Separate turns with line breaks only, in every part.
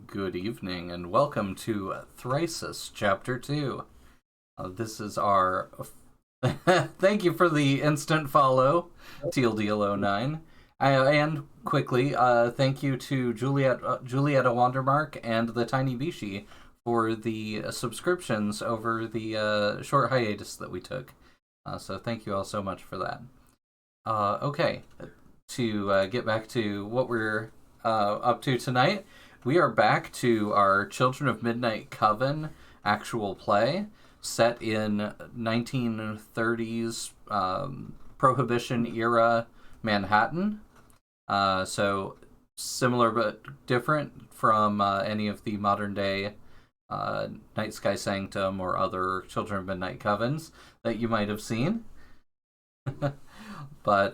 Good evening, and welcome to Thyrsus, Chapter 2. This is our... Thank you for the instant follow, TealDeal09. And quickly, thank you to Julietta Wandermark and the Tiny Bishi for the subscriptions over the short hiatus that we took. So thank you all so much for that. Okay, to get back to what we're up to tonight, we are back to our Children of Midnight Coven actual play set in 1930s Prohibition era Manhattan. So similar but different from any of the modern day Night Sky Sanctum or other Children of Midnight Covens that you might have seen. But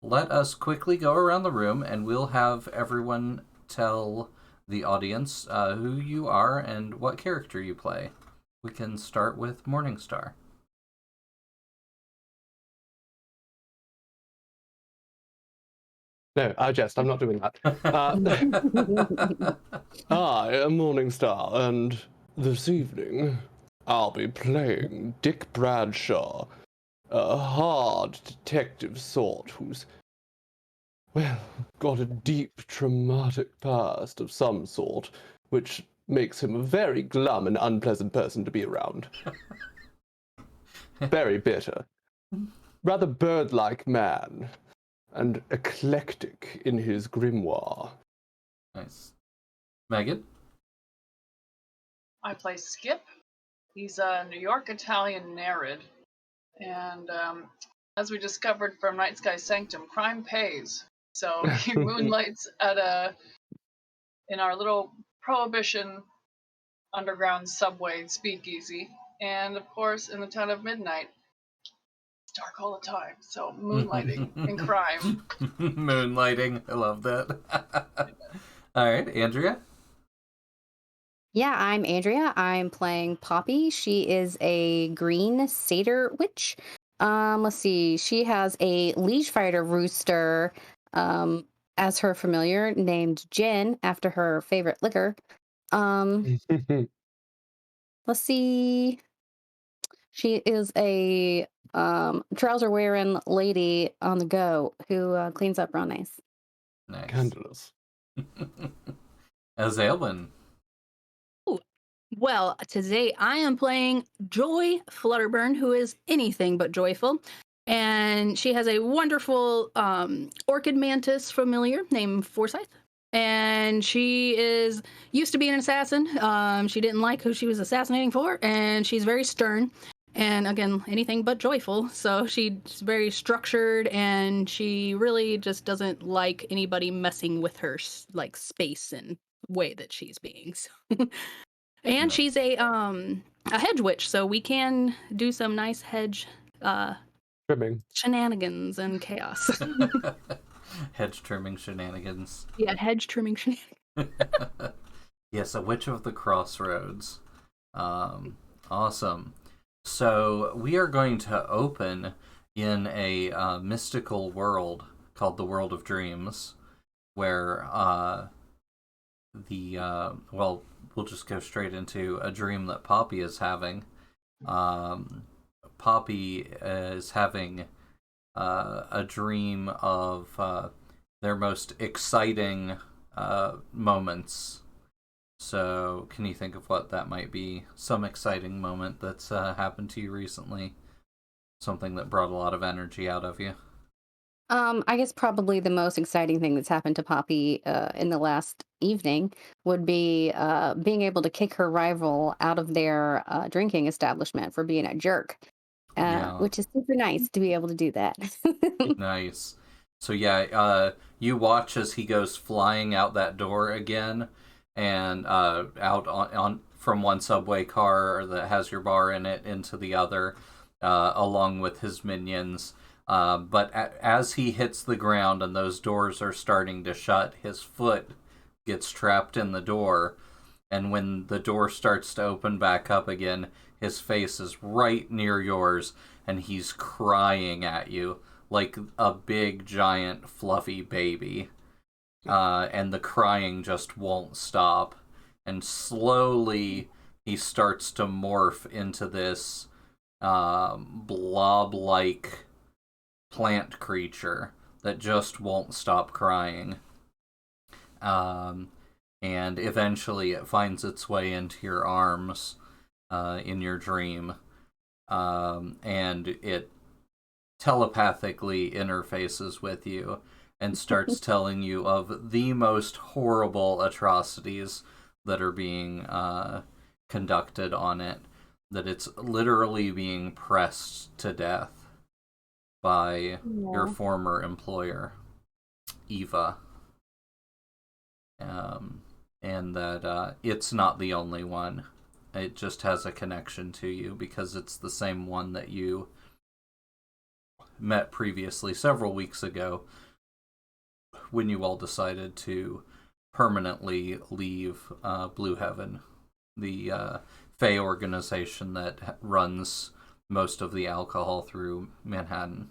let us quickly go around the room and we'll have everyone tell the audience who you are and what character you play. We can start with Morningstar.
No, I jest. I'm not doing that. I am Morningstar, and this evening I'll be playing Dick Bradshaw, a hard detective sort who's, well, got a deep traumatic past of some sort, which makes him a very glum and unpleasant person to be around. Very bitter. Rather bird-like man, and eclectic in his grimoire.
Nice. Megan?
I play Skip. He's a New York Italian Nerid. And as we discovered from Night Sky Sanctum, crime pays. So he moonlights in our little Prohibition underground subway speakeasy. And of course, in the town of Midnight. It's dark all the time, so moonlighting and crime.
Moonlighting, I love that. All right, Andrea?
Yeah, I'm Andrea. I'm playing Poppy. She is a green satyr witch. Let's see. She has a liege fighter rooster as her familiar named Gin after her favorite liquor. Let's see. She is a trouser wearing lady on the go who cleans up real nice.
Nice.
Scandalous.
As Aylwin.
Well, today I am playing Joy Flutterburn, who is anything but joyful. And she has a wonderful orchid mantis familiar named Forsyth. And she used to be an assassin. She didn't like who she was assassinating for, and she's very stern. And again, anything but joyful. So she's very structured, and she really just doesn't like anybody messing with her like space and way that she's being. And she's a hedge witch, so we can do some nice hedge
Trimming.
shenanigans and chaos.
Hedge trimming shenanigans.
Yeah, hedge trimming shenanigans.
Yes, a witch of the crossroads. Awesome. So we are going to open in a mystical world called the World of Dreams, where we'll just go straight into a dream that Poppy is having. Poppy is having a dream of their most exciting moments. So, can you think of what that might be? Some exciting moment that's happened to you recently? Something that brought a lot of energy out of you?
I guess probably the most exciting thing that's happened to Poppy in the last evening would be being able to kick her rival out of their drinking establishment for being a jerk, which is super nice to be able to do that.
Nice. So yeah, you watch as he goes flying out that door again, and out on from one subway car that has your bar in it into the other, along with his minions. But as he hits the ground and those doors are starting to shut, his foot gets trapped in the door. And when the door starts to open back up again, his face is right near yours, and he's crying at you like a big, giant, fluffy baby. and the crying just won't stop. And slowly he starts to morph into this blob-like plant creature that just won't stop crying. And eventually it finds its way into your arms in your dream. And it telepathically interfaces with you and starts telling you of the most horrible atrocities that are being conducted on it. That it's literally being pressed to death by your former employer, Eva. And that it's not the only one. It just has a connection to you because it's the same one that you met previously several weeks ago when you all decided to permanently leave Blue Heaven, the Fae organization that runs most of the alcohol through Manhattan.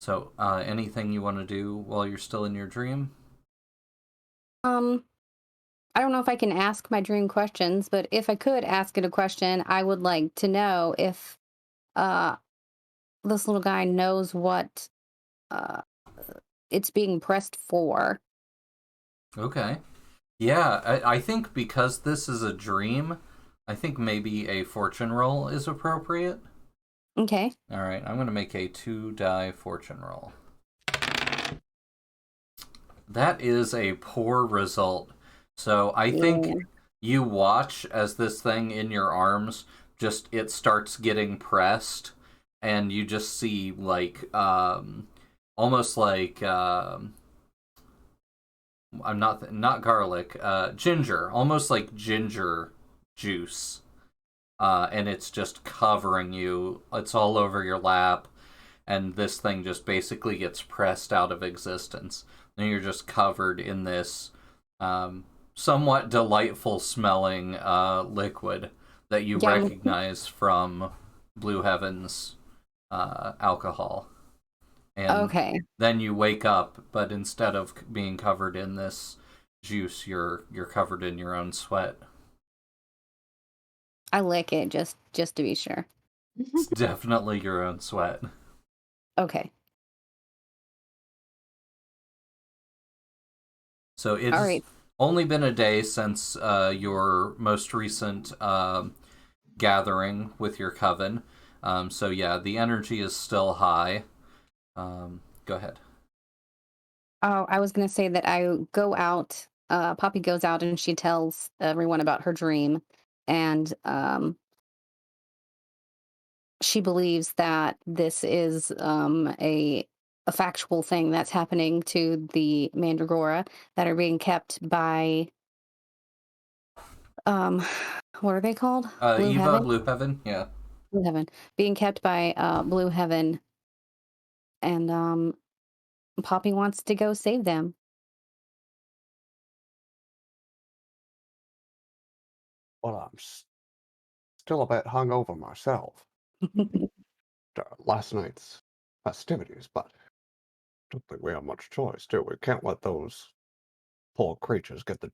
So, anything you want to do while you're still in your dream?
I don't know if I can ask my dream questions, but if I could ask it a question, I would like to know if this little guy knows what it's being pressed for.
Okay. Yeah, I think because this is a dream, I think maybe a fortune roll is appropriate.
Okay.
All right, I'm going to make a 2-die fortune roll. That is a poor result. So I think you watch as this thing in your arms just it starts getting pressed, and you just see like almost like I'm not garlic, ginger, almost like ginger juice. And it's just covering you. It's all over your lap, and this thing just basically gets pressed out of existence. And you're just covered in this somewhat delightful smelling liquid that you recognize from Blue Heaven's alcohol. And then you wake up, but instead of being covered in this juice, you're covered in your own sweat.
I lick it just to be sure.
It's definitely your own sweat.
Okay.
So it's only been a day since your most recent gathering with your coven. So yeah, the energy is still high. Go ahead.
Oh, I was going to say that I go out, Poppy goes out and she tells everyone about her dream. And she believes that this is a factual thing that's happening to the Mandragora that are being kept by what are they called?
Blue Eva, Heaven? Blue Heaven, yeah.
Blue Heaven. Being kept by Blue Heaven, and Poppy wants to go save them.
Well, I'm still a bit hungover myself. Last night's festivities, but don't think we have much choice, do we? Can't let those poor creatures get the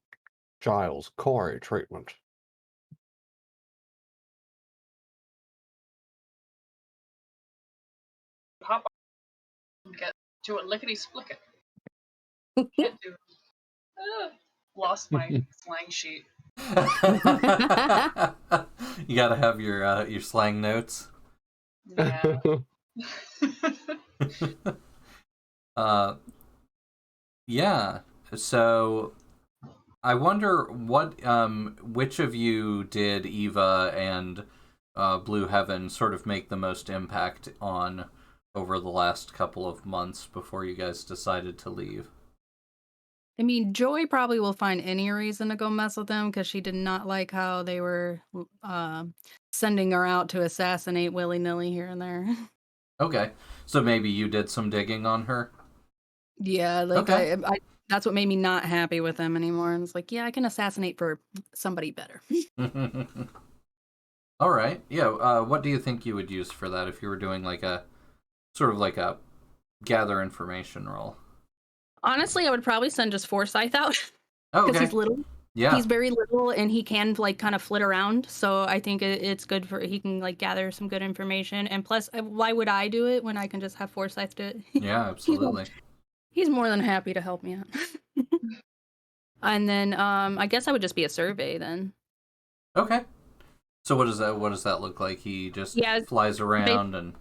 Giles Corey treatment.
Hop on and get to it lickety splicket. Can't do it. Lost my slang sheet.
You gotta have your slang notes.
Yeah.
Yeah. So I wonder which of you did Eva and Blue Heaven sort of make the most impact on over the last couple of months before you guys decided to leave?
I mean, Joy probably will find any reason to go mess with them because she did not like how they were sending her out to assassinate willy-nilly here and there.
Okay. So maybe you did some digging on her?
Yeah, like I that's what made me not happy with them anymore. And it's like, yeah, I can assassinate for somebody better.
All right. Yeah, what do you think you would use for that if you were doing like a sort of like a gather information roll?
Honestly, I would probably send just Forsyth out
Oh,
because
okay.
he's little.
Yeah.
He's very little and he can like kind of flit around. So I think it's good for he can like gather some good information. And plus, why would I do it when I can just have Forsyth do it?
Yeah, absolutely.
He's more than happy to help me out. And then I guess I would just be a survey then.
Okay. So what does that look like? He just
Yeah,
flies around and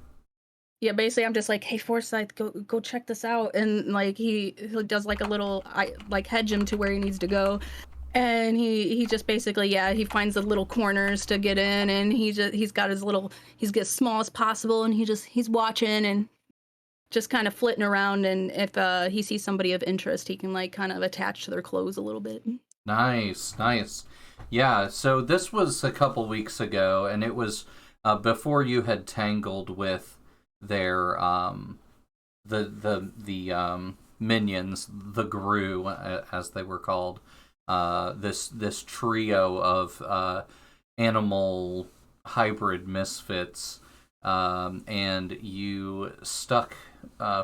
yeah, basically I'm just like, hey Forsyth, go check this out, and like he does like a little like hedge him to where he needs to go, and he just basically he finds the little corners to get in, and he's got his little he's get as small as possible, and he's watching and just kind of flitting around, and if he sees somebody of interest, he can like kind of attach to their clothes a little bit.
nice. Yeah, so this was a couple weeks ago, and it was before you had tangled with their the minions, the Gru, as they were called. This trio of animal hybrid misfits, and you stuck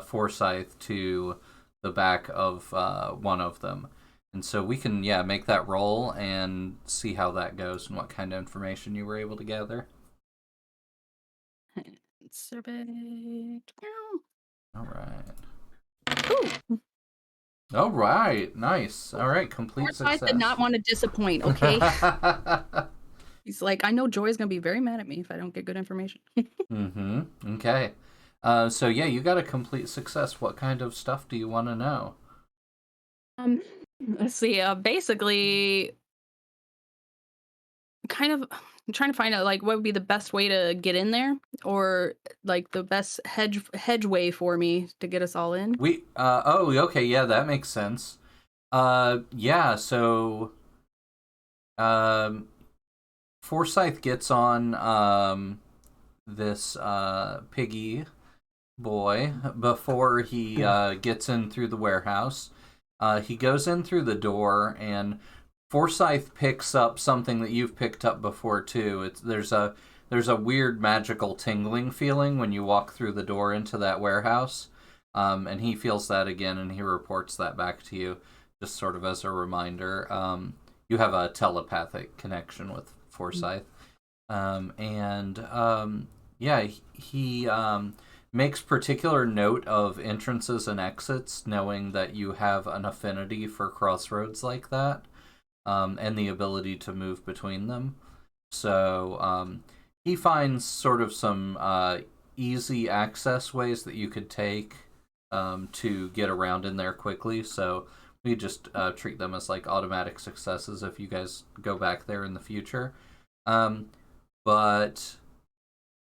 Forsyth to the back of one of them. And so we can, make that roll and see how that goes and what kind of information you were able to gather.
Survey.
All right.
Ooh,
All right. Nice. All right. Complete
Forsyth
success.
did not want to disappoint. Okay. He's like, I know Joy's gonna be very mad at me if I don't get good information.
Mm-hmm. Okay. So yeah, you got a complete success. What kind of stuff do you want to know?
Let's see. Basically, kind of I'm trying to find out like what would be the best way to get in there, or like the best hedge way for me to get us all in.
Okay, yeah, that makes sense. Yeah, so um Forsyth gets on this piggy boy before he gets in through the warehouse. He goes in through the door, and Forsyth picks up something that you've picked up before too. There's a weird magical tingling feeling when you walk through the door into that warehouse, and he feels that again, and he reports that back to you, just sort of as a reminder. You have a telepathic connection with Forsyth, yeah, he makes particular note of entrances and exits, knowing that you have an affinity for crossroads like that, and the ability to move between them. So he finds sort of some easy access ways that you could take to get around in there quickly. So we just treat them as like automatic successes if you guys go back there in the future. But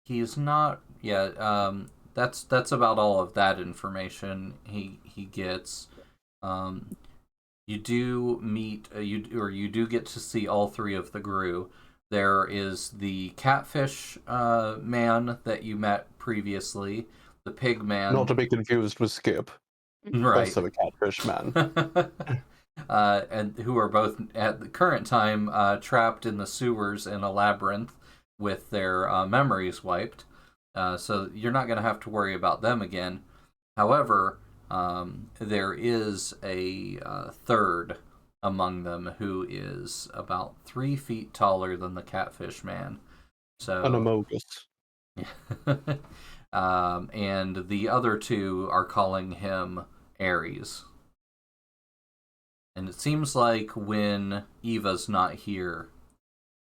he's not yet. That's about all of that information he gets. You do meet you do get to see all three of the Gru. There is the catfish man that you met previously, the pig man.
Not to be confused with Skip.
Right.
Also a catfish man.
And who are both at the current time trapped in the sewers in a labyrinth with their memories wiped. So you're not going to have to worry about them again. However, there is a third among them who is about 3 feet taller than the catfish man. So
An amogus.
and the other two are calling him Ares. And it seems like when Eva's not here,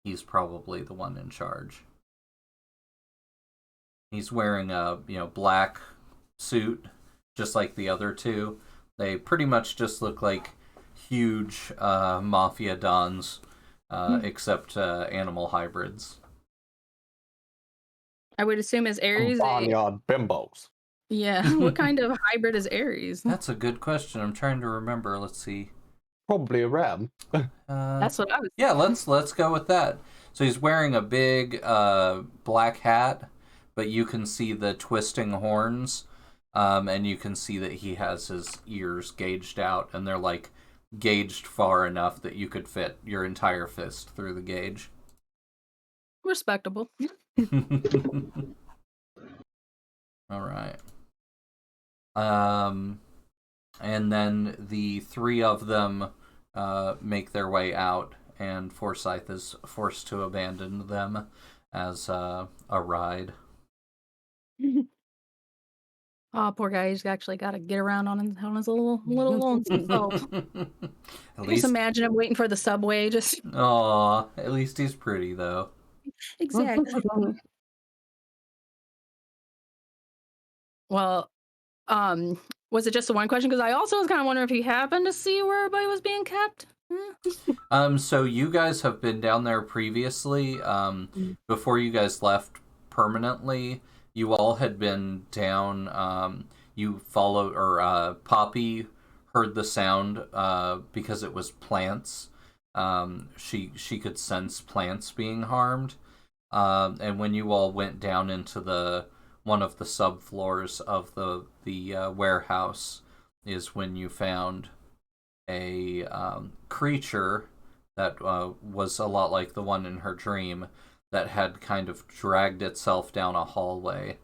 he's probably the one in charge. He's wearing a black suit, just like the other two. They pretty much just look like huge mafia dons, except animal hybrids.
I would assume as Ares.
Barnyard bimbos.
Yeah. What kind of hybrid is Ares?
That's a good question. I'm trying to remember. Let's see.
Probably a ram.
That's what I was.
Yeah, let's go with that. So he's wearing a big black hat, but you can see the twisting horns, and you can see that he has his ears gauged out, and they're like gauged far enough that you could fit your entire fist through the gauge.
Respectable.
All right. And then the three of them make their way out, and Forsyth is forced to abandon them as a ride.
Oh, poor guy. He's actually got to get around on his little lonesome self.
At
Just
least,
imagine him waiting for the subway. Just
aw, at least he's pretty though.
exactly. Well, was it just the one question? Because I also was kind of wondering if you happened to see where everybody was being kept.
So you guys have been down there previously. Before you guys left permanently, you all had been down. You followed, or Poppy heard the sound because it was plants. She could sense plants being harmed. And when you all went down into the one of the subfloors of the warehouse, is when you found a creature that was a lot like the one in her dream, that had kind of dragged itself down a hallway,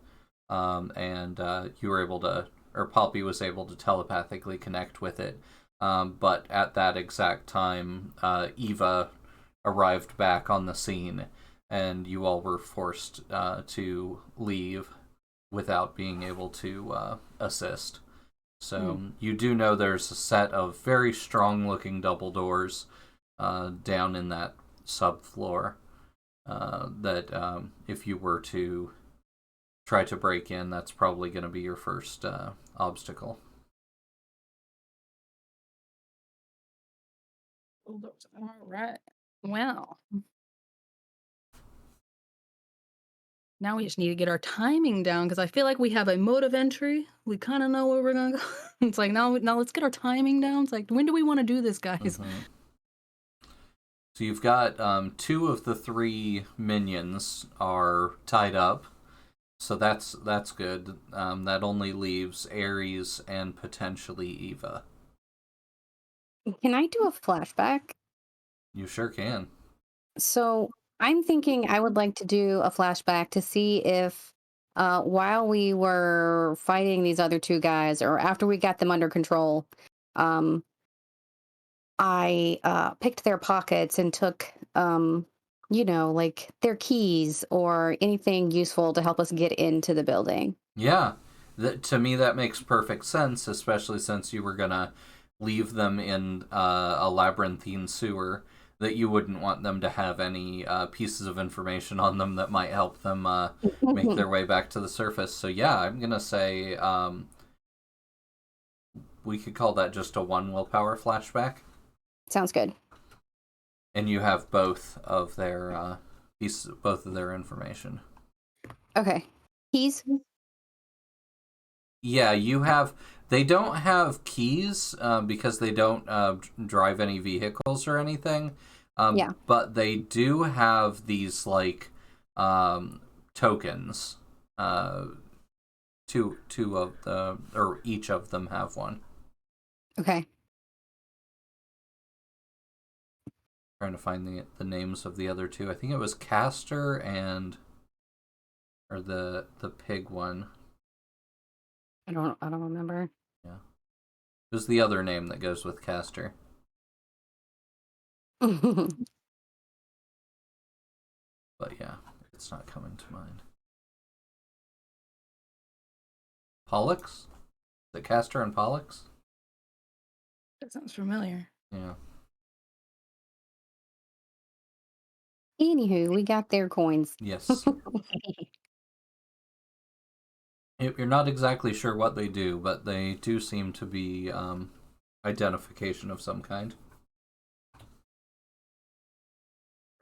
and you were able to, or Poppy was able to telepathically connect with it. But at that exact time, Eva arrived back on the scene, and you all were forced to leave without being able to assist. So you do know there's a set of very strong looking double doors down in that subfloor that if you were to try to break in, that's probably going to be your first obstacle.
All right. Well, now we just need to get our timing down because I feel like we have a mode of entry. We kind of know where we're gonna go. It's like now let's get our timing down. It's like when do we want to do this, guys?
Mm-hmm. So you've got two of the three minions are tied up, so that's good. That only leaves Ares and potentially Eva.
Can I do a flashback?
You sure can.
So I'm thinking I would like to do a flashback to see if, while we were fighting these other two guys, or after we got them under control, um, I picked their pockets and took, like their keys or anything useful to help us get into the building.
Yeah, to me that makes perfect sense, especially since you were gonna leave them in a labyrinthine sewer. That you wouldn't want them to have any pieces of information on them that might help them make their way back to the surface. So yeah, I'm gonna say we could call that just a one willpower flashback.
Sounds good.
And you have both of their pieces, both of their information.
Okay. Keys?
Yeah, you have. They don't have keys because they don't drive any vehicles or anything.
Yeah.
But they do have these like tokens. Two of the, or each of them have one.
Okay.
Trying to find the names of the other two. I think it was Castor and, or the pig one.
I don't remember.
Yeah. It was the other name that goes with Castor. But yeah, it's not coming to mind. Pollux? Is it Castor and Pollux?
That sounds familiar.
Yeah.
Anywho, we got their coins.
Yes. You're not exactly sure what they do, but they do seem to be identification of some kind.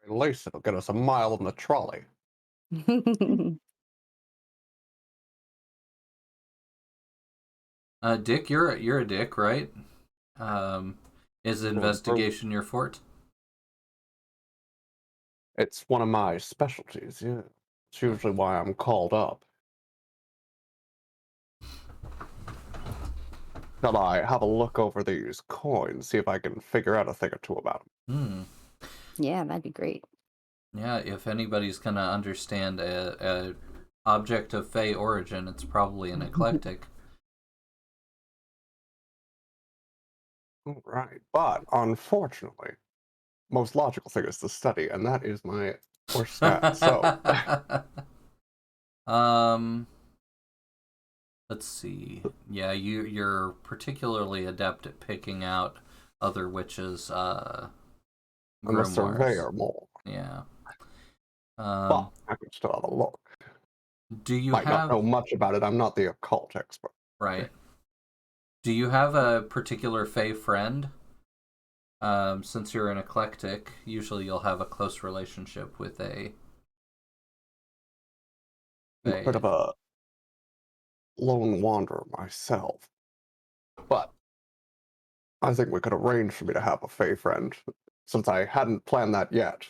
At least it'll get us a mile in the trolley.
Dick, you're a dick, right? Is investigation your fort?
It's one of my specialties, yeah. It's usually why I'm called up. Shall I have a look over these coins, see if I can figure out a thing or two about them?
Yeah, that'd be great.
Yeah, if anybody's gonna understand a object of Fey origin, it's probably an eclectic.
All right. But unfortunately, most logical thing is to study, and that is my worst stat. So,
um, let's see. Yeah, you're particularly adept at picking out other witches'
I'm a
grimoires.
surveyor more.
Yeah.
But I can still have a look.
Do you
Might not
have
know much about it. I'm not the occult expert.
right? Do you have a particular fae friend? Since you're an eclectic, usually you'll have a close relationship with a
I'm a bit of a lone wanderer myself. But I think we could arrange for me to have a fae friend, since I hadn't planned that yet.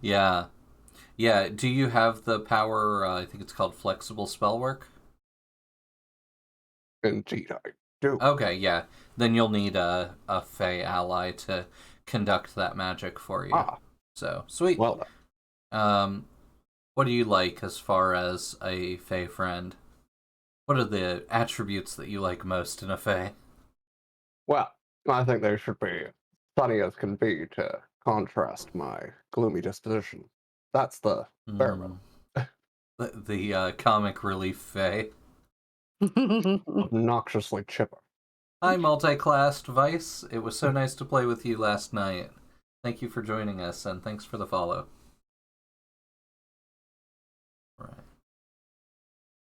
Yeah. Yeah. Do you have the power? I think it's called flexible spell work.
Indeed, I do.
Okay, yeah. Then you'll need a fae ally to conduct that magic for you.
Ah,
So sweet.
well then.
What do you like as far as a fae friend? What are the attributes that you like most in a fae?
Well, I think they should be sunny as can be to contrast my gloomy disposition. That's the bare minimum.
The comic relief fae.
Obnoxiously chipper.
Hi, multi-classed Vice. It was so nice to play with you last night. Thank you for joining us, and thanks for the follow. Right.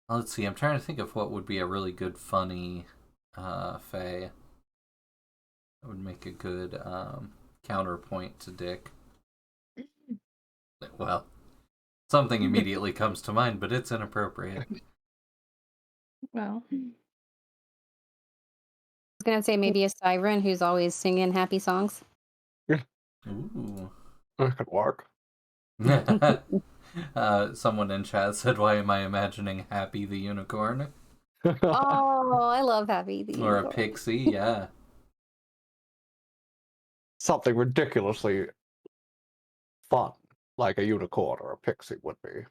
Let's see, I'm trying to think of what would be a really good, funny fae. That would make a good counterpoint to Dick. Well, something immediately comes to mind, but it's inappropriate.
Well,
I was gonna say maybe a siren who's always singing happy songs.
Ooh.
That could work.
Someone in chat said, "Why am I imagining Happy the Unicorn?"
Oh, I love Happy the
Or a
Unicorn.
pixie, yeah.
Something ridiculously fun, like a unicorn or a pixie, would be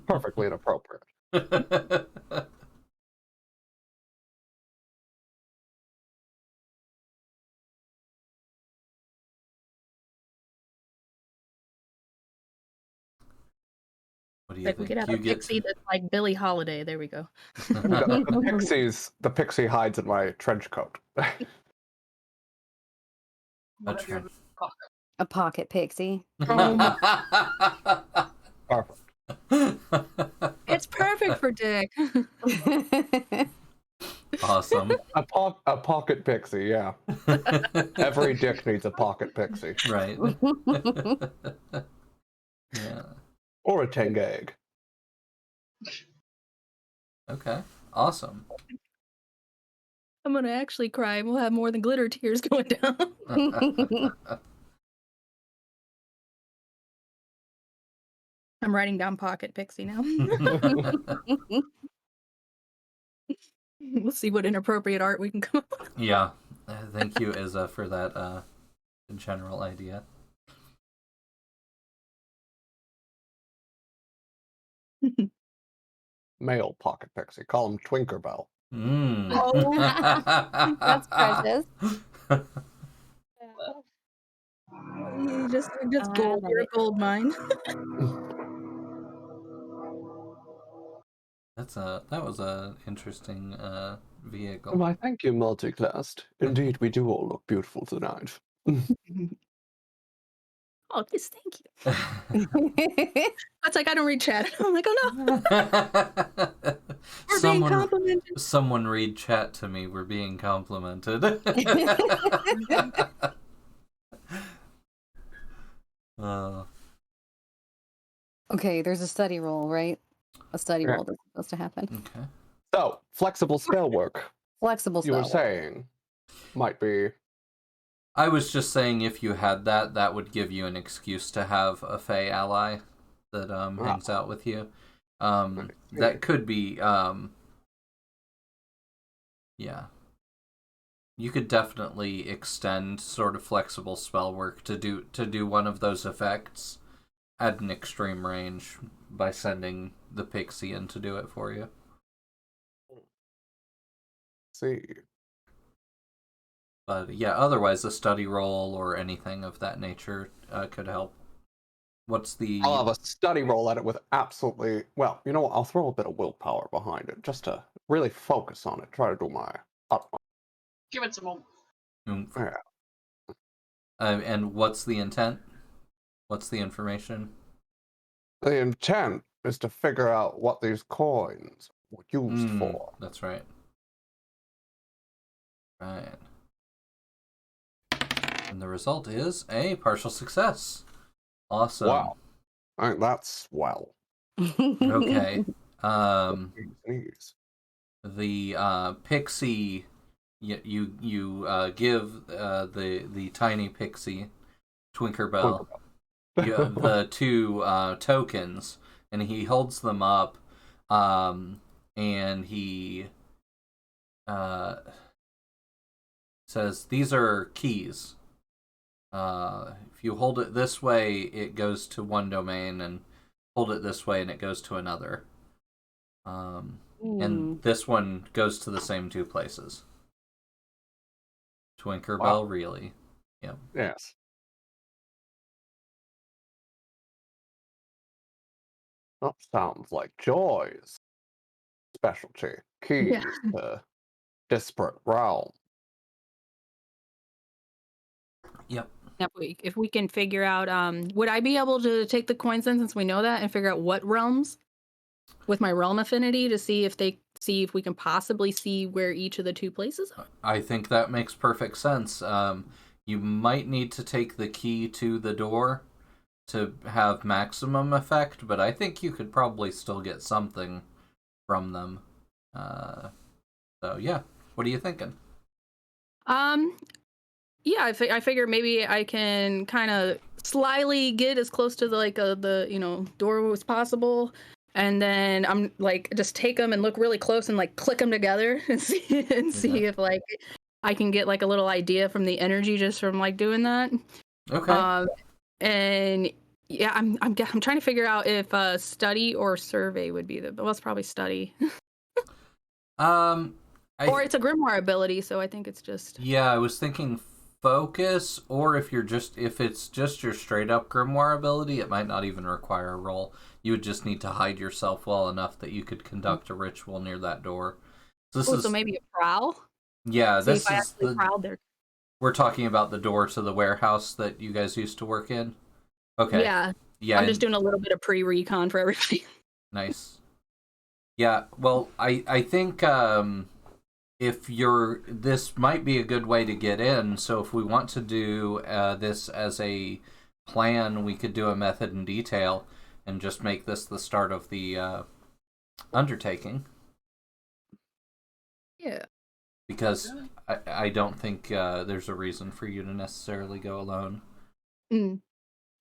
perfectly inappropriate.
What do you
like we
think?
could have
You
a
get
pixie that's like Billie Holiday. There we go.
The pixie hides in my trench coat.
One of your pockets.
A pocket pixie.
Perfect.
It's perfect for Dick.
Awesome.
A pocket pixie, yeah. Every dick needs a pocket pixie.
Right. Yeah.
Or a Tenga egg.
Okay. Awesome.
I'm gonna actually cry. We'll have more than glitter tears going down. I'm writing down pocket pixie now. We'll see what inappropriate art we can come up with.
Yeah. Thank you, Izza, for that general idea.
Male pocket pixie. Call him Twinkerbell.
That's precious.
You just
I
gold.
love
You're a
it.
gold mine.
That was a interesting vehicle.
Why, thank you, multi-classed. Indeed, we do all look beautiful tonight.
Oh, yes, thank you. That's like I don't read chat. I'm like, oh no, we're being complimented.
Someone read chat to me. We're being complimented.
Okay, there's a study roll, right? A study roll that's supposed to happen.
Okay.
So, flexible spell work,
Flexible
you were
spell.
saying, might be...
I was just saying if you had that, that would give you an excuse to have a Fey ally that hangs out with you. That could be yeah. You could definitely extend sort of flexible spell work to do one of those effects at an extreme range by sending the pixie in to do it for you.
See.
But yeah, otherwise a study roll or anything of that nature could help. What's the...
I'll have a study roll at it with absolutely... Well, you know what? I'll throw a bit of willpower behind it, just to really focus on it, try to do my utmost.
Give it some.
oomph.
Yeah.
And what's the intent? What's the information?
The intent is to figure out what these coins were used for.
That's right. Right. And the result is a partial success. Awesome.
Wow. I think that's swell.
Okay.
Jeez.
The pixie, you give the tiny pixie Twinkerbell the two tokens, and he holds them up, and he says, "These are keys. If you hold it this way, it goes to one domain, and hold it this way, and it goes to another. And this one goes to the same two places." Twinkerbell,
Wow.
really? Yeah.
Yes. That sounds like Joy's specialty. Keys
Yeah.
to disparate realms.
Yep.
If we can figure out, would I be able to take the coins then, since we know that, and figure out what realms with my realm affinity to see if we can possibly see where each of the two places are?
I think that makes perfect sense. You might need to take the key to the door to have maximum effect, but I think you could probably still get something from them. So yeah, what are you thinking?
Yeah, I figure maybe I can kind of slyly get as close to the door as possible, and then I'm like just take them and look really close and like click them together and see if like I can get like a little idea from the energy just from like doing that.
Okay.
And yeah, I'm trying to figure out if study or survey would be well, it's probably study. Or it's a grimoire ability, so I think it's just...
Yeah, I was thinking focus, or if it's just your straight up grimoire ability, it might not even require a roll. You would just need to hide yourself well enough that you could conduct a ritual near that door.
So maybe a prowl?
Yeah,
See if I actually prowled there.
We're talking about the door to the warehouse that you guys used to work in? Okay.
Yeah.
Yeah.
I'm just doing a little bit of pre-recon for everybody.
Nice. Yeah, well, I think this might be a good way to get in, so if we want to do this as a plan, we could do a method in detail and just make this the start of the undertaking.
Yeah.
Because I don't think there's a reason for you to necessarily go alone.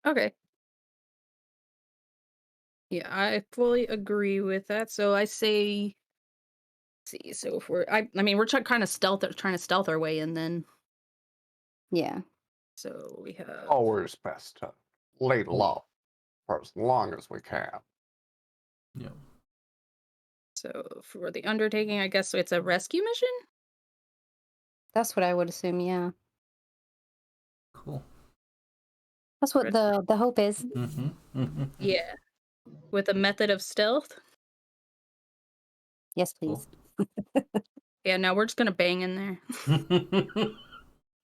Okay. Yeah, I fully agree with that. So I say, see, so if we're we're trying to stealth our way in then.
Yeah.
So we have
Always best to lay low for as long as we can.
Yeah.
So for the undertaking, I guess it's a rescue mission?
That's what I would assume, yeah.
Cool.
That's what the hope is.
Mm-hmm. Mm-hmm.
Yeah. With a method of stealth?
Yes, please.
Cool.
Yeah, no, we're just gonna bang in there.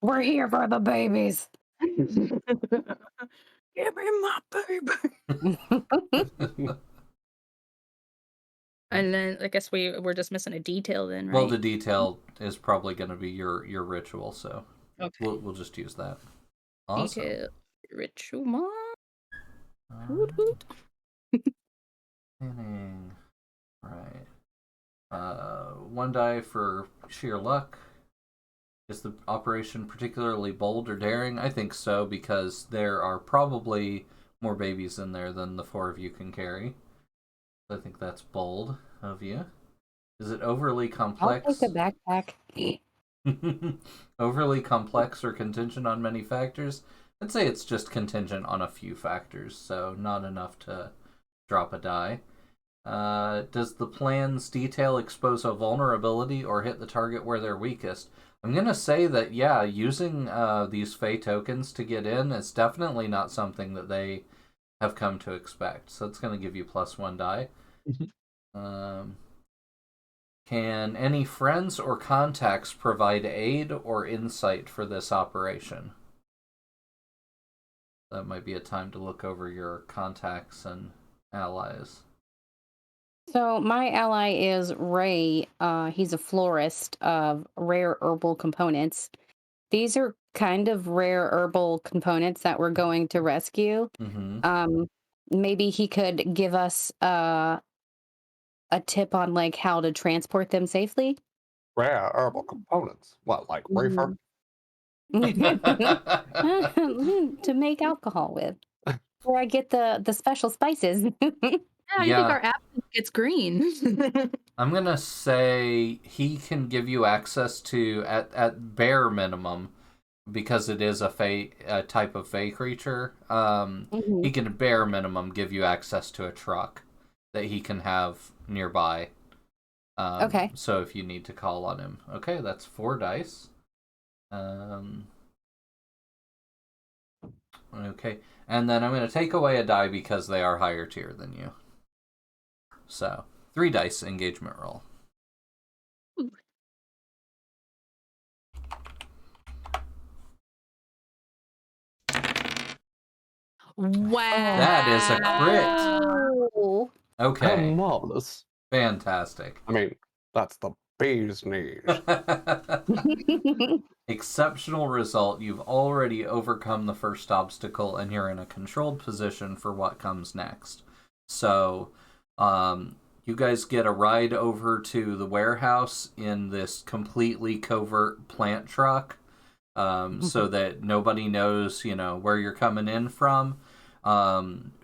We're here for the babies.
Give me my baby. And then I guess we're just missing a detail then, right?
Well, the detail is probably going to be your ritual, so
okay.
we'll just use that. Awesome.
Detail ritual.
Pinning. Right. One die for sheer luck. Is the operation particularly bold or daring? I think so, because there are probably more babies in there than the 4 of you can carry. I think that's bold of you. Is it overly complex?
I'll take a backpack.
Overly complex or contingent on many factors? I'd say it's just contingent on a few factors, so not enough to drop a die. Does the plan's detail expose a vulnerability or hit the target where they're weakest? I'm going to say that, yeah, using these Fey tokens to get in is definitely not something that they have come to expect. So it's going to give you +1 die. Can any friends or contacts provide aid or insight for this operation? That might be a time to look over your contacts and allies.
So my ally is Ray. He's a florist of rare herbal components. These are kind of rare herbal components that we're going to rescue.
Mm-hmm.
Maybe he could give us a tip on like how to transport them safely.
Rare herbal components. What, like reefer?
To make alcohol with, where I get the special spices.
Yeah, you think our absinthe gets green?
I'm gonna say he can give you access to, at bare minimum, because it is a type of Fey creature. He can bare minimum give you access to a truck that he can have nearby.
Okay.
So if you need to call on him, okay, that's 4 dice. Okay, and then I'm going to take away a die because they are higher tier than you. So 3 dice engagement roll.
Wow.
That is a crit.
Oh.
Okay.
Marvelous.
Fantastic.
I mean, that's the bee's knees.
Exceptional result. You've already overcome the first obstacle and you're in a controlled position for what comes next. So, you guys get a ride over to the warehouse in this completely covert plant truck, so that nobody knows, where you're coming in from.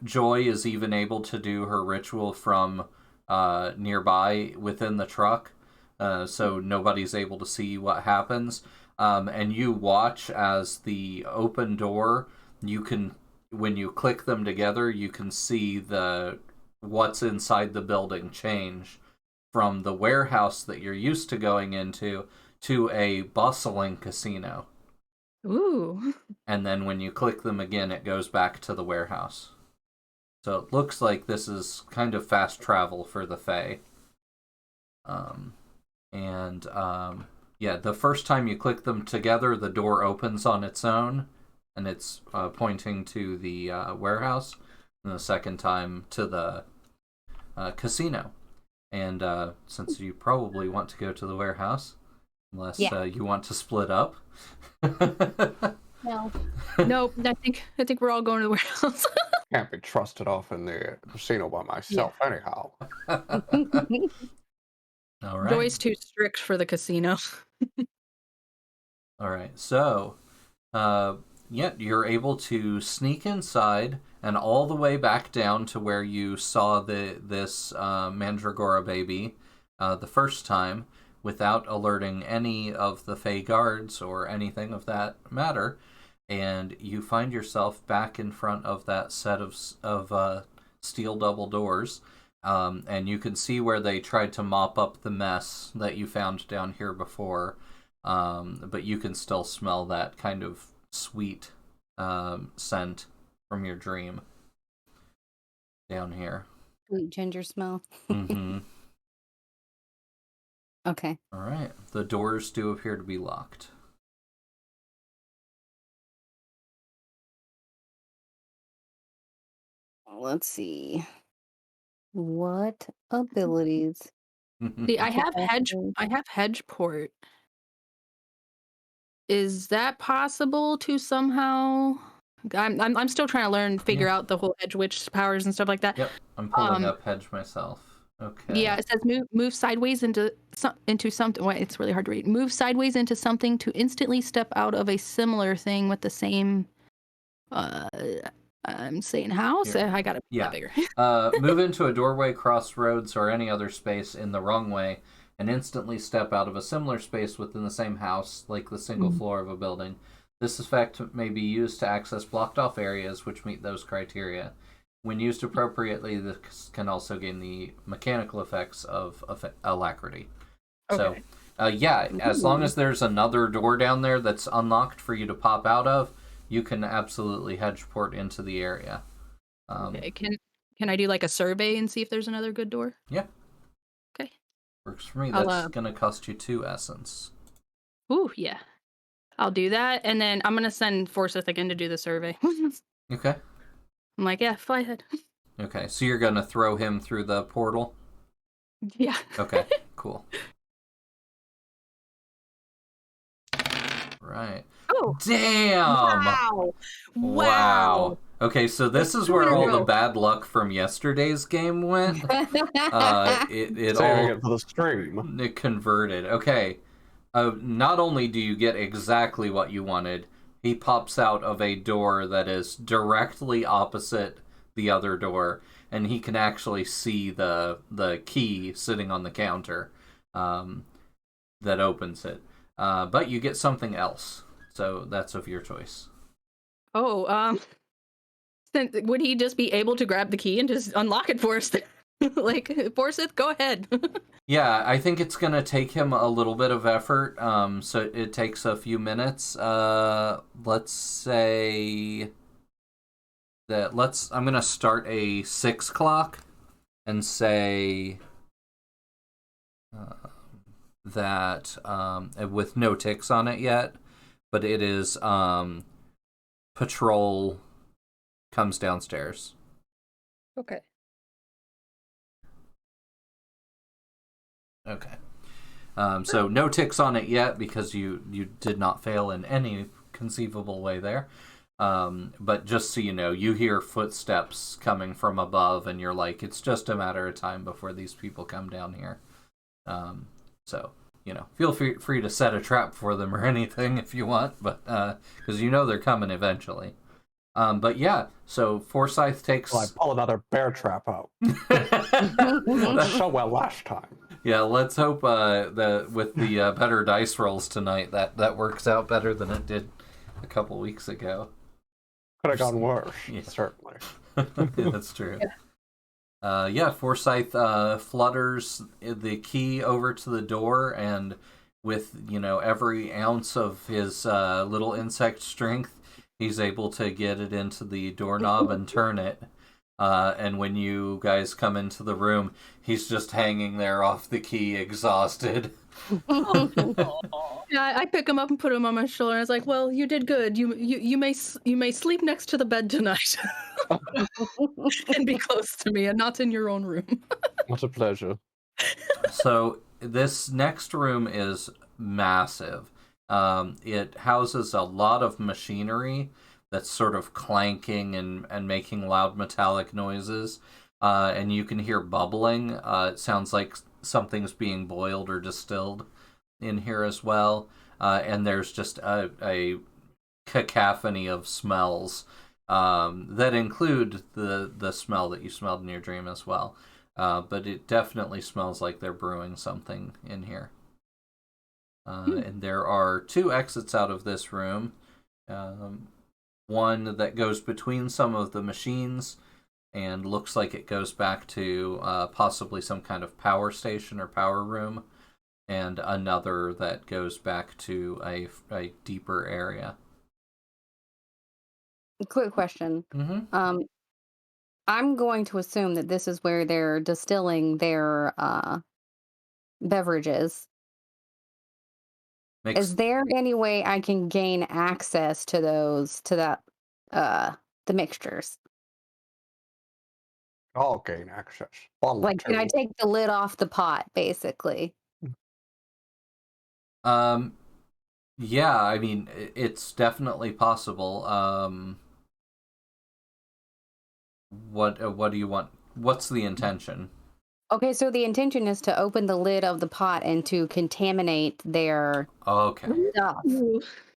Joy is even able to do her ritual from nearby within the truck, so nobody's able to see what happens. And you watch as the open door, when you click them together, you can see what's inside the building change from the warehouse that you're used to going into to a bustling casino.
Ooh.
And then when you click them again, it goes back to the warehouse. So it looks like this is kind of fast travel for the Fae. Yeah, the first time you click them together, the door opens on its own, and it's pointing to the warehouse, and the second time to the casino. And since you probably want to go to the warehouse, unless you want to split up.
No.
Nope. I think we're all going to the warehouse.
Can't be trusted off in the casino by myself, anyhow.
All right.
Joy's too strict for the casino.
All right. So, you're able to sneak inside and all the way back down to where you saw this Mandragora baby the first time, without alerting any of the Fey guards or anything of that matter, and you find yourself back in front of that set of steel double doors, and you can see where they tried to mop up the mess that you found down here before, but you can still smell that kind of sweet scent from your dream down here.
Sweet ginger smell.
Mm-hmm.
Okay.
All right. The doors do appear to be locked.
Let's see. What abilities?
See, I have hedge port. Is that possible to somehow? I'm still trying to figure out the whole hedge witch powers and stuff like that.
Yep, I'm pulling up hedge myself. Okay.
Yeah, it says move sideways into something. Wait, it's really hard to read. Move sideways into something to instantly step out of a similar thing with the same. I'm saying how, so I gotta put that bigger.
Move into a doorway, crossroads, or any other space in the wrong way, and instantly step out of a similar space within the same house, like the single floor of a building. This effect may be used to access blocked off areas which meet those criteria. When used appropriately, this can also gain the mechanical effects of alacrity.
Okay.
So, yeah, as long as there's another door down there that's unlocked for you to pop out of, you can absolutely hedge port into the area.
Okay. Can I do like a survey and see if there's another good door?
Yeah.
Okay.
Works for me.
I'll,
That's going to cost you 2 essence.
Ooh, yeah. I'll do that, and then I'm gonna send Forsyth again to do the survey. I'm
Okay.
like, yeah, fly ahead.
Okay, so you're going to throw him through the portal?
Yeah.
Okay, cool. Right.
Oh,
Damn!
wow.
Wow. Okay, so this is where all the bad luck from yesterday's game went. It
Saving
all
it for the stream.
it converted. Okay. Not only do you get exactly what you wanted, he pops out of a door that is directly opposite the other door, and he can actually see the key sitting on the counter that opens it. But you get something else, so that's of your choice.
Oh, would he just be able to grab the key and just unlock it for us? Like, Forsyth, go ahead.
Yeah, I think it's gonna take him a little bit of effort. So it takes a few minutes. Let's say that I'm gonna start a 6 clock and say that with no ticks on it yet, but it is patrol comes downstairs.
Okay.
Okay. So no ticks on it yet because you did not fail in any conceivable way there. But just so you know, you hear footsteps coming from above, and you're like, it's just a matter of time before these people come down here. So, feel free to set a trap for them or anything if you want, but because they're coming eventually. But yeah, so Forsyth takes.
Well, I pull another bear trap out. Went so well last time.
Yeah, let's hope that with the better dice rolls tonight, that works out better than it did a couple weeks ago.
Could have gone worse,
Yeah.
certainly.
Yeah, that's true. Forsyth flutters the key over to the door, and with every ounce of his little insect strength, he's able to get it into the doorknob and turn it. And when you guys come into the room, he's just hanging there off the key, exhausted.
Yeah, I pick him up and put him on my shoulder. And I was like, "Well, you did good. You may sleep next to the bed tonight, and be close to me, and not in your own room."
What a pleasure.
So this next room is massive. It houses a lot of machinery that's sort of clanking and making loud metallic noises. And you can hear bubbling. It sounds like something's being boiled or distilled in here as well. And there's just a cacophony of smells that include the smell that you smelled in your dream as well. But it definitely smells like they're brewing something in here. And there are 2 exits out of this room. One that goes between some of the machines and looks like it goes back to possibly some kind of power station or power room, and another that goes back to a deeper area.
Quick question.
Mm-hmm.
I'm going to assume that this is where they're distilling their beverages. Is there any way I can gain access to the mixtures?
I'll gain access.
Like, can I take the lid off the pot, basically?
Yeah, I mean, it's definitely possible. What do you want? What's the intention?
Okay, so the intention is to open the lid of the pot and to contaminate their stuff.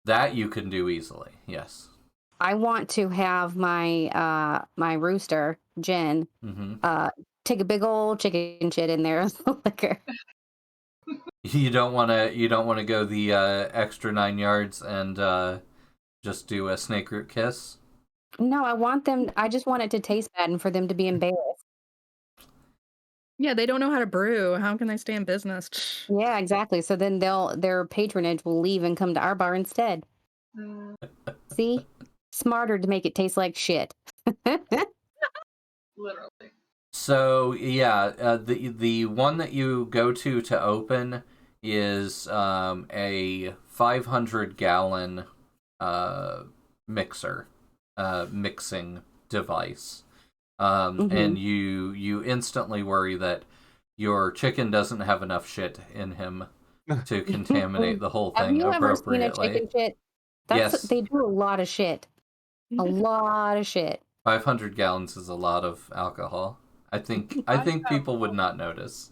That you can do easily, yes.
I want to have my my rooster, Jen, take a big old chicken shit in there as the liquor.
You don't want to go the extra 9 yards and just do a snake root kiss?
No, I just want it to taste bad and for them to be embarrassed.
Yeah, they don't know how to brew. How can they stay in business?
Yeah, exactly. So then their patronage will leave and come to our bar instead.
Mm,
See? Smarter to make it taste like shit.
literally.
So yeah, the one that you go to open is a 500-gallon mixer, mixing device, and you instantly worry that your chicken doesn't have enough shit in him to contaminate the whole
Have
thing
you ever seen a
appropriately.
chicken shit?
Yes,
They do a lot of shit. A lot of shit.
500 gallons is a lot of alcohol. I think
I have
people would not notice.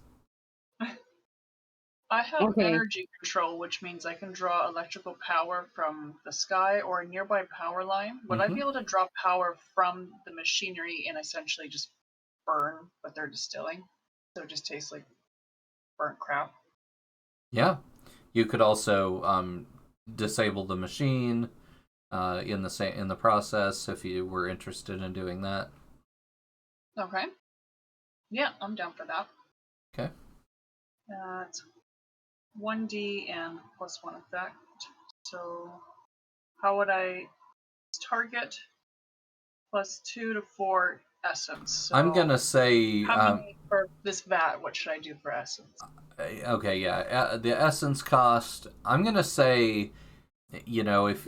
I have
Okay.
energy control, which means I can draw electrical power from the sky or a nearby power line. Would I be able to draw power from the machinery and essentially just burn what they're distilling? So it just tastes like burnt crap.
Yeah, you could also disable the machine in the process if you were interested in doing that.
Okay. Yeah, I'm down for that.
Okay.
It's 1d and plus 1 effect. So how would I target plus 2 to 4 essence? So
I'm gonna say
how many for this vat? What should I do for essence?
okay, yeah, the essence cost. I'm gonna say, if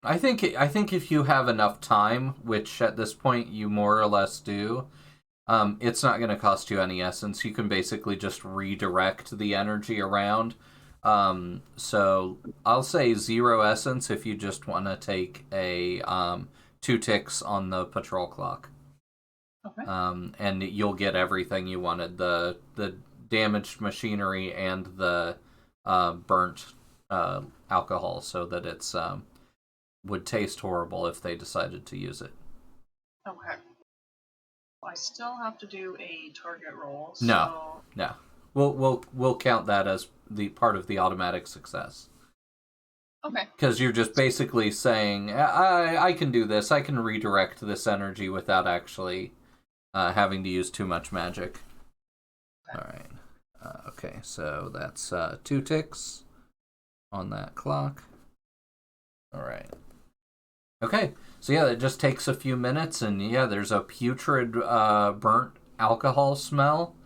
I think if you have enough time, which at this point you more or less do, it's not going to cost you any essence. You can basically just redirect the energy around. So I'll say 0 essence if you just want to take a 2 ticks on the patrol clock.
Okay.
And you'll get everything you wanted: the damaged machinery and the burnt alcohol, so that it's would taste horrible if they decided to use it.
Okay. I still have to do a target roll.
No. We'll count that as the part of the automatic success.
Okay.
Because you're just basically saying, I can do this. I can redirect this energy without actually having to use too much magic.
Okay.
All right. Okay, so that's 2 ticks on that clock. All right. Okay, so yeah, it just takes a few minutes, and yeah, there's a putrid burnt alcohol smell,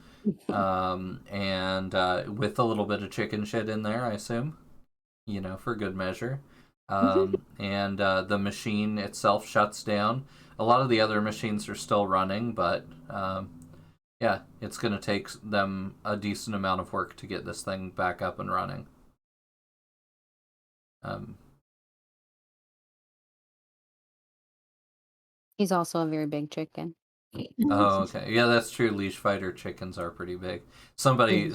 and with a little bit of chicken shit in there, I assume, for good measure. And the machine itself shuts down. A lot of the other machines are still running, but yeah, it's going to take them a decent amount of work to get this thing back up and running.
He's also a very big chicken.
Oh, okay. Yeah, that's true. Leash fighter chickens are pretty big. Somebody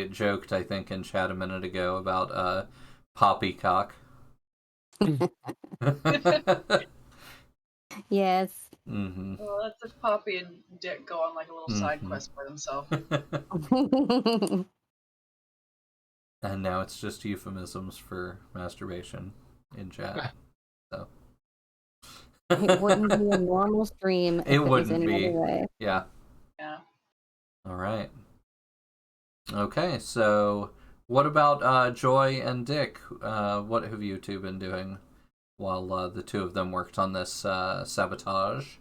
joked, I think, in chat a minute ago about poppycock.
Yes.
Mm-hmm.
Well, that's if Poppy and Dick go on like a little side quest by themselves.
And now it's just euphemisms for masturbation in chat. So
It wouldn't be a normal stream if
it
it was
wouldn't
any
be.
other way.
Yeah.
Yeah.
All right. Okay, so what about Joy and Dick? What have you two been doing while the two of them worked on this sabotage?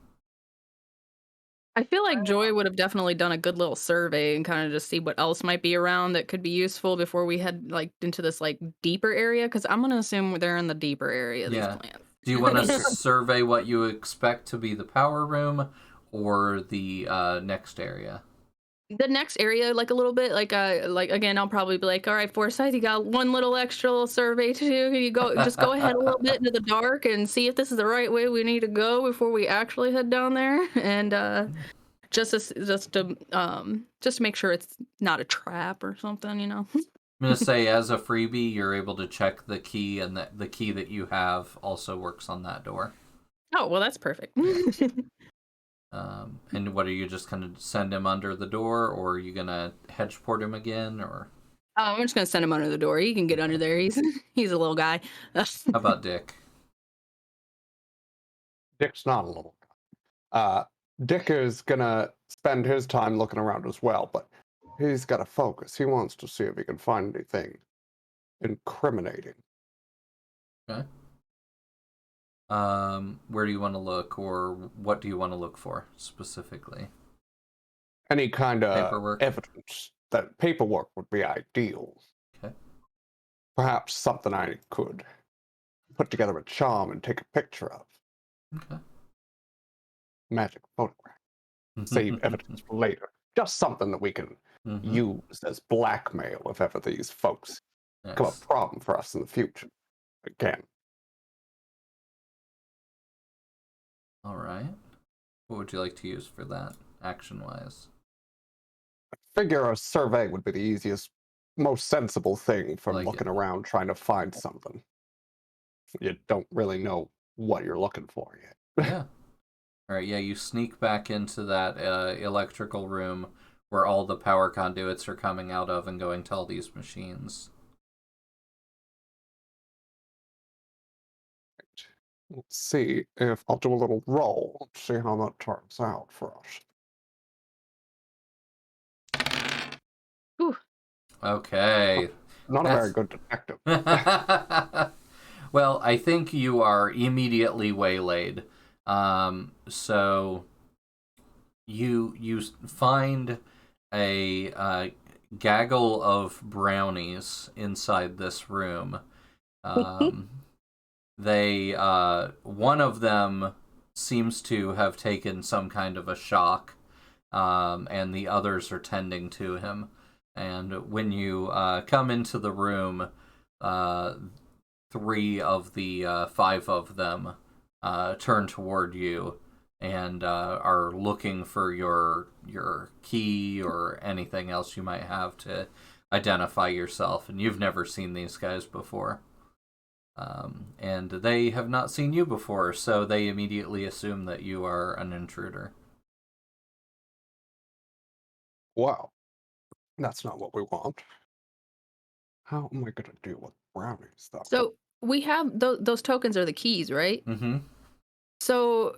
I feel like Joy would have definitely done a good little survey and kind of just see what else might be around that could be useful before we head like into this like deeper area, because I'm gonna assume they're in the deeper area. These plants.
Do you want to survey what you expect to be the power room or the next area?
The next area, like a little bit, like again, I'll probably be like, all right, Forsyth, you got one little extra little survey to do. Can you just go ahead a little bit into the dark and see if this is the right way we need to go before we actually head down there, and just to make sure it's not a trap or something.
I'm gonna say, as a freebie, you're able to check the key, and the key that you have also works on that door.
Oh, well, that's perfect.
And what, are you just gonna send him under the door, or are you gonna hedge port him again, or?
I'm just gonna send him under the door. He can get under there. He's a little guy.
How about Dick?
Dick's not a little guy. Dick is gonna spend his time looking around as well, but he's got to focus. He wants to see if he can find anything incriminating.
Okay. Where do you want to look, or what do you want to look for specifically?
Any kind of
Paperwork?
evidence. That paperwork would be ideal.
Okay.
Perhaps something I could put together a charm and take a picture of.
Okay.
Magic photograph. Save evidence for later. Just something that we can use as blackmail if ever these folks become a problem for us in the future. Again.
All right. What would you like to use for that, action-wise?
I figure a survey would be the easiest, most sensible thing from looking around trying to find something. You don't really know what you're looking for yet.
Yeah. All right, yeah, you sneak back into that electrical room where all the power conduits are coming out of and going to all these machines.
Let's see if I'll do a little roll. Let's see how that turns out for us.
Ooh.
Okay.
Not a very good detective.
Well, I think you are immediately waylaid. So you find a gaggle of brownies inside this room. They one of them seems to have taken some kind of a shock, and the others are tending to him. And when you come into the room, 3 of the 5 of them turn toward you and are looking for your key or anything else you might have to identify yourself. And you've never seen these guys before. And they have not seen you before, so they immediately assume that you are an intruder.
Wow. That's not what we want. How am I going to deal with brownies, though?
So we have those tokens are the keys, right?
Mm-hmm.
So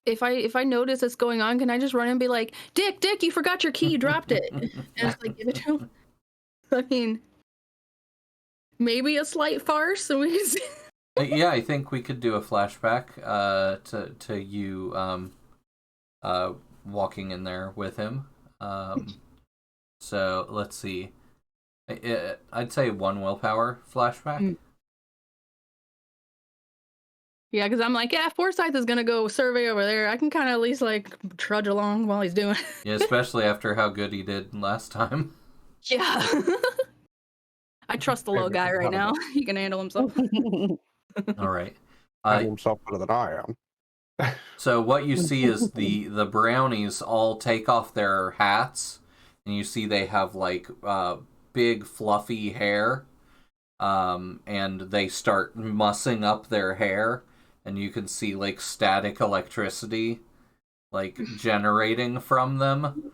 if I notice that's going on, can I just run and be like, Dick, you forgot your key, you dropped it, and just like give it to him? I mean, maybe a slight farce, and we can see.
Yeah, I think we could do a flashback to you walking in there with him. So let's see. I'd say 1 willpower flashback.
Yeah, because I'm like, yeah, Forsyth is gonna go survey over there. I can kind of at least like trudge along while he's doing it.
Yeah, especially after how good he did last time.
Yeah. I trust the little guy right now. He can handle himself.
All right.
Handle himself better than I am.
So what you see is the brownies all take off their hats, and you see they have like big fluffy hair, and they start mussing up their hair, and you can see like static electricity like generating from them,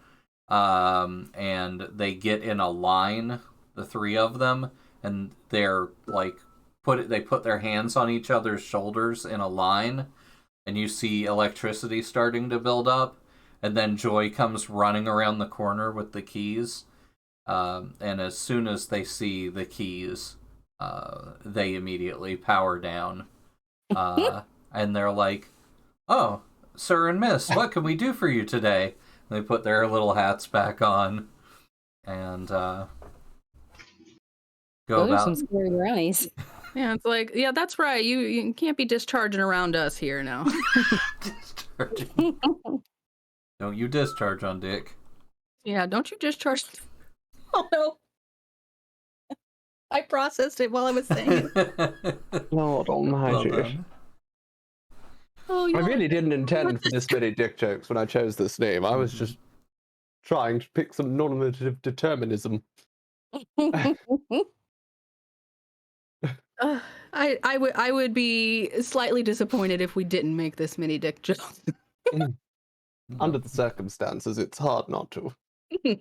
and they get in a line, the 3 of them, and they're like they put their hands on each other's shoulders in a line. And you see electricity starting to build up, and then Joy comes running around the corner with the keys, and as soon as they see the keys, they immediately power down, and they're like, "Oh, sir and miss, what can we do for you today?" And they put their little hats back on, and go
Those are
about
some scary brownies.
Yeah, it's like, yeah, that's right. You can't be discharging around us here now.
discharging. Don't you discharge on Dick.
Yeah, don't you discharge. Oh no. I processed it while I was saying it.
Lord almighty.
Oh,
I really didn't intend for this many dick jokes when I chose this name. I was just trying to pick some normative determinism.
I would be slightly disappointed if we didn't make this many dick jokes.
Under the circumstances, it's hard not to.
Is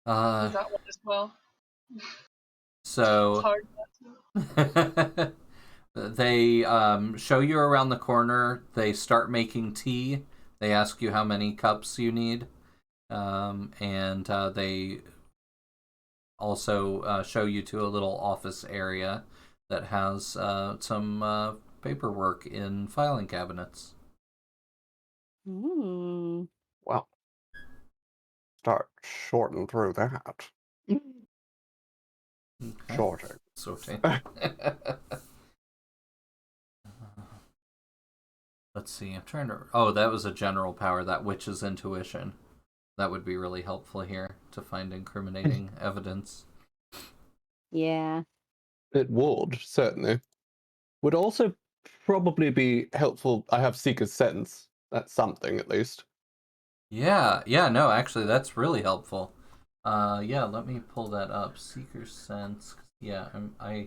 that one as well?
So
It's hard not to.
They show you around the corner. They start making tea. They ask you how many cups you need. And they also show you to a little office area that has some paperwork in filing cabinets.
Ooh.
Well, start sorting through that.
Okay.
Sorting.
Sorting. Let's see. I'm trying to. Oh, that was a general power. That witch's intuition. That would be really helpful here to find incriminating evidence.
Yeah.
It would, certainly. Would also probably be helpful. I have Seeker's Sense. That's something, at least.
Yeah, no, actually, that's really helpful. Yeah, let me pull that up. Seeker's Sense. Yeah, I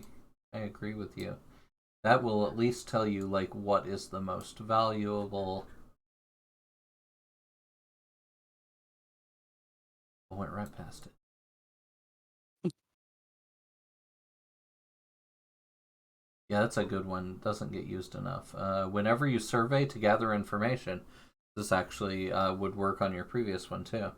agree with you. That will at least tell you, like, what is the most valuable. I went right past it. Yeah, that's a good one. Doesn't get used enough. Whenever you survey to gather information, this actually would work on your previous one too.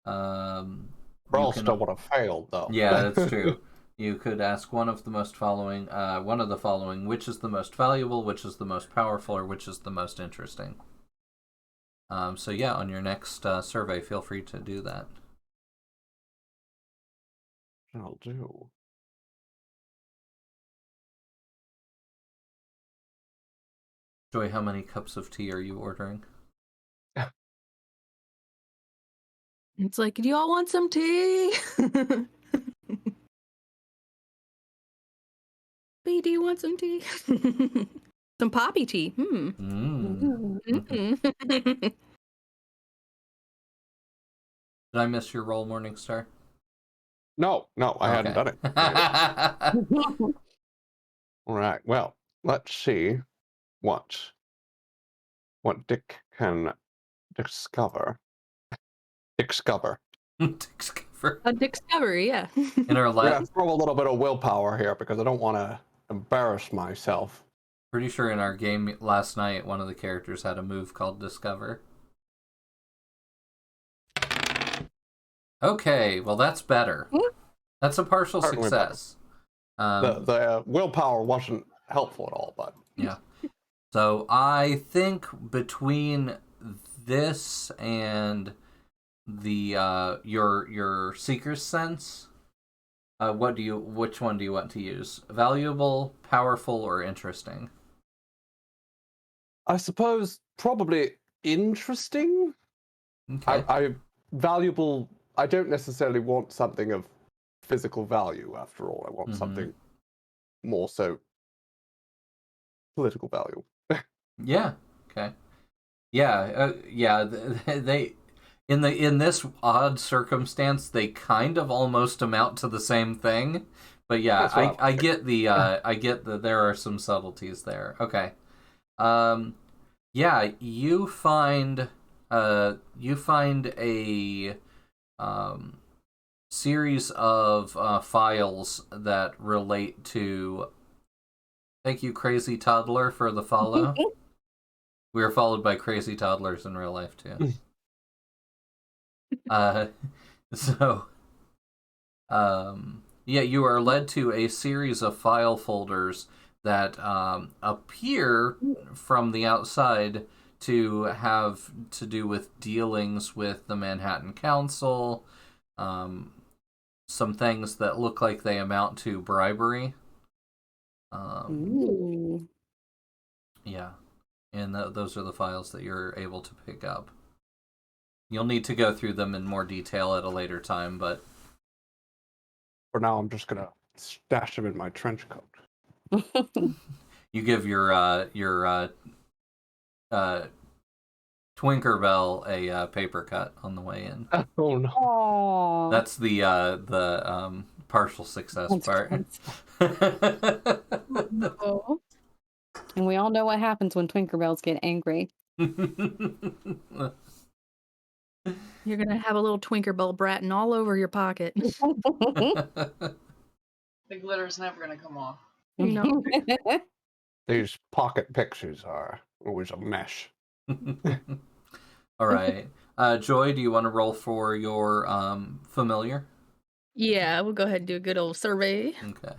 Roll still would have failed, though.
Yeah, that's true. You could ask one of the following: which is the most valuable, which is the most powerful, or which is the most interesting. So yeah, on your next survey, feel free to do that.
I'll do.
Joy, how many cups of tea are you ordering?
It's like, do y'all want some tea? B, do you want some tea? Some poppy tea.
Mm.
Mm.
Did I miss your roll, Morningstar?
No, I hadn't done it. All right. Well, let's see what Dick can discover. Discover.
Discover.
A discovery, yeah.
In our
We're
lab,
gonna throw a little bit of willpower here because I don't want to embarrass myself.
pretty sure in our game last night, one of the characters had a move called Discover. Okay, well that's better. That's a partial
Certainly
success.
The willpower wasn't helpful at all, but
Yeah. So I think between this and the your Seeker's Sense, which one do you want to use? Valuable, powerful, or interesting?
I suppose probably interesting.
Okay.
I valuable. I don't necessarily want something of physical value. After all, I want something more so political value.
Yeah. Okay. Yeah. Yeah. They in this odd circumstance, they kind of almost amount to the same thing. But yeah, I get the I get that there are some subtleties there. Okay. Yeah, you find a series of files that relate to. Thank you, Crazy Toddler, for the follow. We are followed by crazy toddlers in real life too. So, yeah, you are led to a series of file folders that appear from the outside to have to do with dealings with the Manhattan Council, some things that look like they amount to bribery.
Ooh.
Yeah, and those are the files that you're able to pick up. You'll need to go through them in more detail at a later time, but
For now, I'm just gonna stash them in my trench coat.
you give your Twinkerbell a paper cut on the way in.
Oh no!
Aww.
That's the partial success part.
Oh.
And we all know what happens when Twinkerbells get angry.
You're gonna have a little Twinkerbell bratting all over your pocket.
The glitter's never gonna come off.
No.
These pocket pixies are always a mess.
All right. Joy, do you want to roll for your familiar?
Yeah, we'll go ahead and do a good old survey.
Okay.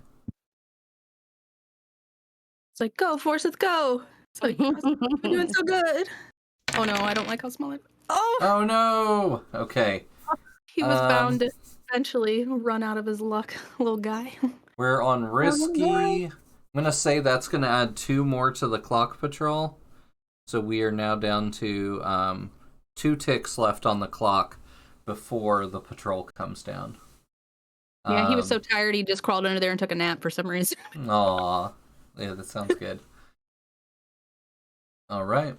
It's like, go, Forsyth, go. It's like, you're doing so good. Oh no, I don't like how small it. Oh,
Oh no. Okay.
he was bound to eventually run out of his luck, little guy.
We're on risky.
no.
I'm gonna say that's gonna add 2 more to the clock patrol. So we are now down to 2 ticks left on the clock before the patrol comes down.
Yeah, he was so tired he just crawled under there and took a nap for some reason.
Aw. Yeah, that sounds good. All right.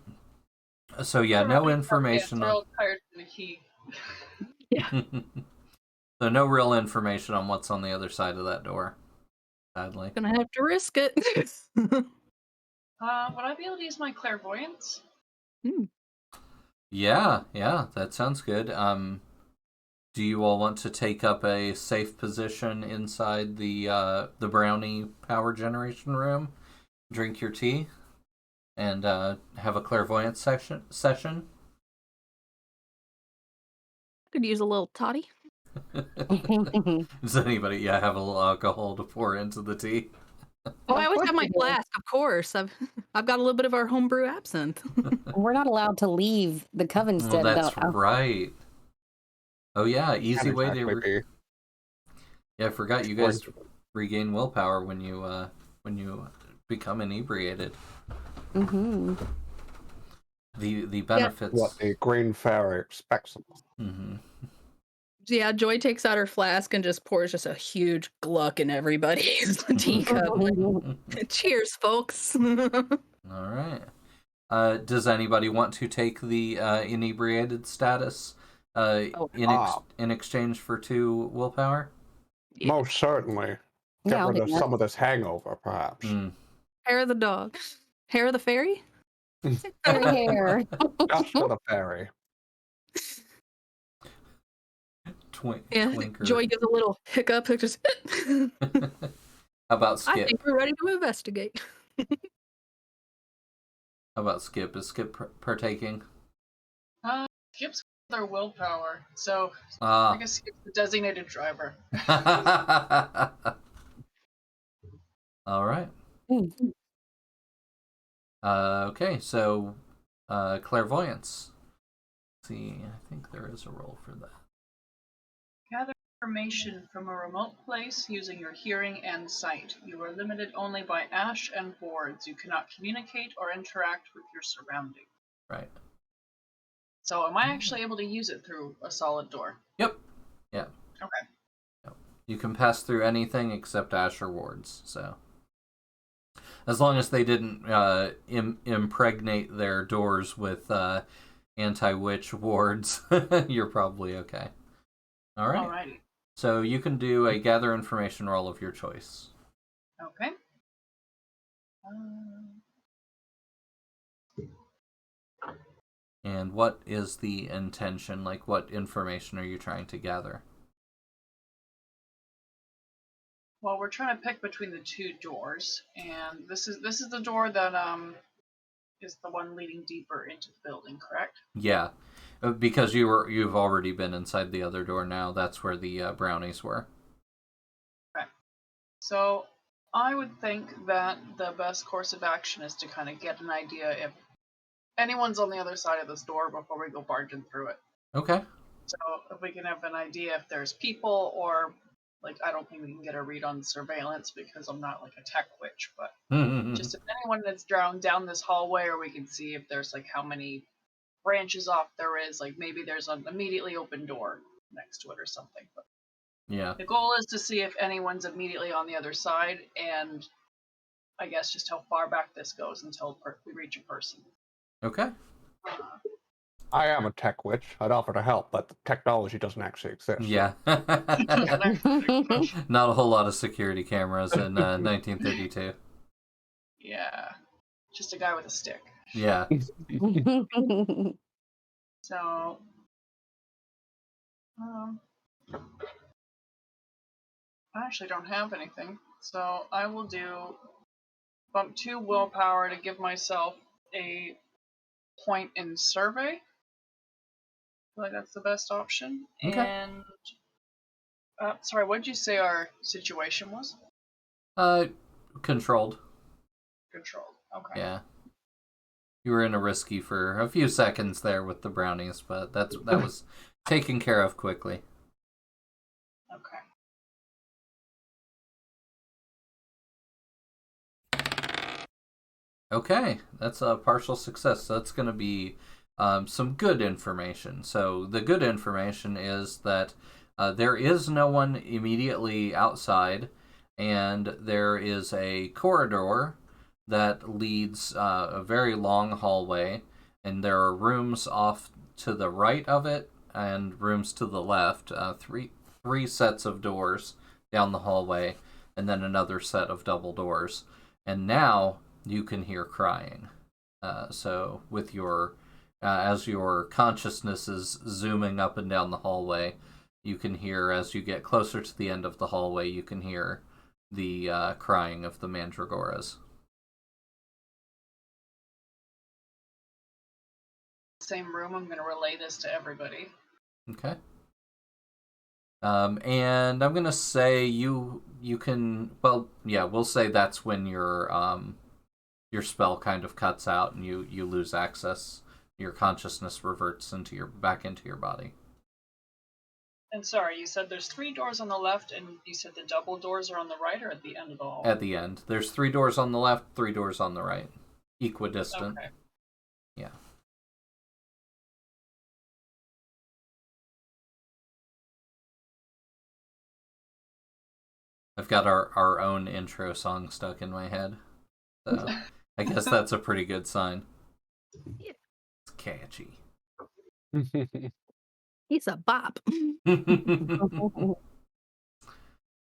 So yeah, no information
They're
on.
all tired from the heat.
Yeah.
So no real information on what's on the other side of that door. Sadly.
Gonna have to risk it.
Would I be able to use my clairvoyance?
Yeah, that sounds good. Do you all want to take up a safe position inside the brownie power generation room, drink your tea, and have a clairvoyance session?
Could use a little toddy.
Does anybody have a little alcohol to pour into the tea?
Oh, I always
course
have my
we do.
flask, of course. I've got a little bit of our homebrew absinthe.
We're not allowed to leave the Coven
Well,
stead
that's
without alcohol.
right. Oh yeah, easy
Can't
way
exactly
to.
be
Yeah, I forgot you
going
guys regain willpower when you become inebriated.
Mm-hmm.
The benefits.
what the Green Fairy expects of us.
Mm-hmm.
Yeah, Joy takes out her flask and just pours just a huge gluck in everybody's teacup. Cheers, folks.
All right. Does anybody want to take the inebriated status in exchange for 2 willpower?
Yeah.
Most certainly. Get
Yeah, I'll
rid
do
of
that.
some of this hangover, perhaps.
Hair of the dog. Hair of the fairy?
Fairy hair.
Just for the fairy.
Yeah,
Twinker.
Joy gives a little hiccup. Just
How about Skip?
I think we're ready to investigate.
How about Skip? Is Skip partaking?
Skip's their willpower, so I
Ah.
guess Skip's the designated driver.
All right. Okay, so clairvoyance. Let's see, I think there is a roll for that.
Gather information from a remote place using your hearing and sight. You are limited only by ash and boards. You cannot communicate or interact with your surroundings.
Right.
So am I actually able to use it through a solid door?
Yep. Yeah.
Okay.
Yep. You can pass through anything except ash or wards, so. As long as they didn't impregnate their doors with anti-witch wards, you're probably okay. All right.
Alrighty.
So you can do a gather information roll of your choice.
Okay.
And what is the intention? Like, what information are you trying to gather?
Well, we're trying to pick between the 2 doors, and this is the door that is the one leading deeper into the building, correct?
Yeah, because you've already been inside the other door now. That's where the brownies were.
Okay. So I would think that the best course of action is to kind of get an idea if anyone's on the other side of this door before we go barging through it.
Okay.
So if we can have an idea if there's people or, like, I don't think we can get a read on surveillance because I'm not like a tech witch, but just if anyone that's drowned down this hallway, or we can see if there's like how many branches off there is, like maybe there's an immediately open door next to it or something. But
Yeah.
the goal is to see if anyone's immediately on the other side, and I guess just how far back this goes until we reach a person.
Okay.
I am a tech witch. I'd offer to help, but the technology doesn't actually exist.
Yeah. Not a whole lot of security cameras in 1932.
Yeah, just a guy with a stick.
Yeah.
So, I actually don't have anything, so I will do bump 2 willpower to give myself a point in survey. I feel like that's the best option.
Okay.
And sorry, what did you say our situation was?
Controlled.
Controlled. Okay.
Yeah. You were in a risky for a few seconds there with the brownies, but that was taken care of quickly.
Okay.
Okay, that's a partial success. So that's going to be some good information. So the good information is that there is no one immediately outside, and there is a corridor that leads a very long hallway, and there are rooms off to the right of it and rooms to the left. Three sets of doors down the hallway, and then another set of double doors. And now you can hear crying. So with your as your consciousness is zooming up and down the hallway, you can hear, as you get closer to the end of the hallway, you can hear the crying of the mandragoras.
Same room. I'm going to relay this to everybody.
Okay. And I'm gonna say you can, well, yeah, we'll say that's when your spell kind of cuts out and you lose access. Your consciousness reverts back into your body.
And sorry, you said there's 3 doors on the left, and you said the double doors are on the right or at the end of the hall?
At the end. There's 3 doors on the left, 3 doors on the right. Equidistant.
Okay.
Yeah. I've got our own intro song stuck in my head. So I guess that's a pretty good sign.
Yeah.
It's catchy.
He's a bop.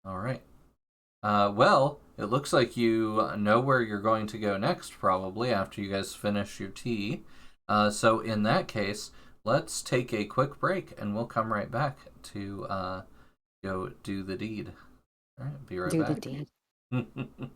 All right. Well, it looks like you know where you're going to go next, probably, after you guys finish your tea. So in that case, let's take a quick break, and we'll come right back to go do the deed. All right, be right back.
Do the deed.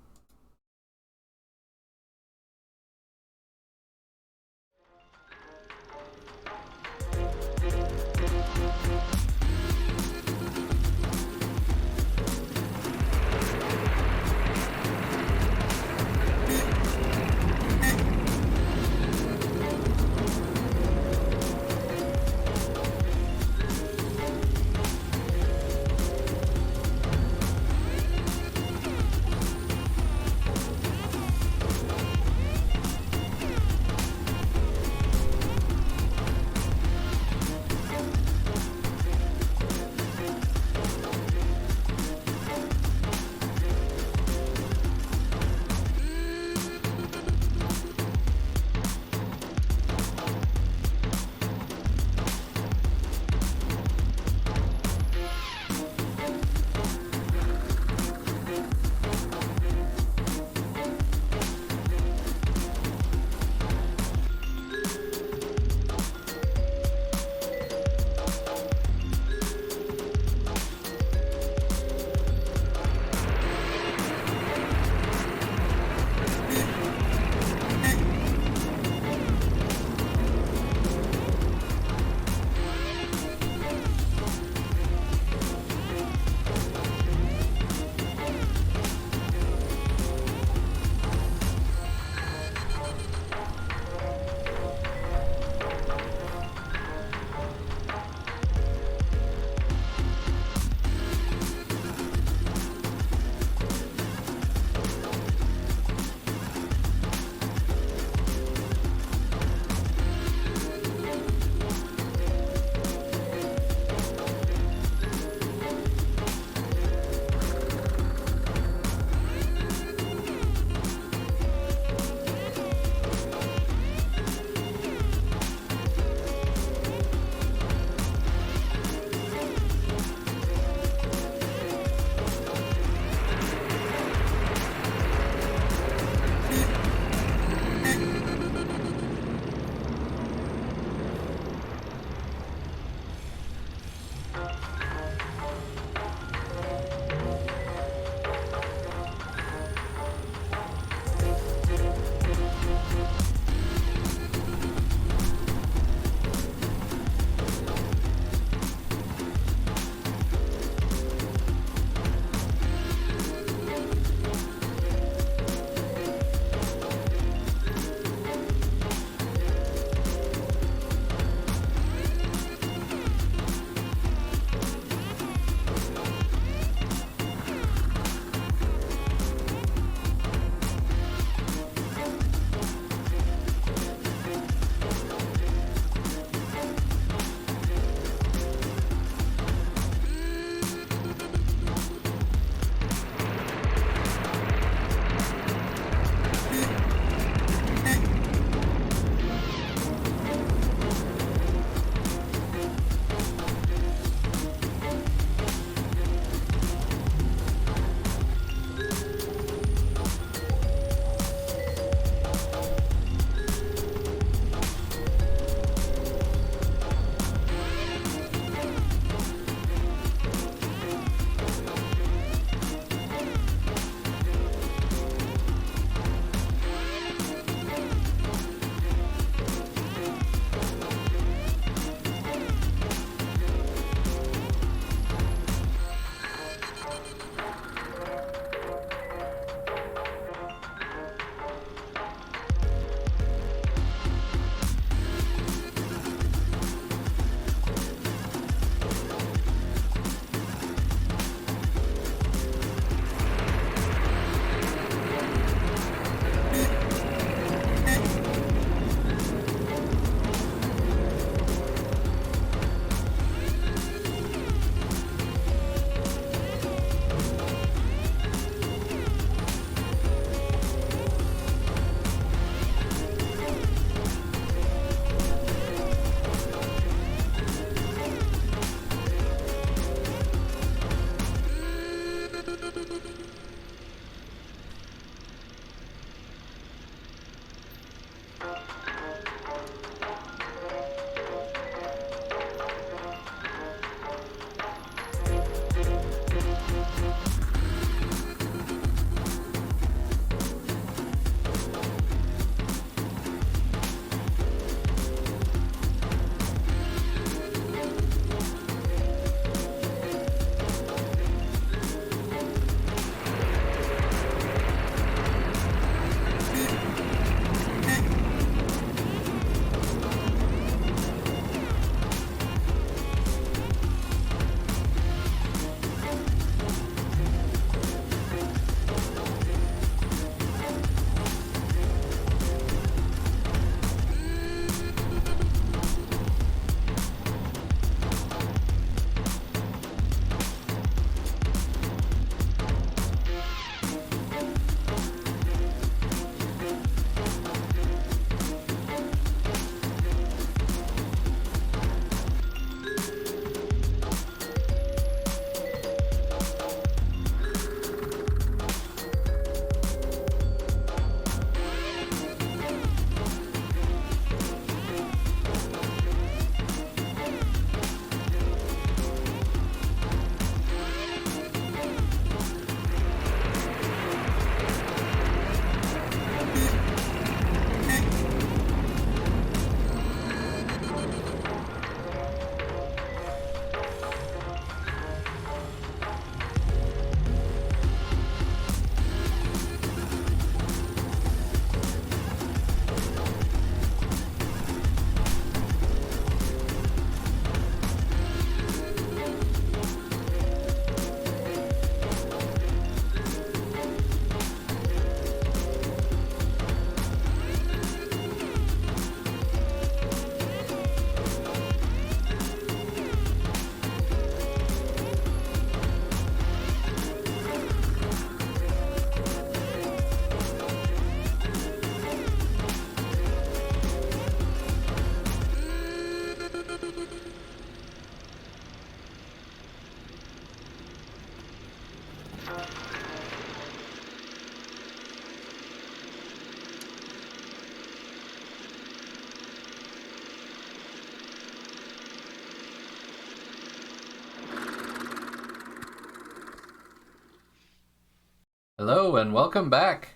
Hello and welcome back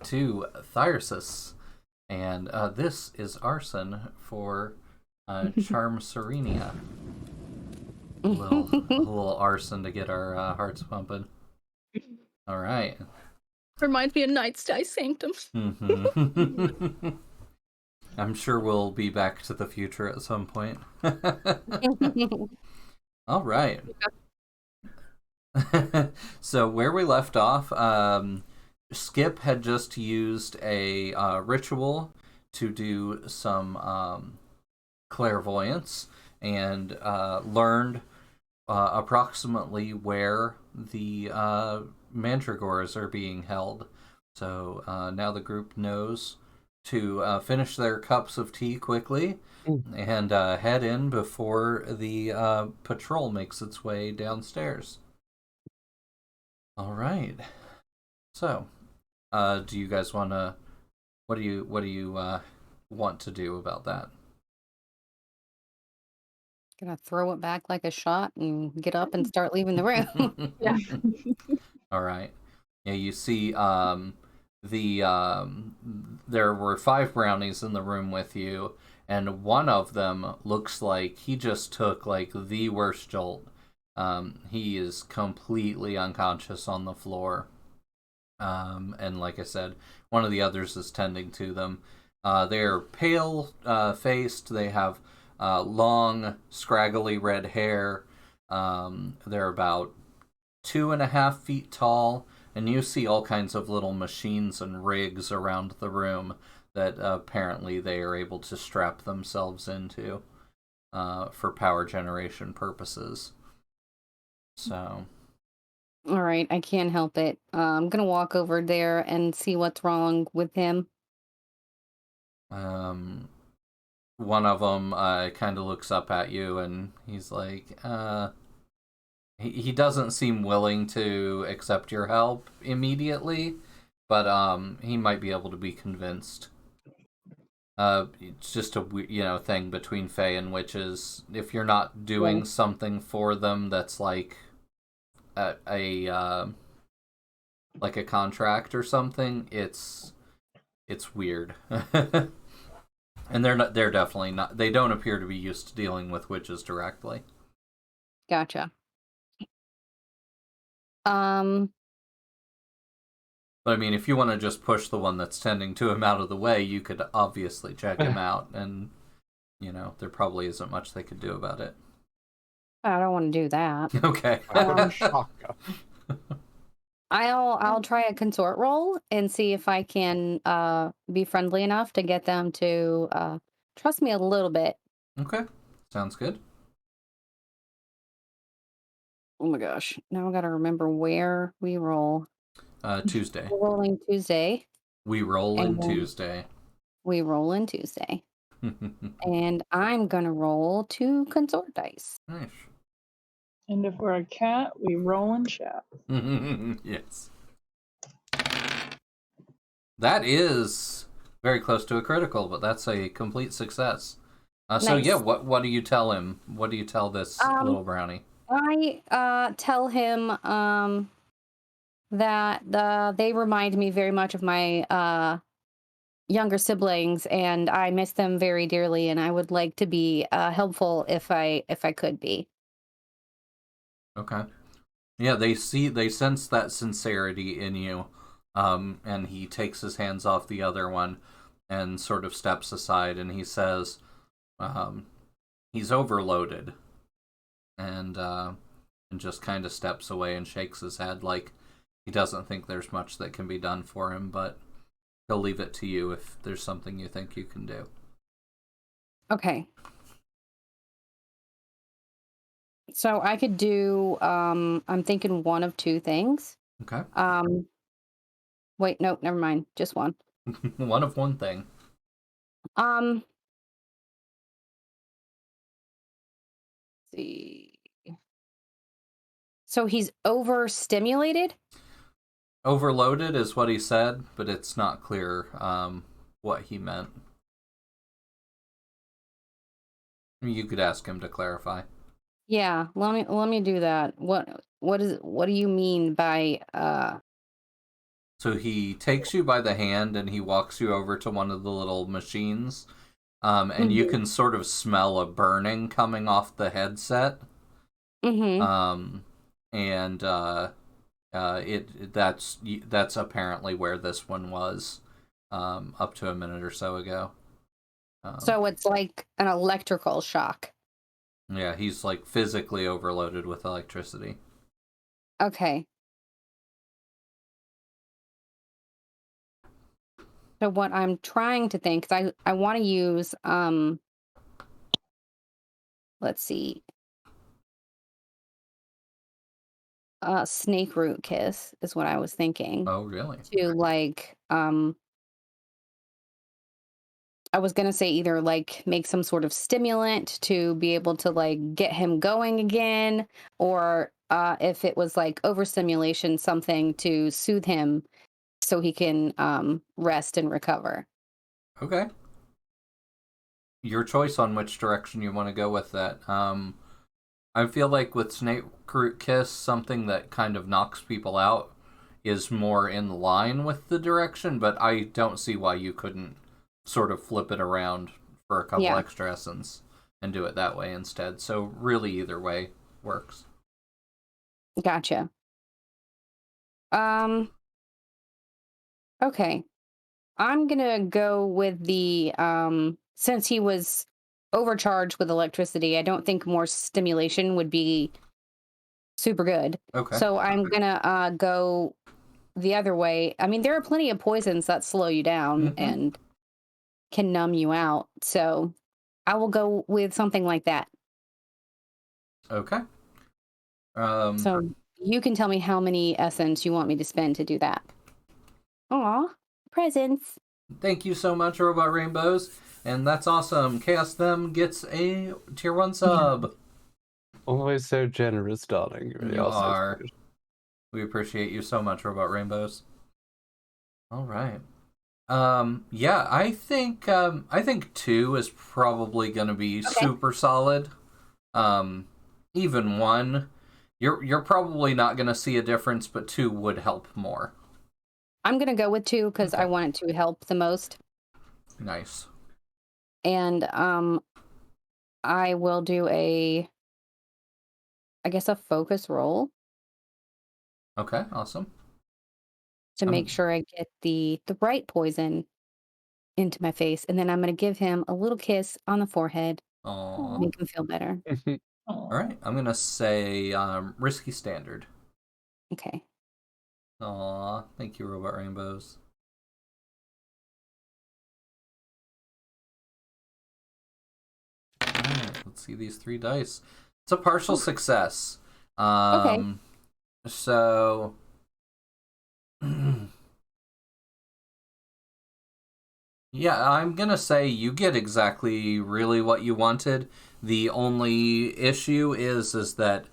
to Thyrsus, and this is Arson for Charm Serenia. A little arson to get our hearts pumping. All right.
Reminds me of Night's Sky Sanctum.
Mm-hmm. I'm sure we'll be back to the future at some point. All right. So where we left off, Skip had just used a ritual to do some clairvoyance and learned approximately where the mandragores are being held. So now the group knows to finish their cups of tea quickly and head in before the patrol makes its way downstairs. All right. So, do you guys want to? What do you want to do about that?
Gonna throw it back like a shot and get up and start leaving the room.
Yeah.
All right. Yeah, you see, there were 5 brownies in the room with you, and one of them looks like he just took like the worst jolt. He is completely unconscious on the floor. And like I said, one of the others is tending to them. They're pale faced. They have long, scraggly red hair. They're about 2.5 feet tall, and you see all kinds of little machines and rigs around the room that apparently they are able to strap themselves into for power generation purposes. So.
All right, I can't help it. I'm gonna walk over there and see what's wrong with him.
One of them kind of looks up at you and he's like, he doesn't seem willing to accept your help immediately, but he might be able to be convinced. It's just a thing between Fae and witches. If you're not doing something for them that's like a contract or something, it's weird. And they're definitely not, they don't appear to be used to dealing with witches directly.
Gotcha.
But I mean, if you want to just push the one that's tending to him out of the way, you could obviously check him out, and there probably isn't much they could do about it.
I don't want to do that.
Okay.
I'll try a consort roll and see if I can be friendly enough to get them to trust me a little bit.
Okay, sounds good.
Oh my gosh! Now I gotta remember where we roll.
Tuesday.
We're rolling Tuesday.
We roll in Tuesday.
We roll in Tuesday. And I'm gonna roll 2 consort dice.
Nice.
And if we're a cat, we roll and chat.
Yes. That is very close to a critical, but that's a complete success. So
Nice.
yeah, what do you tell him? What do you tell this little brownie?
I tell him that they remind me very much of my younger siblings, and I miss them very dearly, and I would like to be helpful if I could be.
Okay. Yeah, they sense that sincerity in you, and he takes his hands off the other one and sort of steps aside, and he says, he's overloaded, and just kind of steps away and shakes his head like he doesn't think there's much that can be done for him, but he'll leave it to you if there's something you think you can do.
Okay. So I could do I'm thinking one of 2 things.
Okay.
Wait, no, never mind. Just one.
One of one thing.
Let's see. So he's overstimulated?
Overloaded is what he said, but it's not clear what he meant. You could ask him to clarify.
Yeah, let me do that. What do you mean by
So he takes you by the hand and he walks you over to one of the little machines. And you can sort of smell a burning coming off the headset.
Mm-hmm.
And that's apparently where this one was, up to a minute or so ago.
So it's like an electrical shock.
Yeah, he's like physically overloaded with electricity.
Okay. So what I'm trying to think, 'cause I want to use let's see, snake root kiss is what I was thinking.
Oh, really?
To like I was gonna say either like make some sort of stimulant to be able to like get him going again, or if it was like overstimulation, something to soothe him so he can rest and recover.
Okay. Your choice on which direction you want to go with that. I feel like with Snake Root Kiss, something that kind of knocks people out is more in line with the direction, but I don't see why you couldn't sort of flip it around for a couple
Yeah.
extra essence and do it that way instead. So really either way works.
Gotcha. Okay. I'm gonna go with the since he was overcharged with electricity, I don't think more stimulation would be super good.
Okay.
So I'm gonna go the other way. I mean, there are plenty of poisons that slow you down and can numb you out. So I will go with something like that.
Okay.
So you can tell me how many essence you want me to spend to do that. Aw, presents.
Thank you so much, Robot Rainbows. And that's awesome. Chaos Them gets a tier 1 sub.
Always so generous, darling. You really
You
are. So
are.
sweet.
We appreciate you so much, Robot Rainbows. All right. Yeah, I think 2 is probably gonna be super solid. Even 1, you're probably not gonna see a difference, but 2 would help more.
I'm gonna go with 2 because I
Okay.
want it to help the most.
Nice.
And I will do I guess a focus roll
Okay, awesome.
to make sure I get the right poison into my face, and then I'm gonna give him a little kiss on the forehead,
Aww.
make him feel better.
All right, I'm gonna say risky standard.
Okay.
Aw, thank you, Robot Rainbows. Alright, let's see these 3 dice. It's a partial success.
Okay.
So yeah, I'm gonna say you get exactly really what you wanted. The only issue is that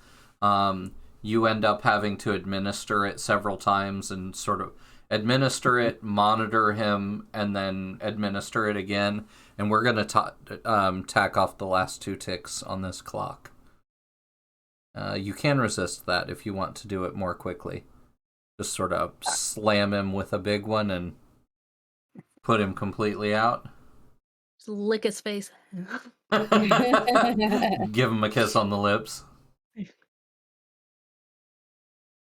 you end up having to administer it several times and sort of administer it, monitor him, and then administer it again. And we're gonna tack off the last 2 ticks on this clock. You can resist that if you want to do it more quickly. Just sort of slam him with a big one and put him completely out.
Just lick his face.
Give him a kiss on the lips.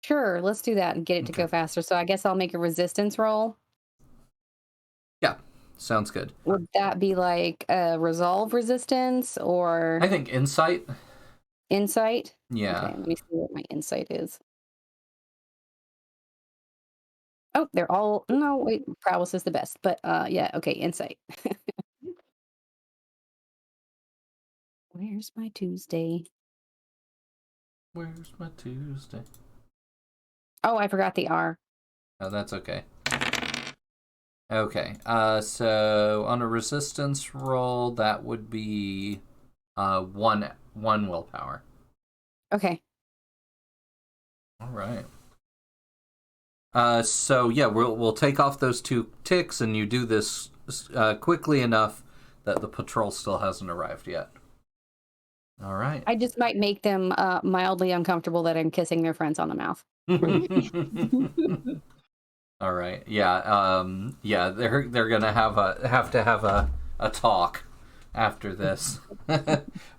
Sure, let's do that and get it to go faster. So I guess I'll make a resistance roll.
Yeah, sounds good.
Would that be like a resolve resistance or
I think insight.
insight?
Yeah.
Okay, let me see what my insight is. Oh, they're all no, wait, prowess is the best. But yeah, okay, insight. Where's my Tuesday?
Where's my Tuesday?
Oh, I forgot the R.
Oh, that's okay. Okay, so on a resistance roll, that would be one willpower.
Okay.
All right. So yeah, we'll take off those 2 ticks, and you do this quickly enough that the patrol still hasn't arrived yet. All right.
I just might make them mildly uncomfortable that I'm kissing their friends on the mouth.
All right. Yeah. Yeah. They're gonna have to have a talk after this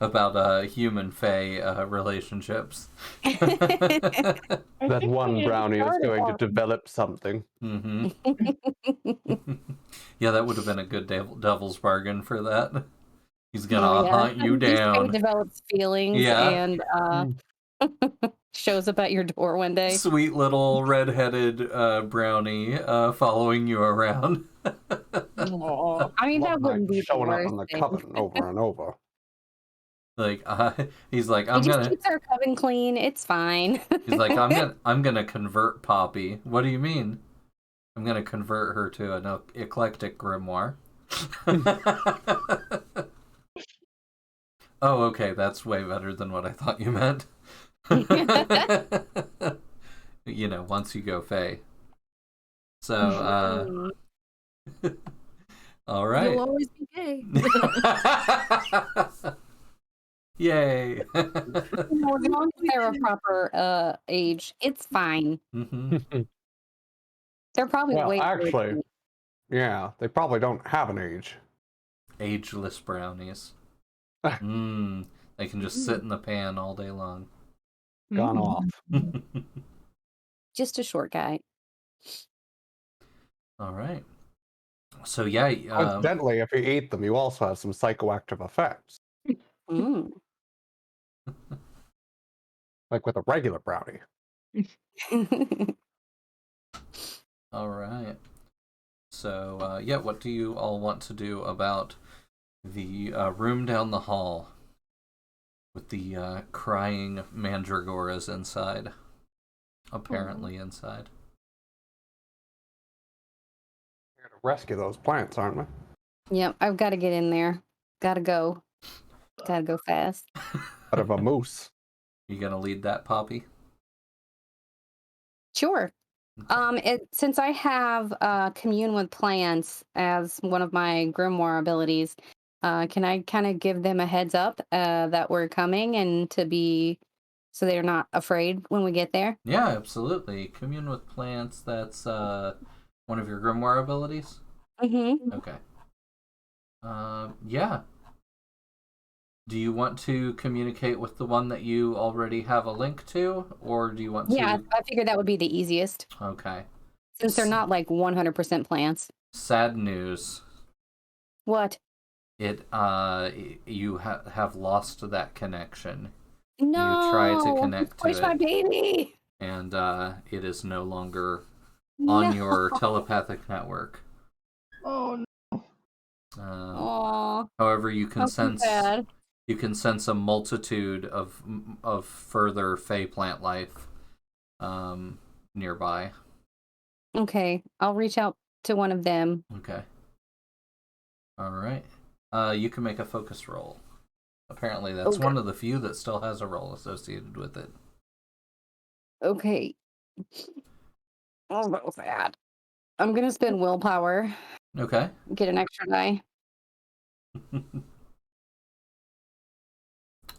about human fae relationships.
That one brownie is going to develop something.
Mm-hmm. Yeah, that would have been a good devil's bargain for that. He's gonna hunt you down.
Develops feelings and shows up at your door one day.
Sweet little red-headed brownie following you around.
I mean, that wouldn't be
showing up on the
thing.
Coven over and over.
Like he's like,
He just keeps our Coven clean. It's fine.
He's like, I'm gonna convert Poppy. What do you mean? I'm gonna convert her to an eclectic grimoire. Oh, okay, that's way better than what I thought you meant. You know, once you go Fae. So, all right.
You'll always be gay.
Yay.
As long as they're a proper age, it's fine.
Mm-hmm.
They're probably way
actually, yeah, they probably don't have an age.
Ageless brownies. They can just sit in the pan all day long.
Gone off.
Just a short guy.
All right. So yeah.
Coincidentally, if you eat them, you also have some psychoactive effects. Like with a regular brownie.
All right. So yeah, what do you all want to do about the room down the hall with the crying mandragoras inside? Apparently inside.
We're gonna rescue those plants, aren't we?
Yep, I've got to get in there. Gotta go. Gotta go fast.
Out of a moose.
You gonna lead that, Poppy?
Sure. Since I have commune with plants as one of my grimoire abilities, can I kind of give them a heads up that we're coming and so they're not afraid when we get there?
Yeah, absolutely. Commune with plants, that's one of your grimoire abilities?
Mm-hmm.
Okay. Yeah. Do you want to communicate with the one that you already have a link to, or do you want to...
Yeah, I figured that would be the easiest.
Okay.
Since they're not like 100% plants.
Sad news.
What?
You have lost that connection.
No!
You tried to connect to
Where's my baby?
And it is no longer on your telepathic network.
Oh no.
However, you can sense
bad.
You can sense a multitude of further Fey plant life nearby.
Okay, I'll reach out to one of them.
Okay. All right. You can make a focus roll. Apparently, that's one of the few that still has a roll associated with it.
Okay. Oh, that was bad. I'm gonna spend willpower.
Okay.
Get an extra die.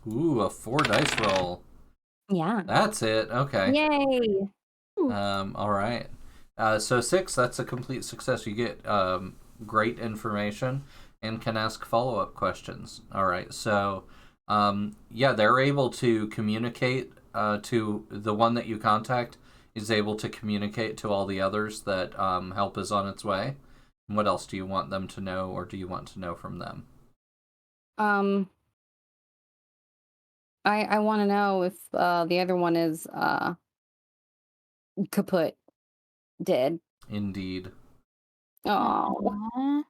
Ooh, a 4 dice roll.
Yeah.
That's it. Okay.
Yay.
All right. So 6, that's a complete success. You get great information and can ask follow-up questions. All right. So, yeah, they're able to communicate to the one that you contact is able to communicate to all the others that help is on its way. What else do you want them to know, or do you want to know from them?
I want to know if the other one is kaput, dead.
Indeed.
Oh.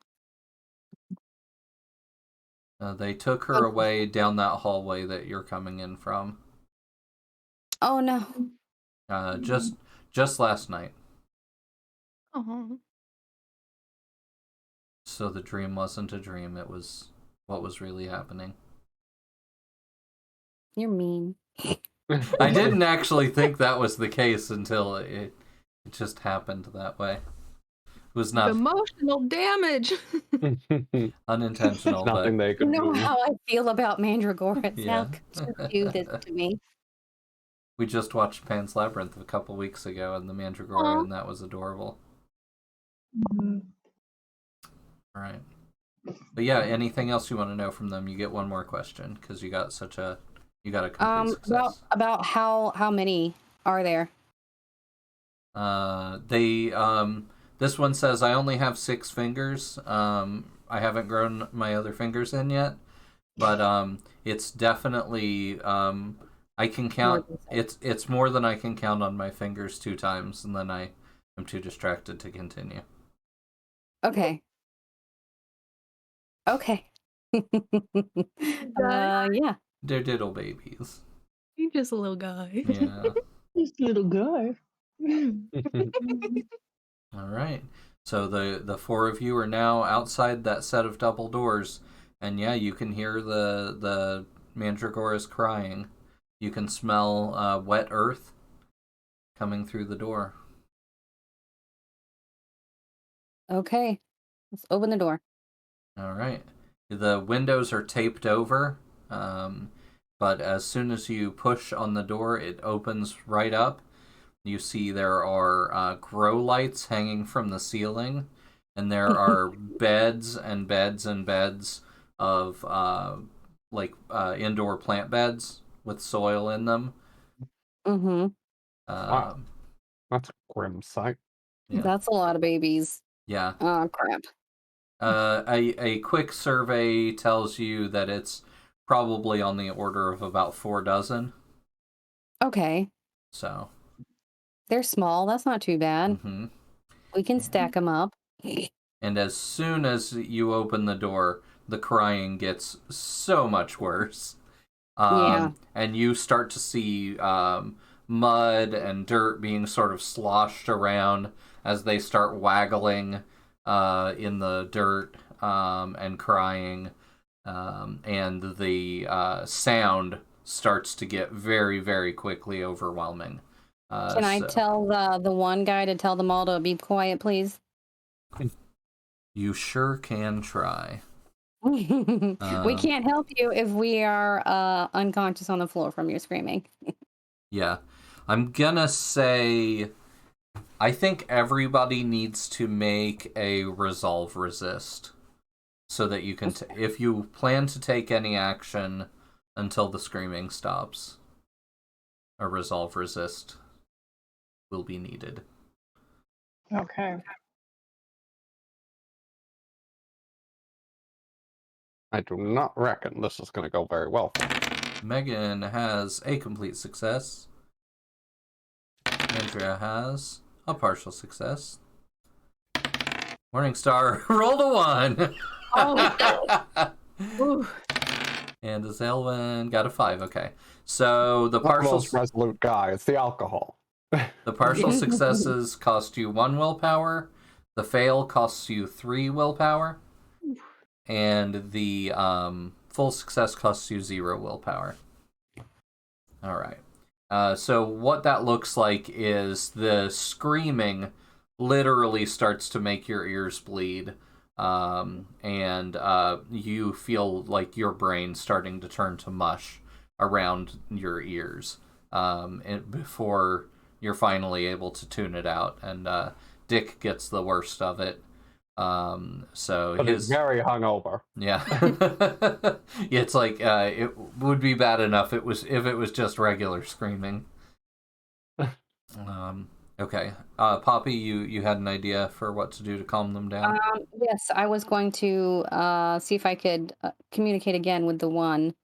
They took her away down that hallway that you're coming in from.
Oh no.
Just last night.
Oh.
So the dream wasn't a dream, it was what was really happening.
You're mean.
I didn't actually think that was the case until it just happened that way. It was not
Emotional damage.
unintentional, but
Nothing they
You
could
know
do.
how I feel about Mandragora.
yeah.
How could you do this to me?
We just watched Pan's Labyrinth a couple weeks ago, and the Mandragora,
Aw.
and that was adorable.
Mhm.
All right. But yeah, anything else you want to know from them? You get one more question because you got a complete success.
About how many are there?
This one says I only have 6 fingers. I haven't grown my other fingers in yet, but it's definitely I can count. It's more than I can count on my fingers 2 times, and then I am too distracted to continue.
Okay. Okay. Yeah.
They're diddle babies.
You're just a little guy.
Yeah.
This little guy.
All right. So the 4 of you are now outside that set of double doors, and yeah, you can hear the mandragoras crying. You can smell wet earth coming through the door.
Okay. Let's open the door.
All right. The windows are taped over, but as soon as you push on the door, it opens right up. You see there are grow lights hanging from the ceiling, and there are beds and beds and beds of indoor plant beds with soil in them.
Mm-hmm.
Wow. That's a grim sight.
Yeah.
That's a lot of babies.
Yeah.
Oh, crap.
A quick survey tells you that it's probably on the order of about 4 dozen.
Okay.
So.
They're small. That's not too bad.
Mm-hmm.
We can stack them up.
And as soon as you open the door, the crying gets so much worse.
Yeah.
And you start to see mud and dirt being sort of sloshed around as they start waggling in the dirt and crying. And the sound starts to get very, very quickly overwhelming.
Can I tell the one guy to tell them all to be quiet, please?
You sure can try.
We can't help you if we are unconscious on the floor from your screaming.
Yeah. I'm gonna say I think everybody needs to make a resolve resist so that you can if you plan to take any action until the screaming stops, a resolve resist will be needed.
Okay.
I do not reckon this is going to go very well.
Megan has a complete success. Andrea has a partial success. Morningstar rolled a 1.
Ooh.
And Zelwyn got a 5. Okay. So the
Not the
partial
most resolute guy. It's the alcohol.
The partial successes cost you 1 willpower. The fail costs you 3 willpower. And the full success costs you 0 willpower. All right. So what that looks like is the screaming literally starts to make your ears bleed. And you feel like your brain starting to turn to mush around your ears before you're finally able to tune it out, and Dick gets the worst of it.
But he's very hungover.
Yeah. Yeah, it's like it would be bad enough if it was just regular screaming. Okay. Poppy, you had an idea for what to do to calm them down?
Yes, I was going to see if I could communicate again with the one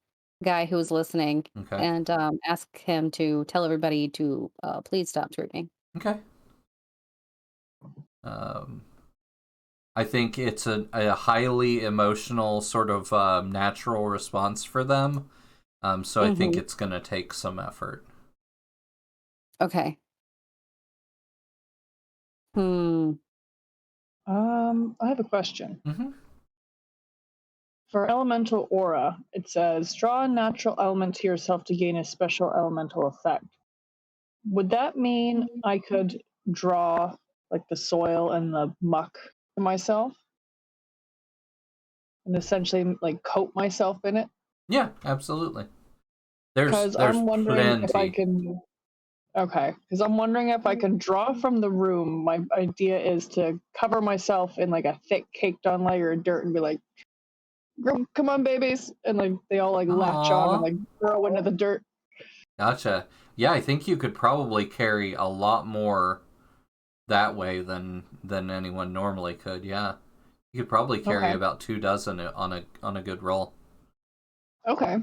guy who was listening
Okay.
and ask him to tell everybody to please stop screaming.
Okay. I think it's a highly emotional sort of natural response for them. So I think it's going to take some effort.
Okay.
I have a question.
Mm-hmm.
For elemental aura, it says draw a natural element to yourself to gain a special elemental effect. Would that mean I could draw like the soil and the muck to myself and essentially like coat myself in it?
Yeah, absolutely. There's
Because I'm wondering if I
plenty.
can. Okay, because I'm wondering if I can draw from the room. My idea is to cover myself in like a thick caked on layer of dirt and be like, come on, babies. And like they all like latch on and
Aww.
like burrow into the dirt.
Gotcha. Yeah, I think you could probably carry a lot more that way than anyone normally could. Yeah, you could probably carry
Okay.
about 24 on a good roll.
Okay.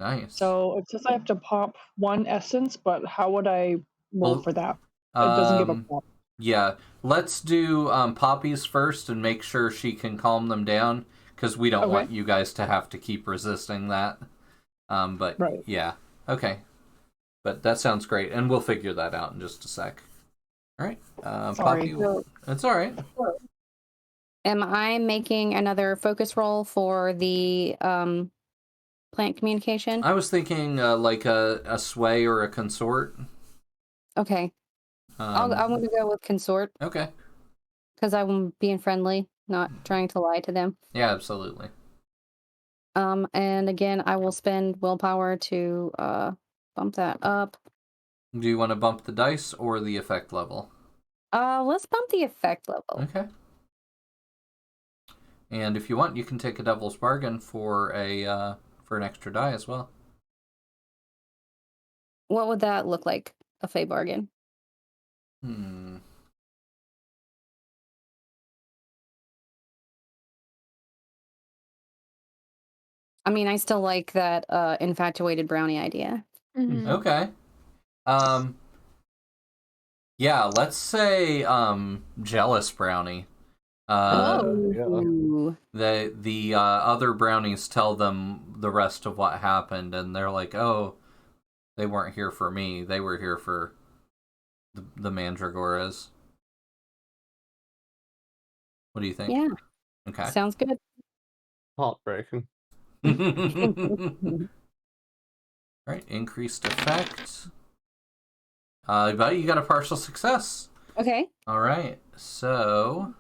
Nice.
So it says I have to pop one essence, but how would I roll
Well,
for that? It doesn't give a
um,
pop.
yeah, let's do Poppy's first and make sure she can calm them down because we don't
Okay.
want you guys to have to keep resisting that. But
Right.
yeah, okay. But that sounds great, and we'll figure that out in just a sec. All right,
Sorry.
Poppy, that's all right.
Am I making another focus roll for the plant communication?
I was thinking like a sway or a consort.
Okay. I'm going to go with consort
Okay.
because I'm being friendly, not trying to lie to them.
Yeah, absolutely.
And again, I will spend willpower to bump that up.
Do you want to bump the dice or the effect level?
Let's bump the effect level.
Okay. And if you want, you can take a devil's bargain for an extra die as well.
What would that look like? A fey bargain. I mean, I still like that infatuated brownie idea.
Mhm.
Okay. Yeah, let's say jealous brownie.
Ooh.
The other brownies tell them the rest of what happened, and they're like, "Oh, they weren't here for me. They were here for the Mandragoras." What do you think?
Yeah.
Okay.
Sounds good.
Heartbreaking.
Right, increased effect. But you got a partial success.
Okay.
All right, so,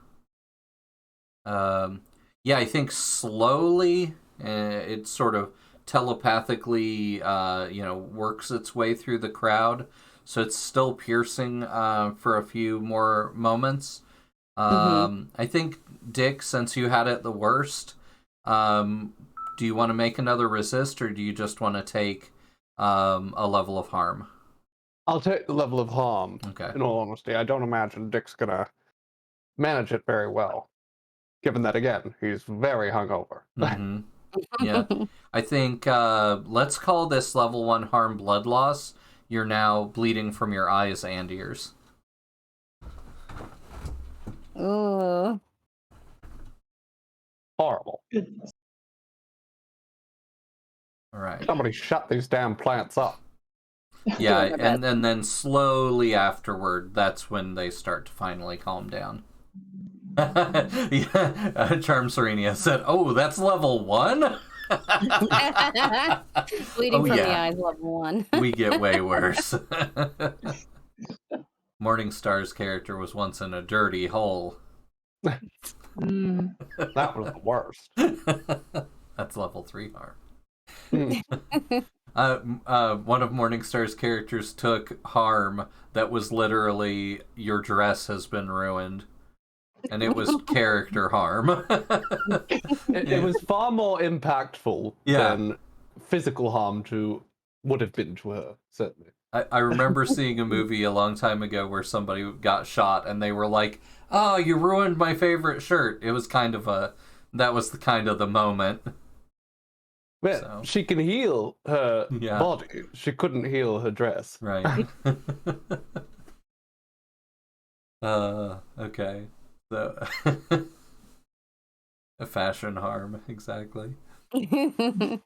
yeah, I think slowly it sort of telepathically, works its way through the crowd. So it's still piercing for a few more moments. I think, Dick, since you had it the worst, do you want to make another resist, or do you just want to take a level of harm?
I'll take the level of harm.
Okay.
In all honesty, I don't imagine Dick's gonna manage it very well. Given that, again, he's very hungover.
Mm-hmm. Yeah. I think let's call this level 1 harm blood loss. You're now bleeding from your eyes and ears.
Ooh.
Horrible.
All right.
Somebody shut these damn plants up.
Yeah,
Doing my
and then slowly afterward, that's when they start to finally calm down. Yeah, Charm Serenia said, "Oh, that's level 1."
Bleeding
Oh,
from the
yeah.
eyes, level 1.
We get way worse. Morningstar's character was once in a dirty hole.
Mm.
That was the worst.
That's level 3 harm.
Mm.
One of Morningstar's characters took harm that was literally your dress has been ruined, and it was character harm.
It was far more impactful
Yeah.
than physical harm would have been to her, certainly.
I remember seeing a movie a long time ago where somebody got shot, and they were like, "Oh, you ruined my favorite shirt." It was that was the moment.
But
So.
she can heal her
Yeah.
body. She couldn't heal her dress.
Right. Okay. So a fashion harm, exactly.
Okay,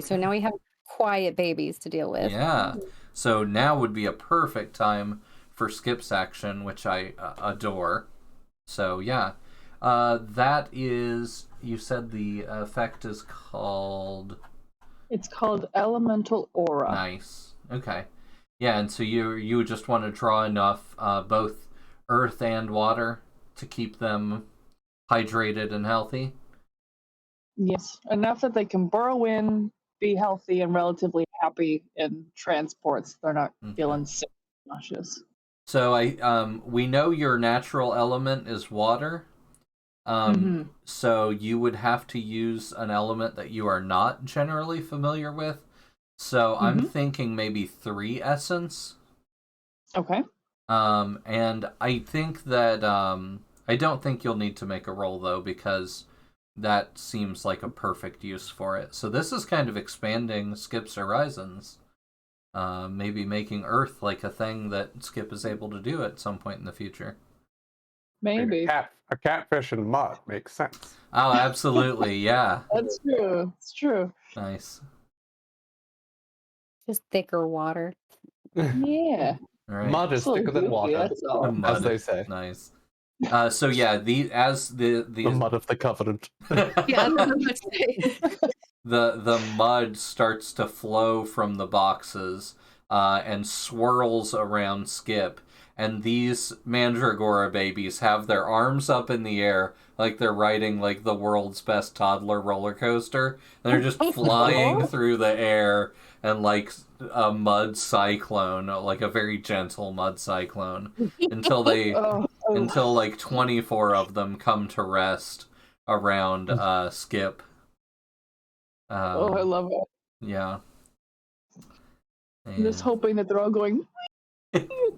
so now we have quiet babies to deal with.
Yeah. So now would be a perfect time for Skip's action, which I adore. So yeah. That is, you said the effect is called...
It's called Elemental Aura.
Nice. Okay. Yeah, and so you would just want to draw enough both earth and water to keep them hydrated and healthy?
Yes, enough that they can burrow in, be healthy, and relatively happy in transports. They're not feeling sick and nauseous.
So we know your natural element is water. So you would have to use an element that you are not generally familiar with. So I'm thinking maybe 3 essence.
Okay.
And I think that I don't think you'll need to make a roll though, because that seems like a perfect use for it. So this is kind of expanding Skip's horizons. Maybe making Earth like a thing that Skip is able to do at some point in the future.
Maybe.
A catfish in mud makes sense.
Oh, absolutely, yeah.
That's true. It's true.
Nice.
Just thicker water.
Yeah.
Right.
Mud is
So
thicker than
goofy,
water,
that's all.
Mud.
as they say.
Nice. So yeah, the
mud of the Covenant.
Yeah, that's what I would say.
the mud starts to flow from the boxes and swirls around Skip, and these Mandragora babies have their arms up in the air like they're riding like the world's best toddler roller coaster. And they're just flying through the air and like a mud cyclone, like a very gentle mud cyclone, until they until like 24 of them come to rest around Skip.
I love it.
Yeah.
I'm just hoping that they're all going.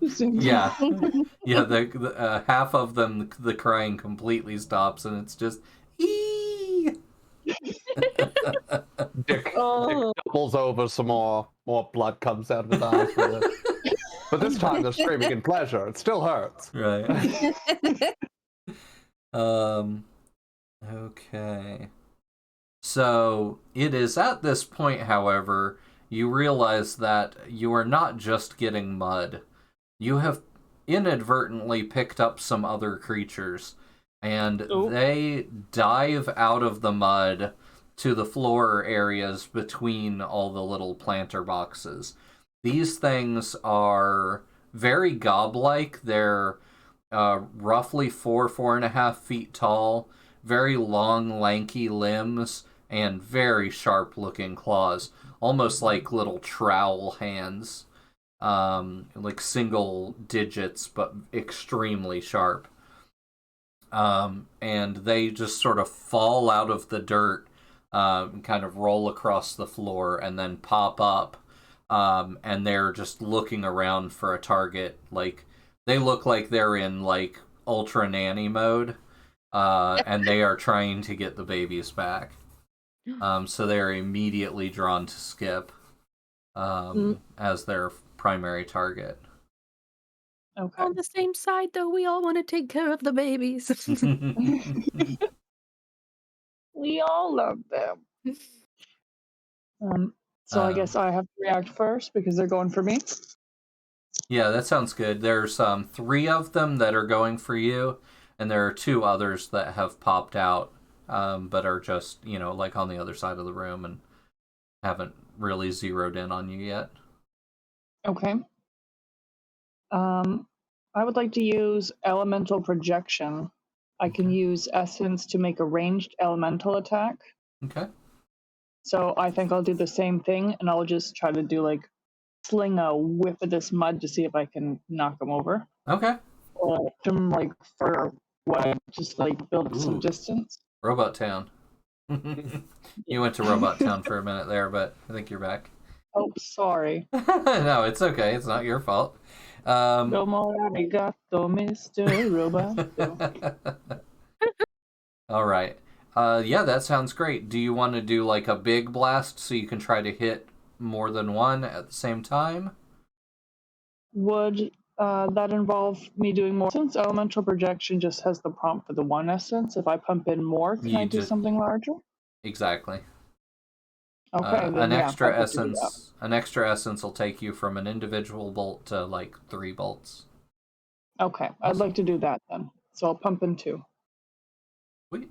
Yeah. Yeah, the half of them, the crying completely stops, and it's just ee.
Dick doubles over some more blood comes out of his eyes. But this time they're screaming in pleasure. It still hurts.
Right. Okay. So it is at this point, however, you realize that you are not just getting mud. You have inadvertently picked up some other creatures, and they dive out of the mud to the floor areas between all the little planter boxes. These things are very gob-like. They're roughly 4.5 feet tall, very long, lanky limbs, and very sharp-looking claws, almost like little trowel hands, like single digits, but extremely sharp. And they just sort of fall out of the dirt, kind of roll across the floor, and then pop up, and they're just looking around for a target. Like, they look like they're in, like, Ultra Nanny mode, and they are trying to get the babies back. So they're immediately drawn to Skip as their primary target.
Okay.
On the same side, though, we all want to take care of the babies.
We all love them. So I guess I have to react first because they're going for me.
Yeah, that sounds good. There's 3 of them that are going for you, and there are 2 others that have popped out, but are just, like on the other side of the room and haven't really zeroed in on you yet.
Okay. I would like to use Elemental Projection. I can use Essence to make a ranged elemental attack.
Okay.
So I think I'll do the same thing, and I'll just try to sling a whiff of this mud to see if I can knock them over.
Okay.
Or them for what? Just build up some distance.
Robot Town. You went to Robot Town for a minute there, but I think you're back.
Oh, sorry.
No, it's okay. It's not your fault.
Domo arigato, Mr. Robot.
All right. Yeah, that sounds great. Do you want to do like a big blast so you can try to hit more than one at the same time?
Would that involve me doing more? Since Elemental Projection just has the prompt for the 1 essence, if I pump in more, can I do something larger?
Exactly.
Okay.
An extra essence will take you from an individual bolt to like 3 bolts.
Okay, I'd like to do that then. So I'll pump in 2.
Sweet.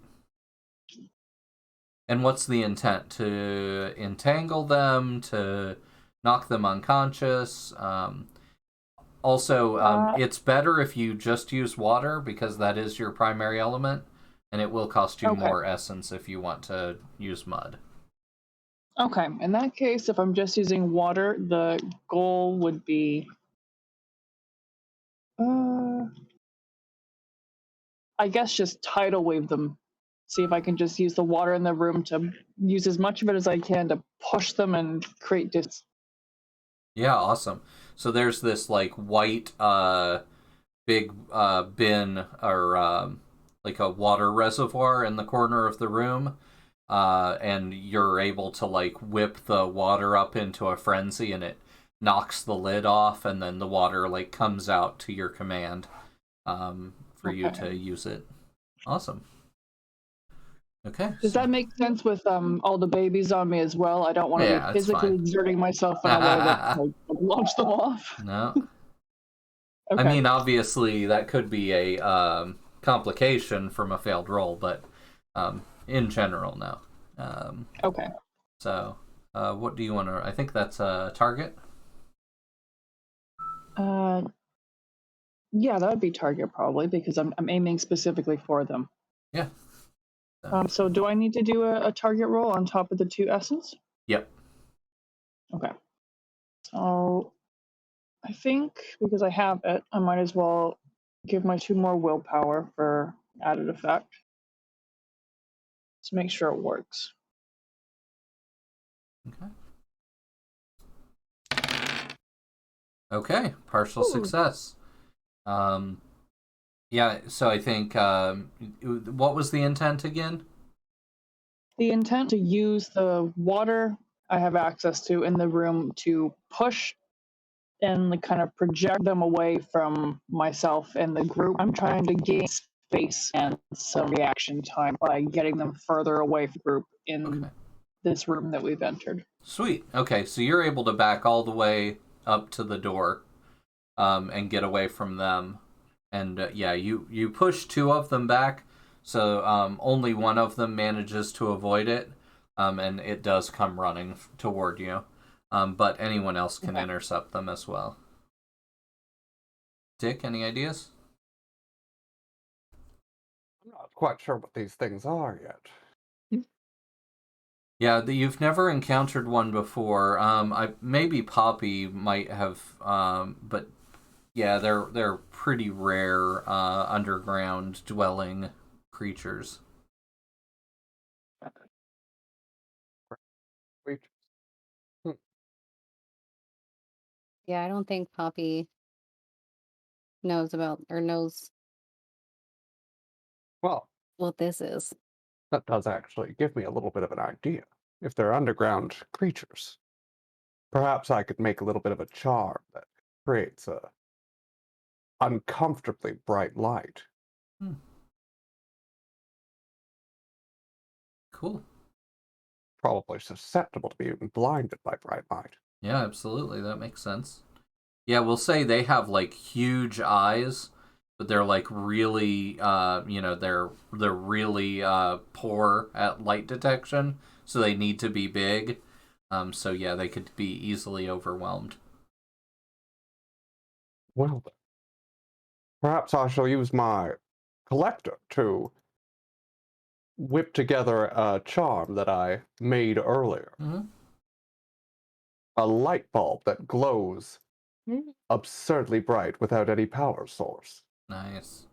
And what's the intent? To entangle them? To knock them unconscious? Also, it's better if you just use water because that is your primary element, and it will cost you
Okay.
more essence if you want to use mud.
Okay, in that case, if I'm just using water, the goal would be, I guess, just tidal wave them. See if I can just use the water in the room to use as much of it as I can to push them and create distance.
Yeah, awesome. So there's this like white big bin or like a water reservoir in the corner of the room. And you're able to like whip the water up into a frenzy and it knocks the lid off and then the water like comes out to your command for you to use it. Awesome. Okay.
Does that make sense with all the babies on me as well? I don't want to
Yeah,
be
it's
physically
fine.
exerting myself in a way that like, launch them off.
No.
Okay.
I mean, obviously that could be a complication from a failed roll, but in general, no.
Okay.
So, what do you want to? I think that's a target.
Yeah, that would be target probably because I'm aiming specifically for them.
Yeah.
So do I need to do a target roll on top of the 2 essence?
Yep.
Okay. So I think because I have it, I might as well give my 2 more willpower for added effect. Let's make sure it works.
Okay. Partial success. Yeah. So I think what was the intent again?
The intent to use the water I have access to in the room to push and like kind of project them away from myself and the group. I'm trying to gain space and some reaction time by getting them further away from the group in this room that we've entered.
Sweet. Okay, so you're able to back all the way up to the door and get away from them. And yeah, you push 2 of them back, so only one of them manages to avoid it, and it does come running toward you. But anyone else can intercept them as well. Dick, any ideas?
I'm not quite sure what these things are yet.
Yeah, you've never encountered one before. Maybe Poppy might have, but yeah, they're pretty rare underground dwelling creatures.
Creatures.
Yeah, I don't think Poppy knows
Well,
what this is.
that does actually give me a little bit of an idea. If they're underground creatures, perhaps I could make a little bit of a charm that creates a uncomfortably bright light.
Cool.
Probably susceptible to being blinded by bright light.
Yeah, absolutely. That makes sense. Yeah, we'll say they have like huge eyes, but they're like really, they're really poor at light detection, so they need to be big. So yeah, they could be easily overwhelmed.
Well then, perhaps I shall use my collector to whip together a charm that I made earlier.
Mm-hmm.
A light bulb that glows absurdly bright without any power source.
Nice.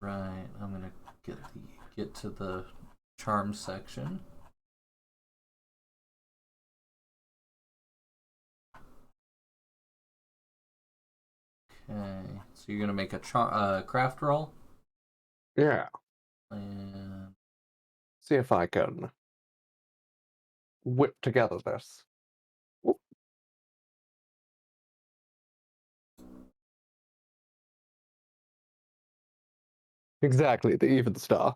Right, I'm gonna get to the charm section. Okay, so you're gonna make a craft roll.
Yeah.
And
See if I can whip together this. Whoop. Exactly, the even star.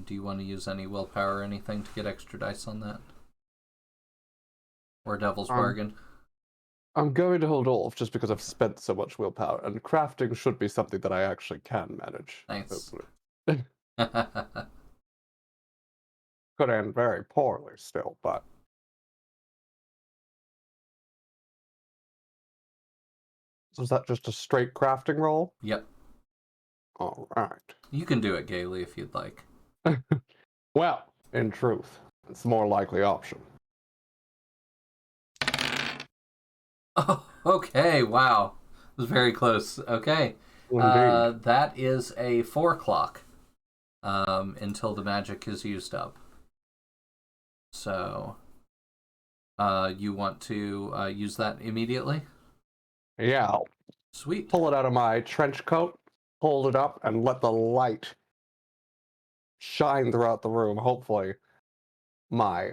Do you want to use any willpower or anything to get extra dice on that? Or Devil's Bargain?
I'm going to hold off just because I've spent so much willpower, and crafting should be something that I actually can manage.
Nice.
Could end very poorly still, but... So is that just a straight crafting roll?
Yep.
Alright.
You can do it gaily if you'd like.
Well, in truth, it's the more likely option.
Oh, okay, wow. It was very close. Okay.
Indeed.
That is a 4 o'clock until the magic is used up. So, you want to use that immediately?
Yeah, I'll
Sweet.
pull it out of my trench coat, hold it up, and let the light shine throughout the room. Hopefully, my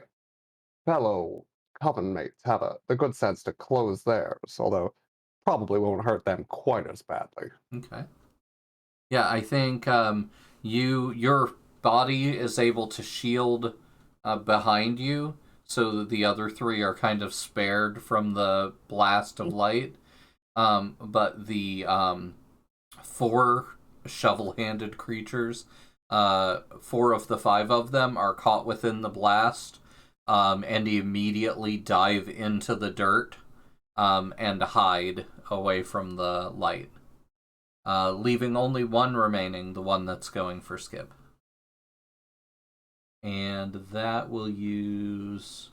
fellow Coven mates have the good sense to close theirs, although probably won't hurt them quite as badly.
Okay. Yeah, I think your body is able to shield behind you, so that the other three are kind of spared from the blast of light. But the 4 shovel-handed creatures, 4 of the 5 of them are caught within the blast, and immediately dive into the dirt and hide away from the light, leaving only one remaining, the one that's going for Skip. And that will use...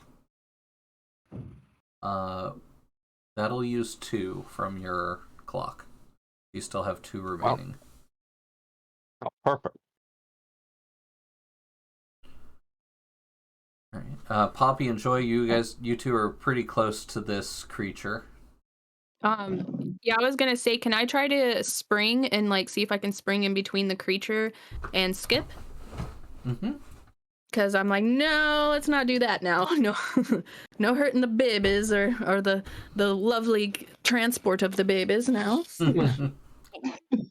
that'll use 2 from your clock. You still have 2 remaining.
Oh, perfect.
All right. Poppy and Joy, you two are pretty close to this creature.
Yeah, I was gonna say, can I try to spring and like see if I can spring in between the creature and Skip?
Mm-hmm.
Because I'm like, no, let's not do that now. No, no hurting the babies or the lovely transport of the babies now.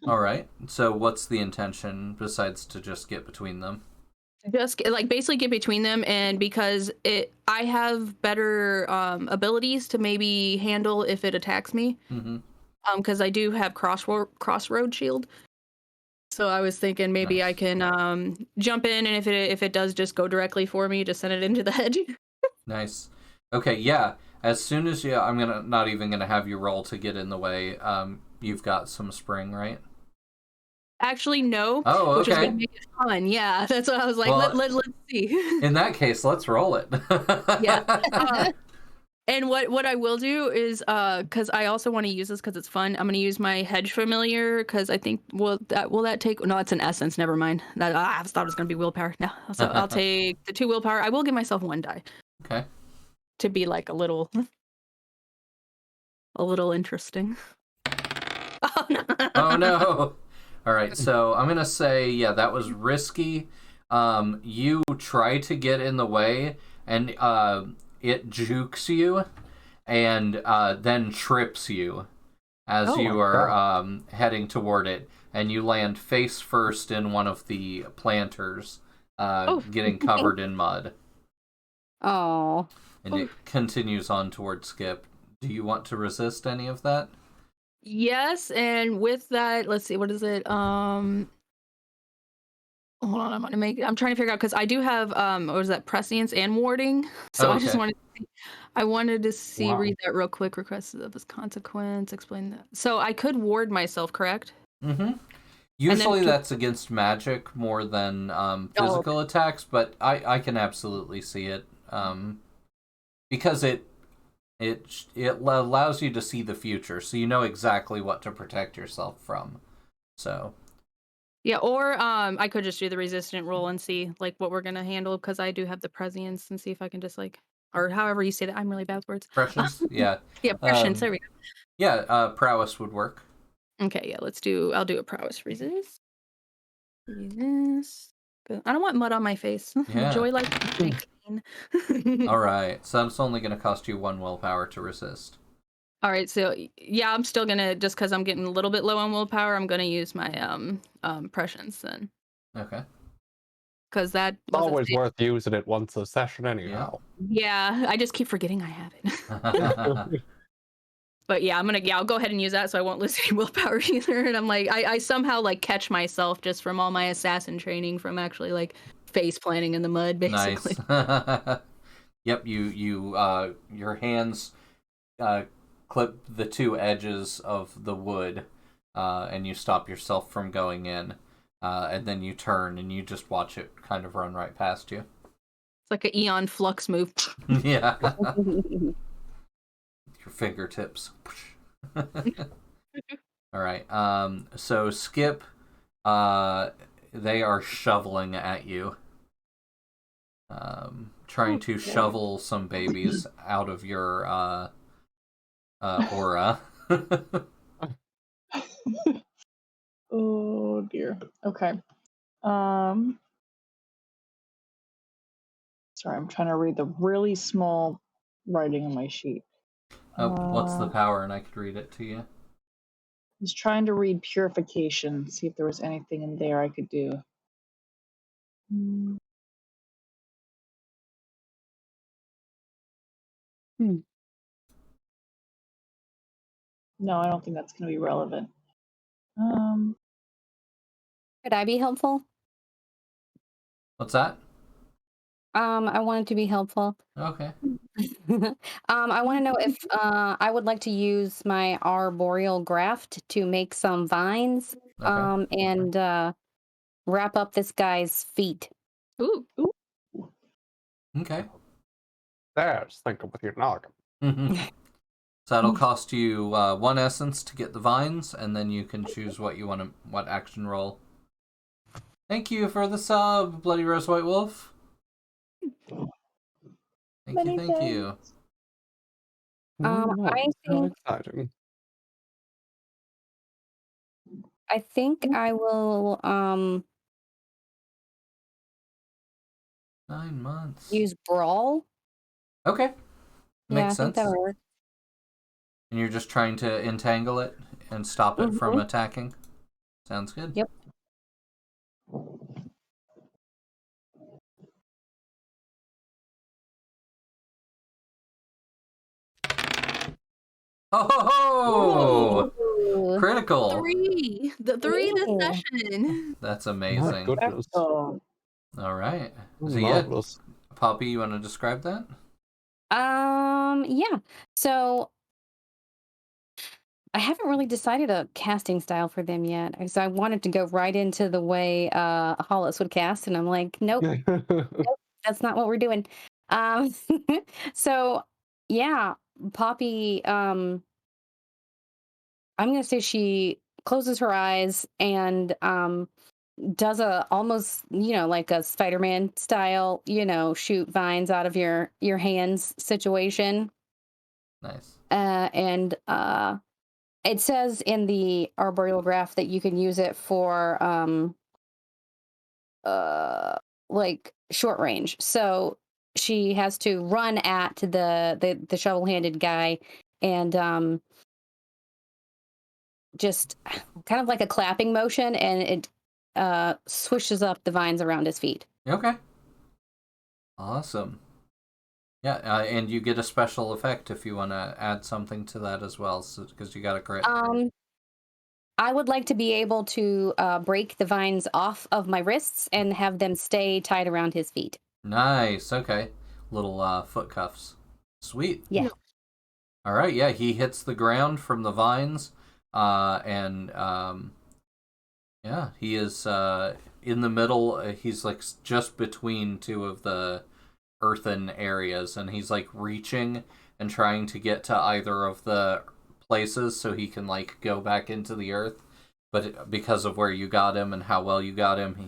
All right. So what's the intention besides to just get between them?
Just like basically get between them, and because I have better abilities to maybe handle if it attacks me.
Mm-hmm.
Because I do have crossroad shield. So I was thinking maybe
Nice.
I can jump in, and if it does just go directly for me, just send it into the hedge.
Nice. Okay, yeah. As soon as I'm not even gonna have you roll to get in the way. You've got some spring, right?
Actually, no.
Oh,
Which is
okay.
gonna make it fun. Yeah, that's what I was like.
Well,
let's see.
In that case, let's roll it.
Yeah. And what I will do is because I also want to use this because it's fun. I'm gonna use my hedge familiar because I think will that take? No, it's an essence. Never mind. I thought it was gonna be willpower. No, so I'll take the 2 willpower. I will give myself 1 die.
Okay.
To be like a little interesting. Oh no.
Oh no. All right, so I'm gonna say, yeah, that was risky. You try to get in the way, and it jukes you, and then trips you as you are heading toward it, and you land face first in one of the planters, getting covered in mud.
Oh.
And it continues on toward Skip. Do you want to resist any of that?
Yes, and with that, let's see, what is it? Hold on, I'm trying to figure out because I do have what was that, prescience and warding. So I just wanted to see
Wow.
read that real quick. Request of this consequence, explain that. So I could ward myself, correct?
Mm-hmm. Usually that's against magic more than physical attacks, but I can absolutely see it. Because it allows you to see the future, so you know exactly what to protect yourself from. So
yeah, or I could just do the resistant roll and see like what we're gonna handle because I do have the prescience and see if I can just like, or however you say that. I'm really bad with words.
prescience, yeah,
Yeah, prescience. There we go.
Yeah, prowess would work.
Okay, yeah, I'll do a prowess resist. Resist. Good. I don't want mud on my face.
Yeah.
Joy like clean.
All right, so that's only going to cost you 1 willpower to resist.
All right, so yeah, I'm still gonna, just because I'm getting a little bit low on willpower, I'm gonna use my prescience then.
Okay.
because that
It's
was a
always
thing.
worth using it once a session anyhow.
Yeah, I just keep forgetting I have it. But yeah, I'll go ahead and use that so I won't lose any willpower either. And I'm like, I somehow like catch myself just from all my assassin training from actually like face planting in the mud, basically.
Nice. Yep, your hands clip the two edges of the wood, and you stop yourself from going in, and then you turn and you just watch it kind of run right past you.
It's like an Eon Flux move.
Yeah. Your fingertips. All right. So Skip, they are shoveling at you. Trying to shovel some babies out of your aura.
Oh dear. Okay. Sorry, I'm trying to read the really small writing on my sheet.
What's the power? And I could read it to you.
I was trying to read purification, see if there was anything in there I could do. No, I don't think that's going to be relevant.
Could I be helpful?
What's that?
I wanted to be helpful.
Okay.
I want to know if I would like to use my arboreal graft to make some vines,
Okay.
and wrap up this guy's feet.
Ooh.
Okay.
There's thinking with your noggin.
So that'll cost you 1 essence to get the vines, and then you can choose what action roll. Thank you for the sub, Bloody Rose White Wolf. Thank you.
I think
Exciting.
I will
9 months.
use brawl.
Okay.
Yeah,
Makes
I think
sense.
that'll work.
And you're just trying to entangle it and stop it from attacking? Sounds good.
Yep.
Oh!
Ooh.
Critical!
3! The 3 this
Ooh.
session!
That's
My
amazing.
goodness.
Oh,
All right. So yeah,
Marvelous.
Poppy, you want to describe that?
Yeah. So I haven't really decided a casting style for them yet. So I wanted to go right into the way Hollis would cast, and I'm like, nope, that's not what we're doing. So yeah, Poppy, I'm gonna say she closes her eyes and does a almost, like a Spider-Man style, shoot vines out of your hands situation.
Nice.
And it says in the arboreal graph that you can use it for like short range. So she has to run at the shovel-handed guy and just kind of like a clapping motion, and it swishes up the vines around his feet.
Okay. Awesome. Yeah, and you get a special effect if you want to add something to that as well, because you got a crit.
I would like to be able to break the vines off of my wrists and have them stay tied around his feet.
Nice. Okay. Little foot cuffs. Sweet.
Yeah.
All right. Yeah, he hits the ground from the vines, and yeah, he is in the middle. He's like just between two of the earthen areas, and he's like reaching and trying to get to either of the places so he can like go back into the earth, but because of where you got him and how well you got him, he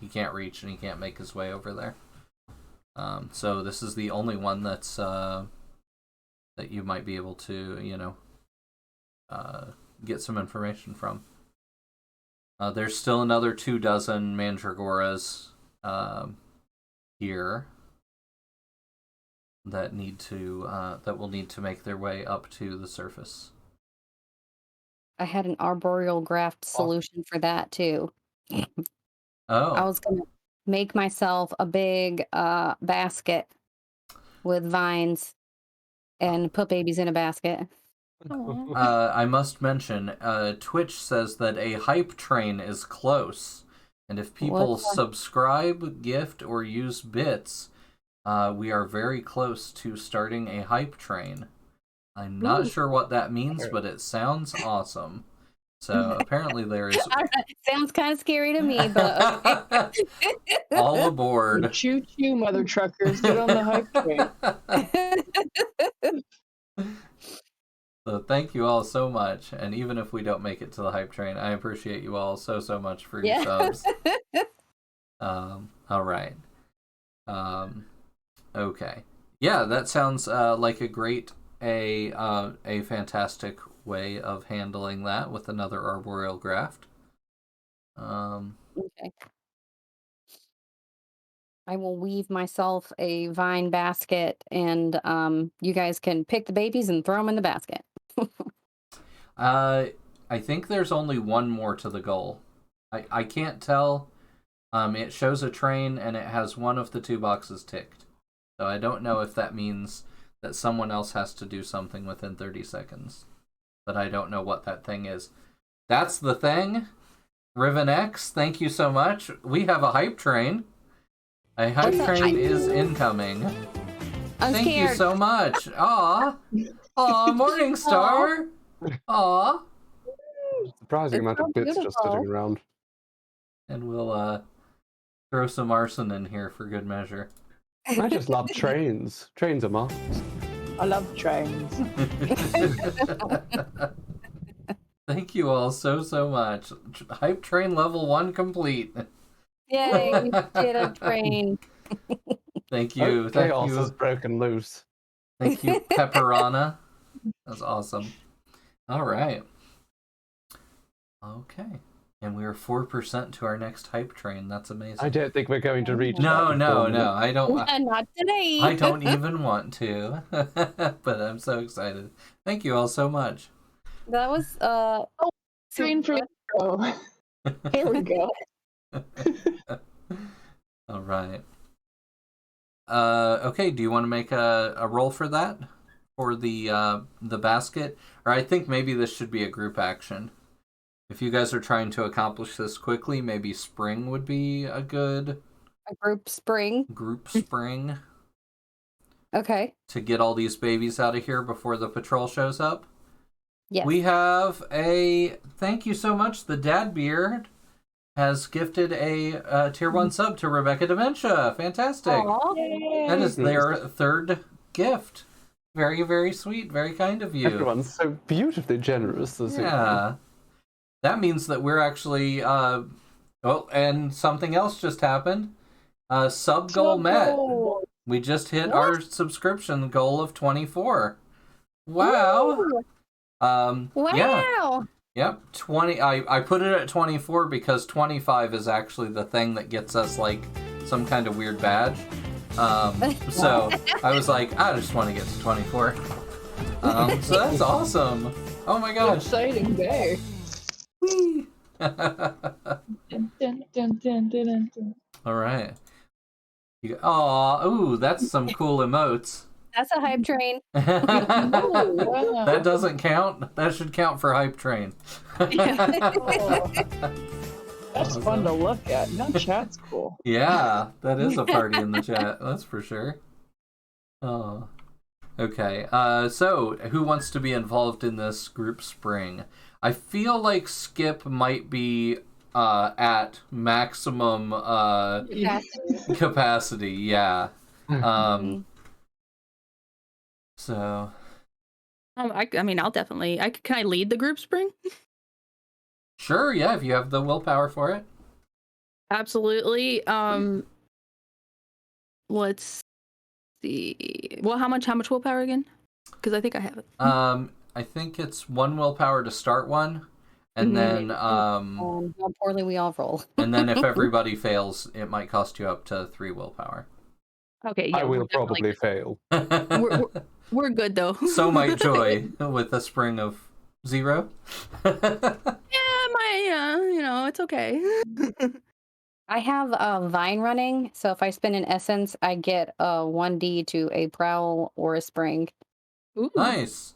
can't reach and he can't make his way over there. So this is the only one that's that you might be able to get some information from. There's still another 24 mandragoras here that will need to make their way up to the surface.
I had an arboreal graft solution for that too.
Oh.
I was gonna make myself a big basket with vines and put babies in a basket.
I must mention, Twitch says that a hype train is close, and if people subscribe, gift, or use bits, we are very close to starting a hype train. I'm not sure what that means, but it sounds awesome. So apparently there is...
Sounds kind of scary to me, but okay.
All aboard.
Choo-choo, mother truckers. Get on the hype train.
So thank you all so much. And even if we don't make it to the hype train, I appreciate you all so much for your subs. All right. Okay. Yeah, that sounds like a great, a fantastic way of handling that with another arboreal graft.
Okay. I will weave myself a vine basket, and you guys can pick the babies and throw them in the basket.
I think there's only one more to the goal. I can't tell. It shows a train and it has one of the 2 boxes ticked. So I don't know if that means that someone else has to do something within 30 seconds. But I don't know what that thing is. That's the thing. Riven X, thank you so much. We have a hype train. A hype train is incoming. Thank you so much. Aw. Aw, Morningstar. Aw.
Surprising amount of bits just sitting around.
And we'll throw some arson in here for good measure.
I just love trains. Trains are must.
I love trains.
Thank you all so much. Hype train level 1 complete.
Yay, we did a train.
Thank you.
Chaos has broken loose.
Thank you, Pepperana. That's awesome. All right. Okay. And we are 4% to our next hype train. That's amazing.
I don't think we're going to reach
No.
that.
I don't.
Not today.
I don't even want to. But I'm so excited. Thank you all so much.
That was
Train for Here we go.
All right. Okay, do you want to make a roll for that? For the basket? Or I think maybe this should be a group action. If you guys are trying to accomplish this quickly, maybe spring would be a good...
A group spring?
Group spring.
Okay.
To get all these babies out of here before the patrol shows up.
Yes.
We have a... Thank you so much. The Dad Beard has gifted a Tier 1 sub to Rebecca Dementia. Fantastic.
Aww.
That is their 3rd gift. Very, very sweet. Very kind of you.
Everyone's so beautifully generous this evening.
That means that we're actually... and something else just happened. Sub goal met. We just hit our subscription goal of 24. Wow.
Wow.
Yeah. Yep, 20. I put it at 24 because 25 is actually the thing that gets us like some kind of weird badge. So I was like, I just want to get to 24. So that's awesome. Oh my gosh.
Exciting day.
Whee!
Dun, dun, dun, dun, dun, dun.
All right. Ooh, that's some cool emotes.
That's a hype train.
Wow.
That doesn't count. That should count for hype train.
Oh. That's fun to look at. No, chat's cool.
Yeah, that is a party in the chat. That's for sure. Oh. Okay. So who wants to be involved in this group spring? I feel like Skip might be at maximum capacity. Yeah. So.
I mean, I'll definitely. Can I lead the group spring?
Sure. Yeah, if you have the willpower for it.
Absolutely. Let's see. Well, how much willpower again? Because I think I have it.
I think it's 1 willpower to start one, and then
how poorly we all roll.
and then if everybody fails, it might cost you up to 3 willpower.
Okay. Yeah,
I will probably fail.
We're good though.
So might Joy with a spring of 0.
Yeah, it's okay.
I have a vine running, so if I spend an essence, I get a 1d to a prowl or a spring.
Ooh.
Nice.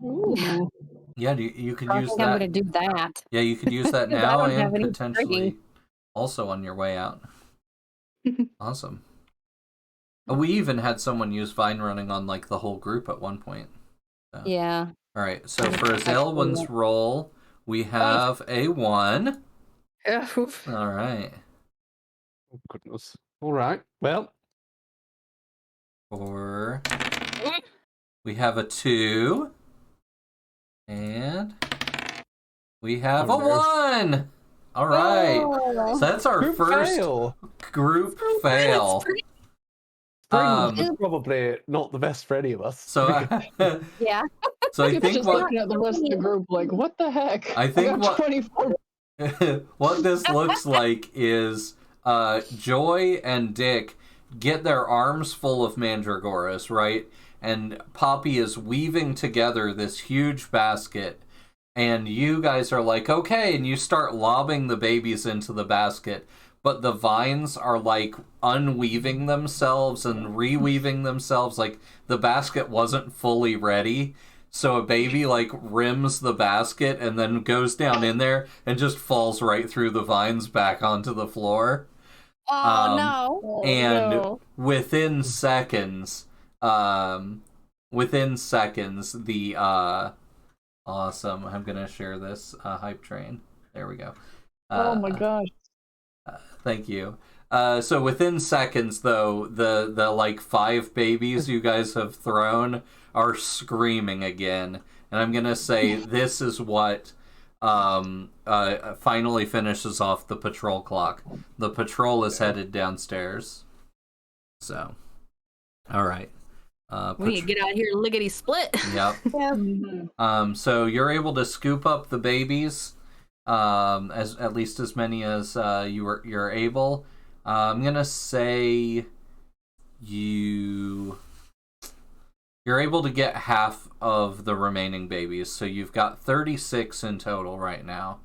Ooh.
Yeah, you could
I
use
think I'm
that.
going to do that.
Yeah, you could use that
Because I
now
don't
and
have any
potentially
spring.
also on your way out. Awesome. We even had someone use vine running on like the whole group at one point. So.
Yeah.
All right. So for Zelwyn's roll, we have a 1.
Oof.
All right.
Oh, goodness. All right. Well,
For we have a 2. And we have a 1. All right.
Oh.
So that's our
group
first
fail.
group fail.
Spring is probably not the best for any of us.
So
Yeah.
so I
It's
think
just
what
looking at the rest of the group like, what the heck?
I think
got
what
24.
what this looks like is Joy and Dick get their arms full of mandragoras, right? And Poppy is weaving together this huge basket. And you guys are like, okay, and you start lobbing the babies into the basket. But the vines are like unweaving themselves and reweaving themselves. Like the basket wasn't fully ready. So a baby like rims the basket and then goes down in there and just falls right through the vines back onto the floor.
Oh, no.
And
no.
within seconds, the awesome. I'm gonna share this hype train. There we go.
Oh my gosh.
Thank you. So within seconds, though, the like 5 babies you guys have thrown are screaming again, and I'm gonna say this is what finally finishes off the patrol clock. The patrol is headed downstairs. So, all right.
We need to get out of here lickety split.
Yep.
Mhm.
So you're able to scoop up the babies, as at least as many as you're able. I'm gonna say you're able to get half of the remaining babies. So you've got 36 in total right now.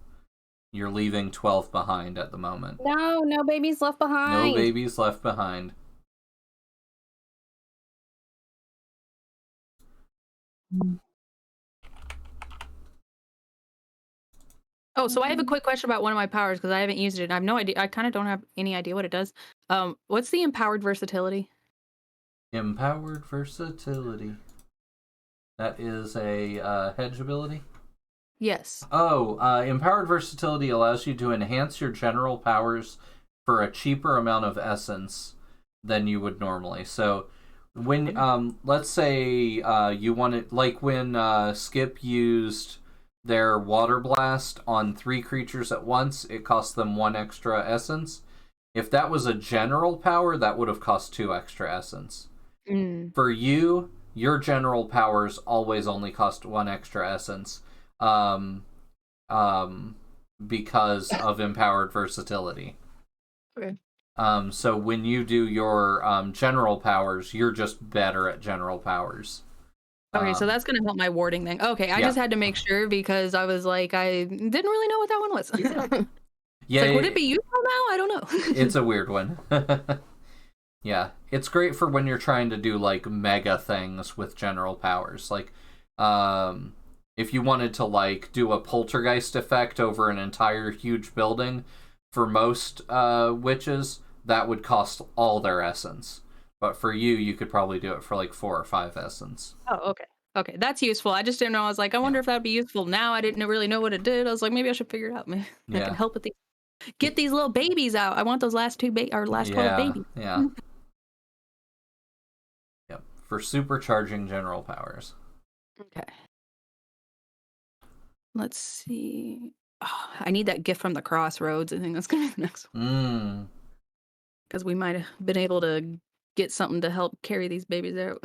You're leaving 12 behind at the moment.
No babies left
No
behind.
babies left behind.
Oh, so I have a quick question about one of my powers because I haven't used it. I have no idea. I kind of don't have any idea what it does. What's the empowered versatility?
Empowered versatility. That is a hedge ability.
Yes.
Oh, empowered versatility allows you to enhance your general powers for a cheaper amount of essence than you would normally. So, when let's say you want it, like when Skip used their water blast on 3 creatures at once, it cost them 1 extra essence. If that was a general power, that would have cost 2 extra essence. For you, your general powers always only cost 1 extra essence. Because of empowered versatility.
Okay.
So when you do your general powers, you're just better at general powers.
Okay, so that's gonna help my warding thing. Okay, I just had to make sure because I was like, I didn't really know what that one was.
Yeah,
like, would it be useful now? I don't know.
It's a weird one. Yeah, it's great for when you're trying to do like mega things with general powers. Like, if you wanted to like do a poltergeist effect over an entire huge building, for most witches, that would cost all their essence. But for you, you could probably do it for like 4 or 5 essence.
Oh, okay. Okay, that's useful. I just didn't know. I was like, I wonder if that'd be useful. Now I didn't really know what it did. I was like, maybe I should figure it out. Maybe I can help with these. Get these little babies out. I want those last 12 babies.
Yeah. Yep. For supercharging general powers.
Okay. Let's see. Oh, I need that gift from the crossroads. I think that's gonna be the next one. Because we might have been able to get something to help carry these babies out.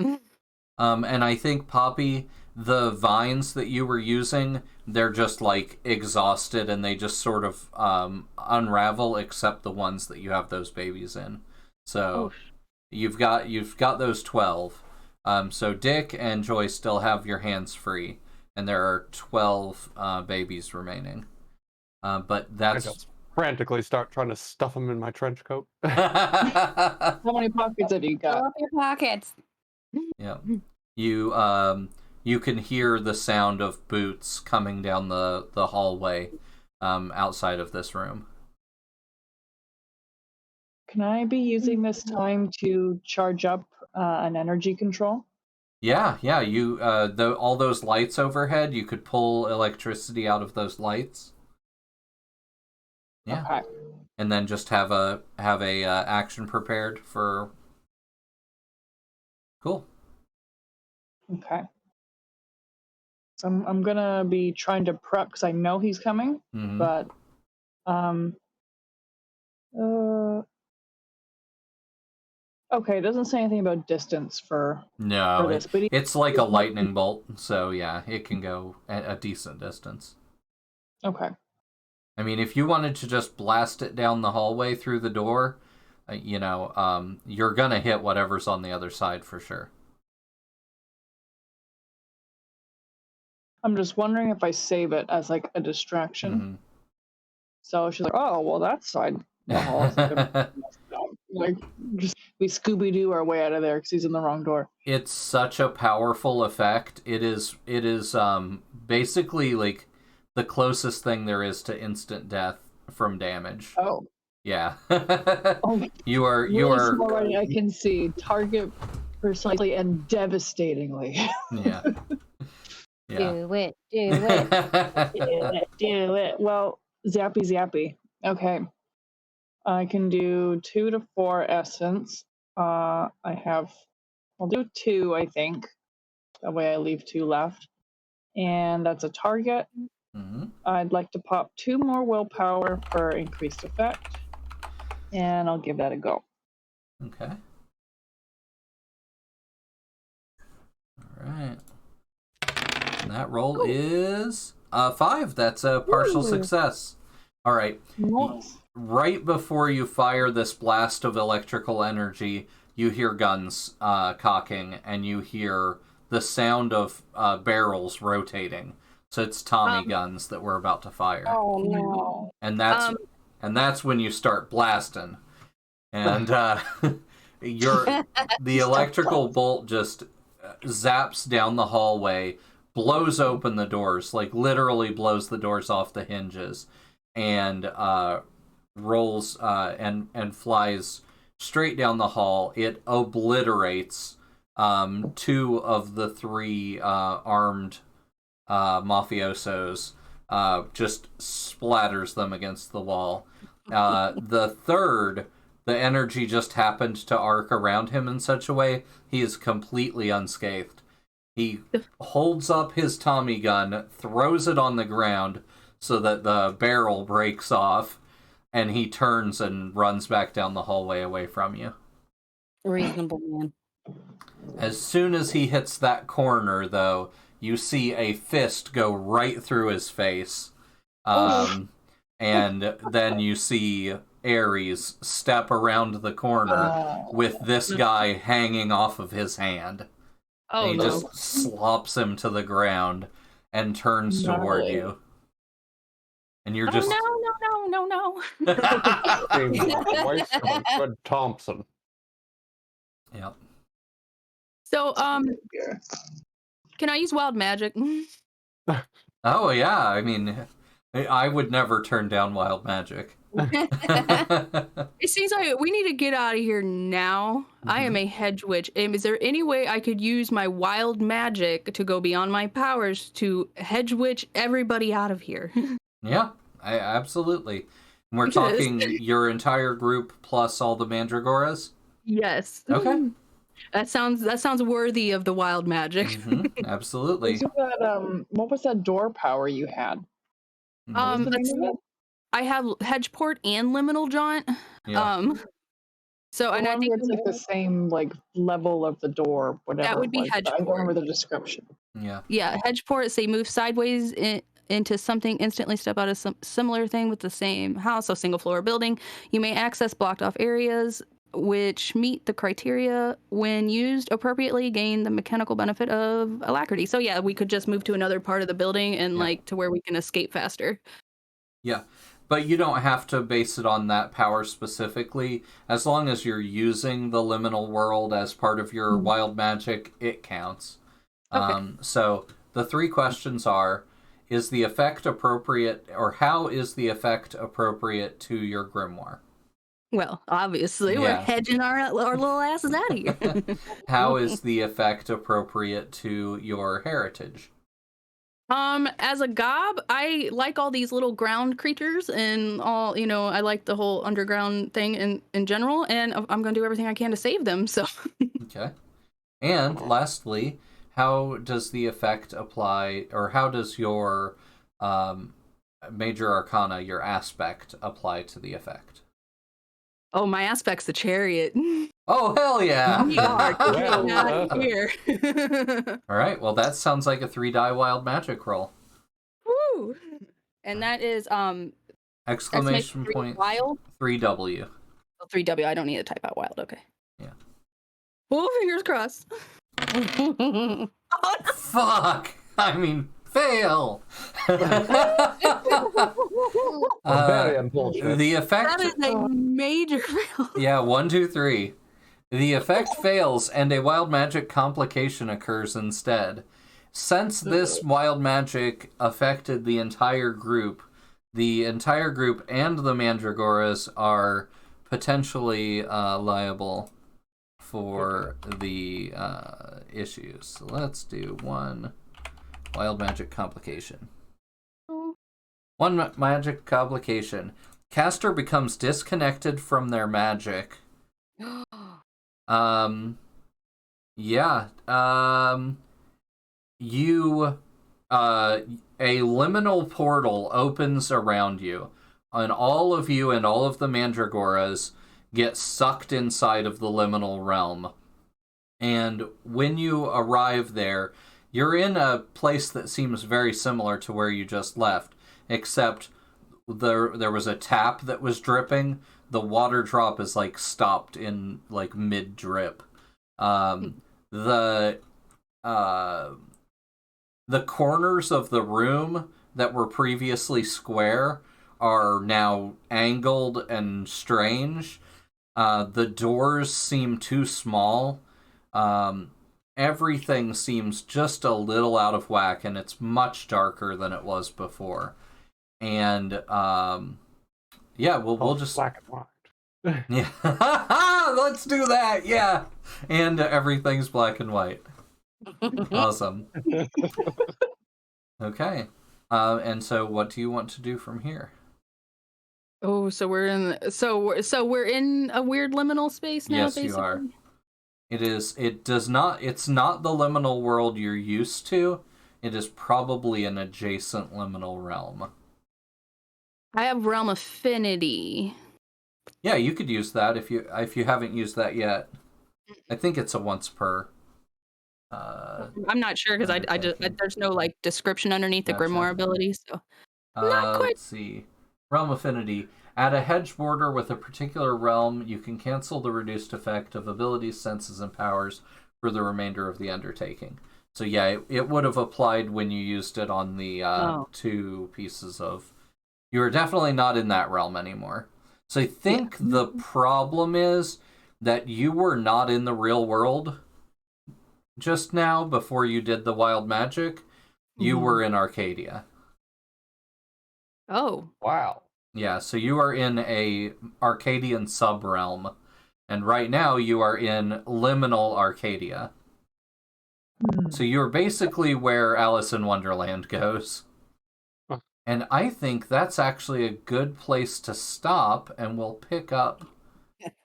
And I think, Poppy, the vines that you were using, they're just like exhausted and they just sort of unravel, except the ones that you have those babies in. So you've got those 12. So Dick and Joy still have your hands free, and there are 12 babies remaining. But
frantically start trying to stuff them in my trench coat.
How many pockets have you
Fill
got?
up your pockets.
Yeah. You can hear the sound of boots coming down the hallway outside of this room.
Can I be using this time to charge up an energy control?
Yeah. You all those lights overhead, you could pull electricity out of those lights. Yeah.
Okay.
And then just have a action prepared for. Cool.
Okay. So I'm gonna be trying to prep because I know he's coming,
Mm-hmm.
but okay, it doesn't say anything about distance for
No,
this, but
it's like a lightning bolt, so yeah, it can go a decent distance.
okay.
I mean, if you wanted to just blast it down the hallway through the door, you're gonna hit whatever's on the other side for sure.
I'm just wondering if I save it as like a distraction. So she's like, "Oh, well, that side of the hall is gonna like just we Scooby Doo our way out of there because he's in the wrong door."
It's such a powerful effect. It is basically like the closest thing there is to instant death from damage.
Oh,
Yeah.
oh,
you are
really small writing I can see. Target precisely and devastatingly.
Yeah. Yeah.
Do it. Do it.
Do it. Well, zappy. Okay. I can do 2 to 4 essence. I'll do 2, I think. That way I leave 2 left. And that's a target.
Mm-hmm.
I'd like to pop 2 more willpower for increased effect. And I'll give that a go.
Okay. All right. And that roll is 5. That's a partial success. All right.
Nice.
Right before you fire this blast of electrical energy, you hear guns cocking, and you hear the sound of barrels rotating. So it's Tommy guns that we're about to fire.
Oh no!
And that's when you start blasting, and the electrical bolt just zaps down the hallway, blows open the doors, like literally blows the doors off the hinges, and rolls and flies straight down the hall. It obliterates 2 of the 3 armed mafiosos, just splatters them against the wall. The third, the energy just happened to arc around him in such a way he is completely unscathed. He holds up his Tommy gun, throws it on the ground so that the barrel breaks off, and he turns and runs back down the hallway away from you.
Reasonable man.
As soon as he hits that corner, though, you see a fist go right through his face. And then you see Ares step around the corner with this guy hanging off of his hand.
Oh,
and he
no.
just slops him to the ground and turns toward you. And you're just...
No.
Twice from Fred Thompson.
Yep.
So, can I use wild magic?
Oh, yeah. I mean, I would never turn down wild magic.
It seems like we need to get out of here now. I am a hedge witch. Is there any way I could use my wild magic to go beyond my powers to hedge witch everybody out of here?
Yeah, absolutely. And we're talking your entire group plus all the mandragoras?
Yes.
Okay.
That sounds worthy of the wild magic.
Mm-hmm. Absolutely.
What was that door power you had?
I have Hedgeport and Liminal Jaunt.
Yeah.
So and I think
it's like the same like level of the door, whatever.
That would be
I don't
Hedgeport.
remember the description.
Yeah.
Yeah, Hedgeport. Say move sideways into something, instantly step out of some similar thing with the same house, so single floor building. You may access blocked off areas which meet the criteria. When used appropriately, gain the mechanical benefit of alacrity. So yeah, we could just move to another part of the building and like to where we can escape faster.
Yeah. But you don't have to base it on that power specifically. As long as you're using the liminal world as part of your wild magic, it counts.
Okay.
So the 3 questions are, is the effect appropriate, or how is the effect appropriate to your grimoire?
Well, obviously, we're
Yeah.
hedging our little asses out of here.
How is the effect appropriate to your heritage?
As a gob, I like all these little ground creatures and all, I like the whole underground thing in general, and I'm gonna do everything I can to save them, so.
Okay. And lastly, how does the effect apply, or how does your major arcana, your aspect, apply to the effect?
Oh, my aspect's the chariot.
Oh, hell yeah!
We are getting out of here.
All right, well, that sounds like a 3-die wild magic roll.
Woo! And that is,
Exclamation
3
point,
wild?
3W.
Oh, 3W, I don't need to type out wild, okay.
Yeah.
Well, fingers crossed.
Fuck! I mean, fail!
Very unfortunate.
The effect...
That is a major fail.
Yeah, 1, 2, 3. The effect fails, and a wild magic complication occurs instead. Since this wild magic affected the entire group and the Mandragoras are potentially liable for the issues. So let's do 1 wild magic complication. 1 magic complication. Caster becomes disconnected from their magic. A liminal portal opens around you, and all of you and all of the Mandragoras get sucked inside of the liminal realm. And when you arrive there, you're in a place that seems very similar to where you just left, except there was a tap that was dripping. The water drop is like stopped in like mid drip. The corners of the room that were previously square are now angled and strange. The doors seem too small. Everything seems just a little out of whack, and it's much darker than it was before. And yeah, we'll just
black and white.
Yeah, let's do that. Yeah, and everything's black and white. Awesome. Okay, and so what do you want to do from here?
Oh, so we're in a weird liminal space now.
Yes,
basically?
you are. It's not the liminal world you're used to. It is probably an adjacent liminal realm.
I have realm affinity.
Yeah, you could use that if you haven't used that yet. I think it's a once per.
I'm not sure because I just there's no like description underneath the
Gotcha.
grimoire ability, so not quite.
Let's see. Realm affinity. At a hedge border with a particular realm, you can cancel the reduced effect of abilities, senses, and powers for the remainder of the undertaking. So yeah, it would have applied when you used it on the 2 pieces of... You are definitely not in that realm anymore. So I think the problem is that you were not in the real world just now before you did the wild magic. You were in Arcadia.
Oh.
Wow.
Yeah, so you are in a Arcadian sub-realm, and right now you are in liminal Arcadia. So you're basically where Alice in Wonderland goes. And I think that's actually a good place to stop, and we'll pick up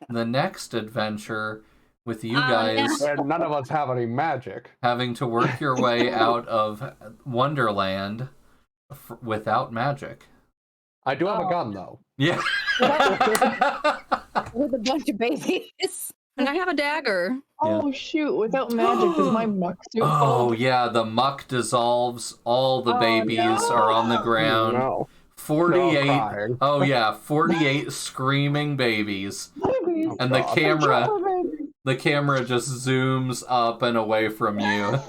the next adventure with you guys
And none of us have any magic.
having to work your way out of Wonderland without magic.
I do have a gun, though.
Yeah.
With a bunch of babies.
And I have a dagger.
Oh shoot! Without magic, does my muck suit
Oh,
fall?
yeah, the muck dissolves. All the
Oh,
babies
no.
are on the ground.
No.
48.
No crying.
Oh, yeah, 48 screaming babies.
Babies.
And the
God.
camera,
Babies.
the camera just zooms up and away from you.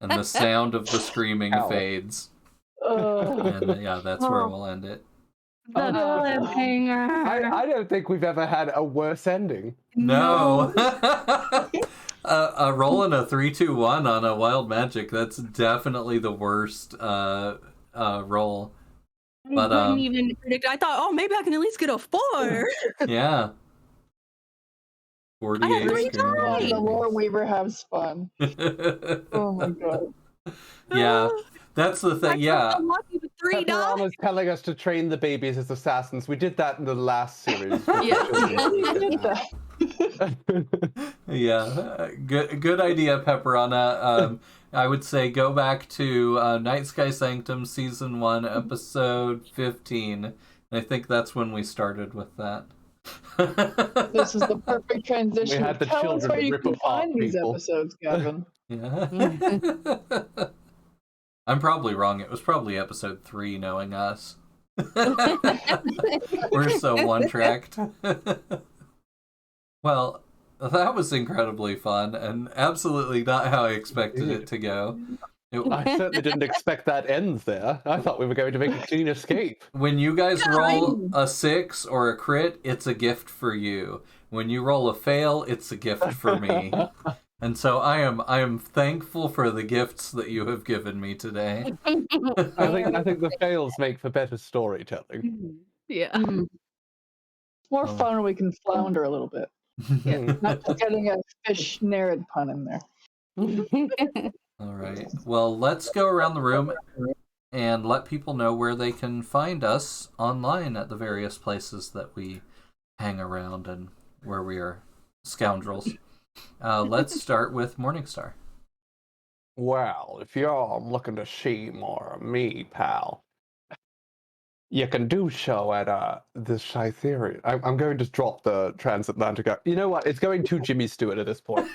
And the sound of the screaming
Ow.
fades.
Ugh.
And yeah, that's where we'll end it.
The cliffhanger.
I don't think we've ever had a worse ending.
No. A roll in a 3-2-1 on a wild magic. That's definitely the worst roll. But
I couldn't even predict. I thought, oh, maybe I can at least get a 4.
yeah. 48
I had 3
screen
dice.
The lore weaver has fun. Oh my god.
Yeah, that's the
I
thing.
got
Yeah.
so lucky with 3 dice.
Pepperana's telling us to train the babies as assassins. We did that in the last series.
Yeah.
We did that.
Yeah, good idea, Pepperana. I would say go back to Night Sky Sanctum Season 1, Episode 15. I think that's when we started with that.
This is the perfect transition.
We had the
Tell us
children
where you
rip
can
apart
find these
people.
episodes, Gavin.
Yeah. I'm probably wrong. It was probably Episode 3, knowing us. We're so one-tracked. Well, that was incredibly fun, and absolutely not how I expected it to go.
I certainly didn't expect that end there. I thought we were going to make a clean escape.
When you guys roll a 6 or a crit, it's a gift for you. When you roll a fail, it's a gift for me. And so I am thankful for the gifts that you have given me today.
I think the fails make for better storytelling.
Yeah.
More
Oh.
fun when we can flounder a little bit. Not just getting a fish Nerid pun in there.
All right. Well, let's go around the room and let people know where they can find us online at the various places that we hang around and where we are scoundrels. Let's start with Morningstar.
Well, if you're looking to see more of me, pal, you can do so at the Cytherian. I'm going to drop the transatlantic. You know what? It's going to Jimmy Stewart at this point.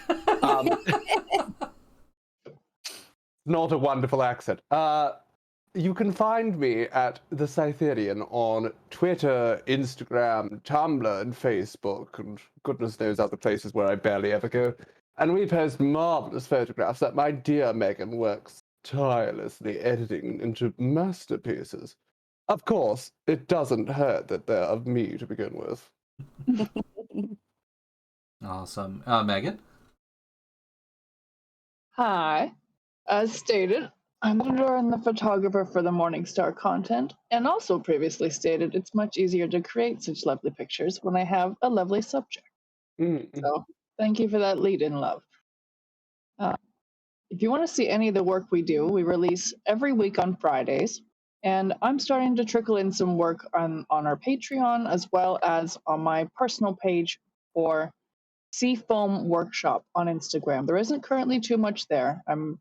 Not a wonderful accent. You can find me at the Cytherian on Twitter, Instagram, Tumblr, and Facebook, and goodness knows other places where I barely ever go. And we post marvelous photographs that my dear Megan works tirelessly editing into masterpieces. Of course, it doesn't hurt that they're of me to begin with.
Awesome. Megan?
Hi. As stated, I'm the editor and the photographer for the Morningstar content, and also previously stated, it's much easier to create such lovely pictures when I have a lovely subject. So, thank you for that lead-in, love. If you want to see any of the work we do, we release every week on Fridays, and I'm starting to trickle in some work on our Patreon as well as on my personal page for Seafoam Workshop on Instagram. There isn't currently too much there. I'm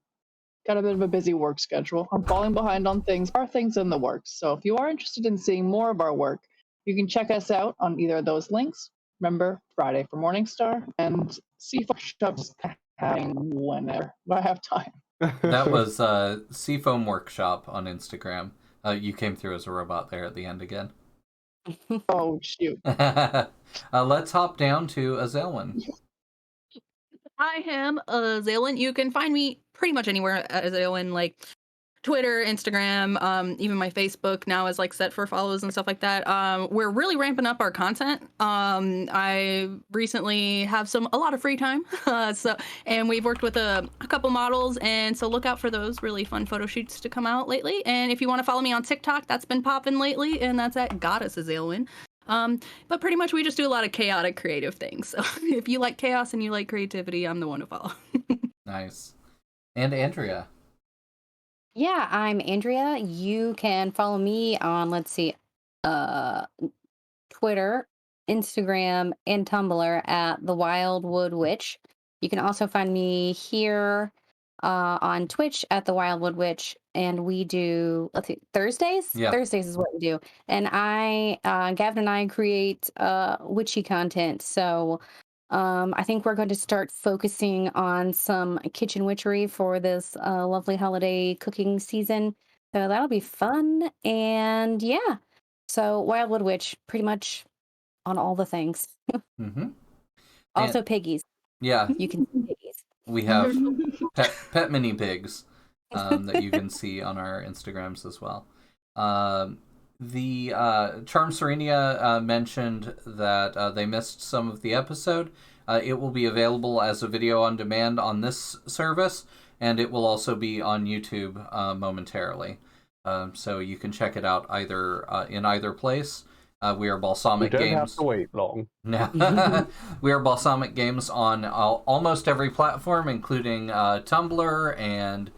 got a bit of a busy work schedule. I'm falling behind on things. There are things in the works. So if you are interested in seeing more of our work, you can check us out on either of those links. Remember, Friday for Morningstar and Seafoam Workshop's happening whenever I have time.
That was Seafoam Workshop on Instagram. You came through as a robot there at the end again.
Oh, shoot.
Let's hop down to Azelwyn.
I am Zaylin. You can find me pretty much anywhere at Zaylin, like Twitter, Instagram, even my Facebook now is like set for follows and stuff like that. We're really ramping up our content. I recently have a lot of free time, and we've worked with a couple models, and so look out for those really fun photo shoots to come out lately. And if you want to follow me on TikTok, that's been popping lately, and that's at Goddess Azelwyn. But pretty much we just do a lot of chaotic creative things. So if you like chaos and you like creativity, I'm the one to follow.
Nice. And Andrea.
Yeah, I'm Andrea. You can follow me on, Twitter, Instagram, and Tumblr at The Wildwood Witch. You can also find me here on Twitch at The Wildwood Witch, and we do, Thursdays?
Yeah.
Thursdays is what we do. And Gavin and I create witchy content, so I think we're going to start focusing on some kitchen witchery for this lovely holiday cooking season. So that'll be fun. And yeah, so Wildwood Witch, pretty much on all the things.
Mm-hmm.
Also
And-
piggies.
Yeah,
You can see piggies.
we have pet mini pigs that you can see on our Instagrams as well. The Charm Serenia mentioned that they missed some of the episode. It will be available as a video on demand on this service, and it will also be on YouTube momentarily. So you can check it out either in either place. We are Balsamic
You don't
Games.
have to wait long.
We are Balsamic Games on almost every platform, including Tumblr, and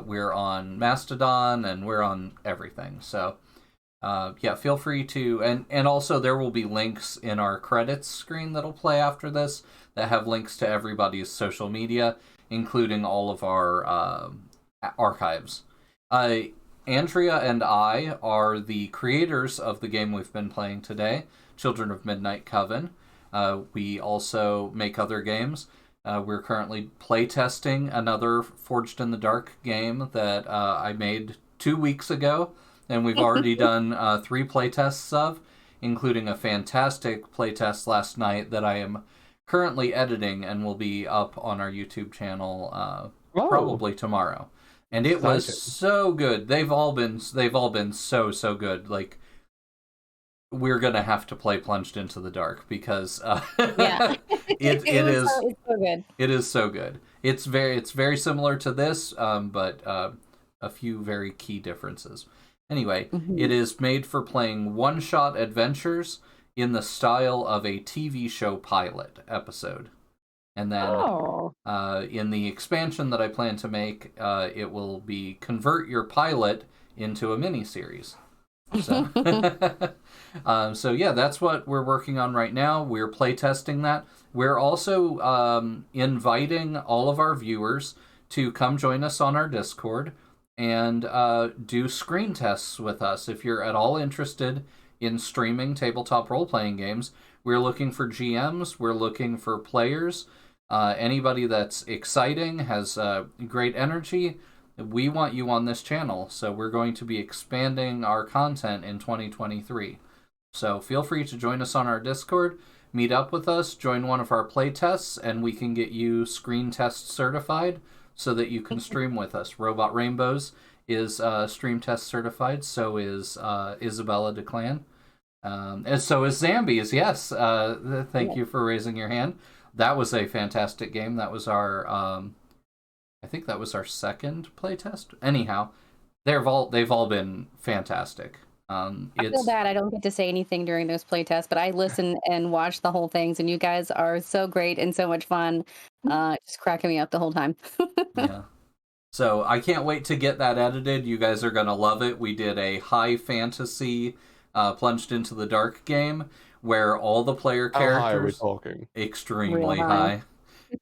we're on Mastodon, and we're on everything. So, yeah, feel free to... And also there will be links in our credits screen that'll play after this that have links to everybody's social media, including all of our archives. Andrea and I are the creators of the game we've been playing today, Children of Midnight Coven. We also make other games. We're currently playtesting another Forged in the Dark game that I made 2 weeks ago, and we've already done 3 playtests of, including a fantastic playtest last night that I am currently editing and will be up on our YouTube channel probably tomorrow. And it was so good. They've all been so good. Like, we're gonna have to play Plunged into the Dark because it is so good. It is so good. It's very similar to this, but a few very key differences. Anyway, It is made for playing one-shot adventures in the style of a TV show pilot episode. And then in the expansion that I plan to make, it will be convert your pilot into a mini-series. So, so yeah, that's what we're working on right now. We're playtesting that. We're also inviting all of our viewers to come join us on our Discord and do screen tests with us. If you're at all interested in streaming tabletop role-playing games, we're looking for GMs, we're looking for players, anybody that's exciting, has great energy. We want you on this channel, so we're going to be expanding our content in 2023. So feel free to join us on our Discord, meet up with us, join one of our playtests, and we can get you screen test certified so that you can stream with us. Robot Rainbows is stream test certified, so is Isabella DeClan. And so is Zambies, yes. Thank you for raising your hand. That was a fantastic game. That was our... I think that was our second playtest. Anyhow, they've all been fantastic. I
feel bad I don't get to say anything during those playtests, but I listen and watch the whole things, and you guys are so great and so much fun. Just cracking me up the whole time.
Yeah. So I can't wait to get that edited. You guys are gonna love it. We did a high fantasy Plunged into the Dark game where all the player characters...
How high are we talking?
Extremely high.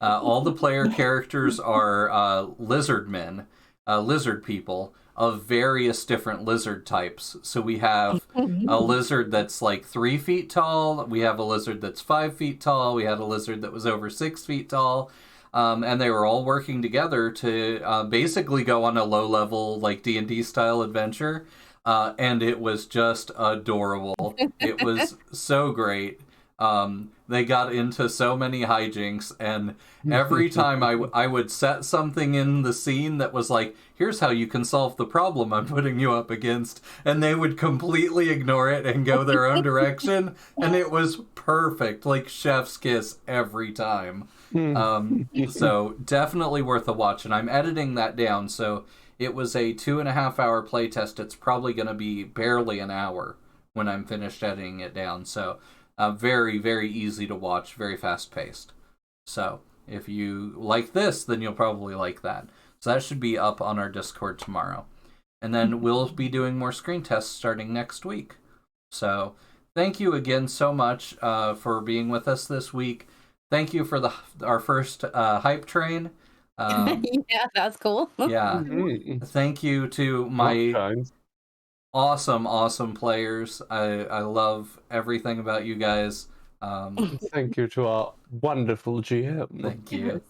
All the player characters are lizard men, lizard people of various different lizard types. So we have a lizard that's like 3 feet tall. We have a lizard that's 5 feet tall. We had a lizard that was over 6 feet tall. And they were all working together to basically go on a low-level like D&D style adventure. And it was just adorable. It was so great. They got into so many hijinks, and every time I would set something in the scene that was like, here's how you can solve the problem I'm putting you up against, and they would completely ignore it and go their own direction, and it was perfect, like chef's kiss every time. So definitely worth a watch, and I'm editing that down, so it was a 2.5 hour playtest. It's probably going to be barely an hour when I'm finished editing it down, so... very, very easy to watch, very fast-paced. So, if you like this, then you'll probably like that. So that should be up on our Discord tomorrow. And then we'll be doing more screen tests starting next week. So, thank you again so much for being with us this week. Thank you for our first hype train.
Yeah, that's cool.
Yeah. Thank you to my... awesome players. I love everything about you guys.
Thank you to our wonderful GM.
Thank you.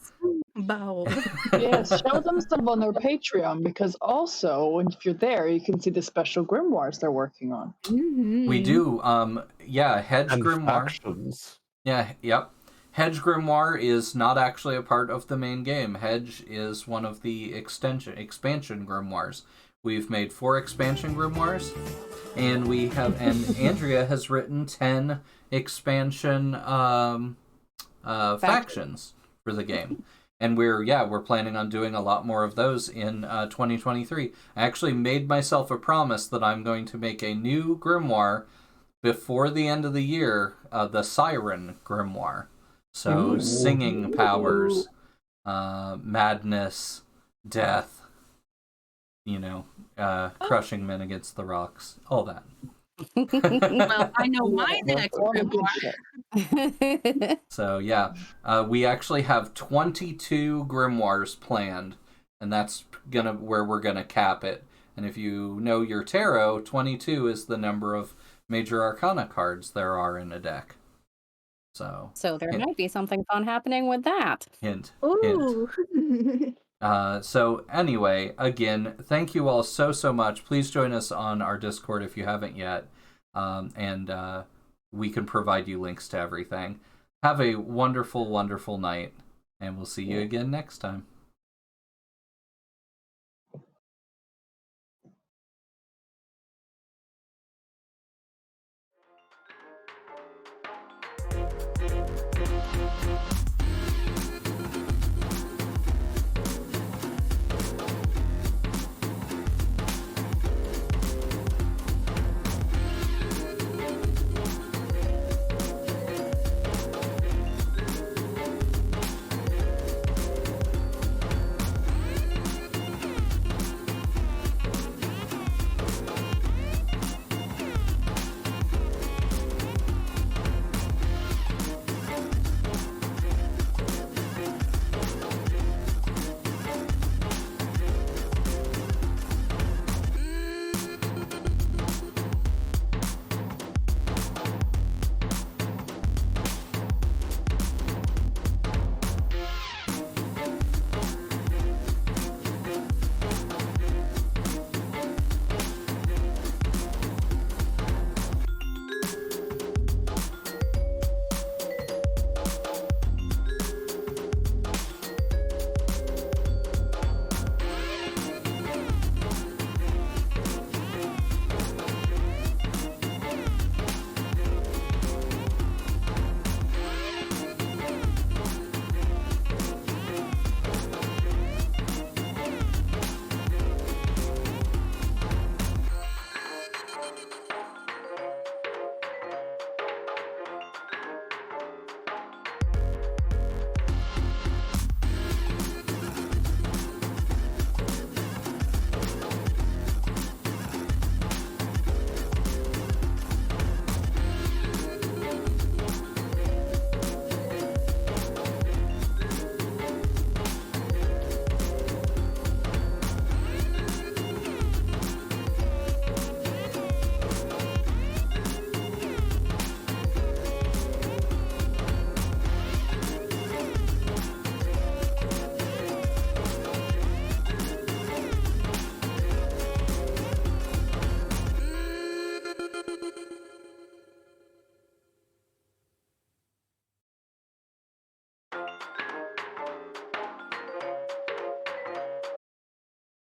Bow.
Yes, show them some on their Patreon, because also, if you're there, you can see the special grimoires they're working on.
We do. Hedge
And
Grimoire.
factions.
Yeah, yep. Hedge Grimoire is not actually a part of the main game. Hedge is one of the expansion grimoires. We've made 4 expansion grimoires. And Andrea has written 10 expansion factions for the game. And we're planning on doing a lot more of those in 2023. I actually made myself a promise that I'm going to make a new grimoire before the end of the year, the Siren Grimoire. So singing powers, madness, death, crushing men against the rocks, all that.
Well, I know my next
A lot of good
grimoire.
shit.
So we actually have 22 grimoires planned, and that's where we're gonna cap it. And if you know your tarot, 22 is the number of major arcana cards there are in a deck. So
there might be something fun happening with that.
Hint.
Ooh.
So anyway, again, thank you all so much. Please join us on our Discord if you haven't yet, and we can provide you links to everything. Have a wonderful, wonderful night, and we'll see you again next time.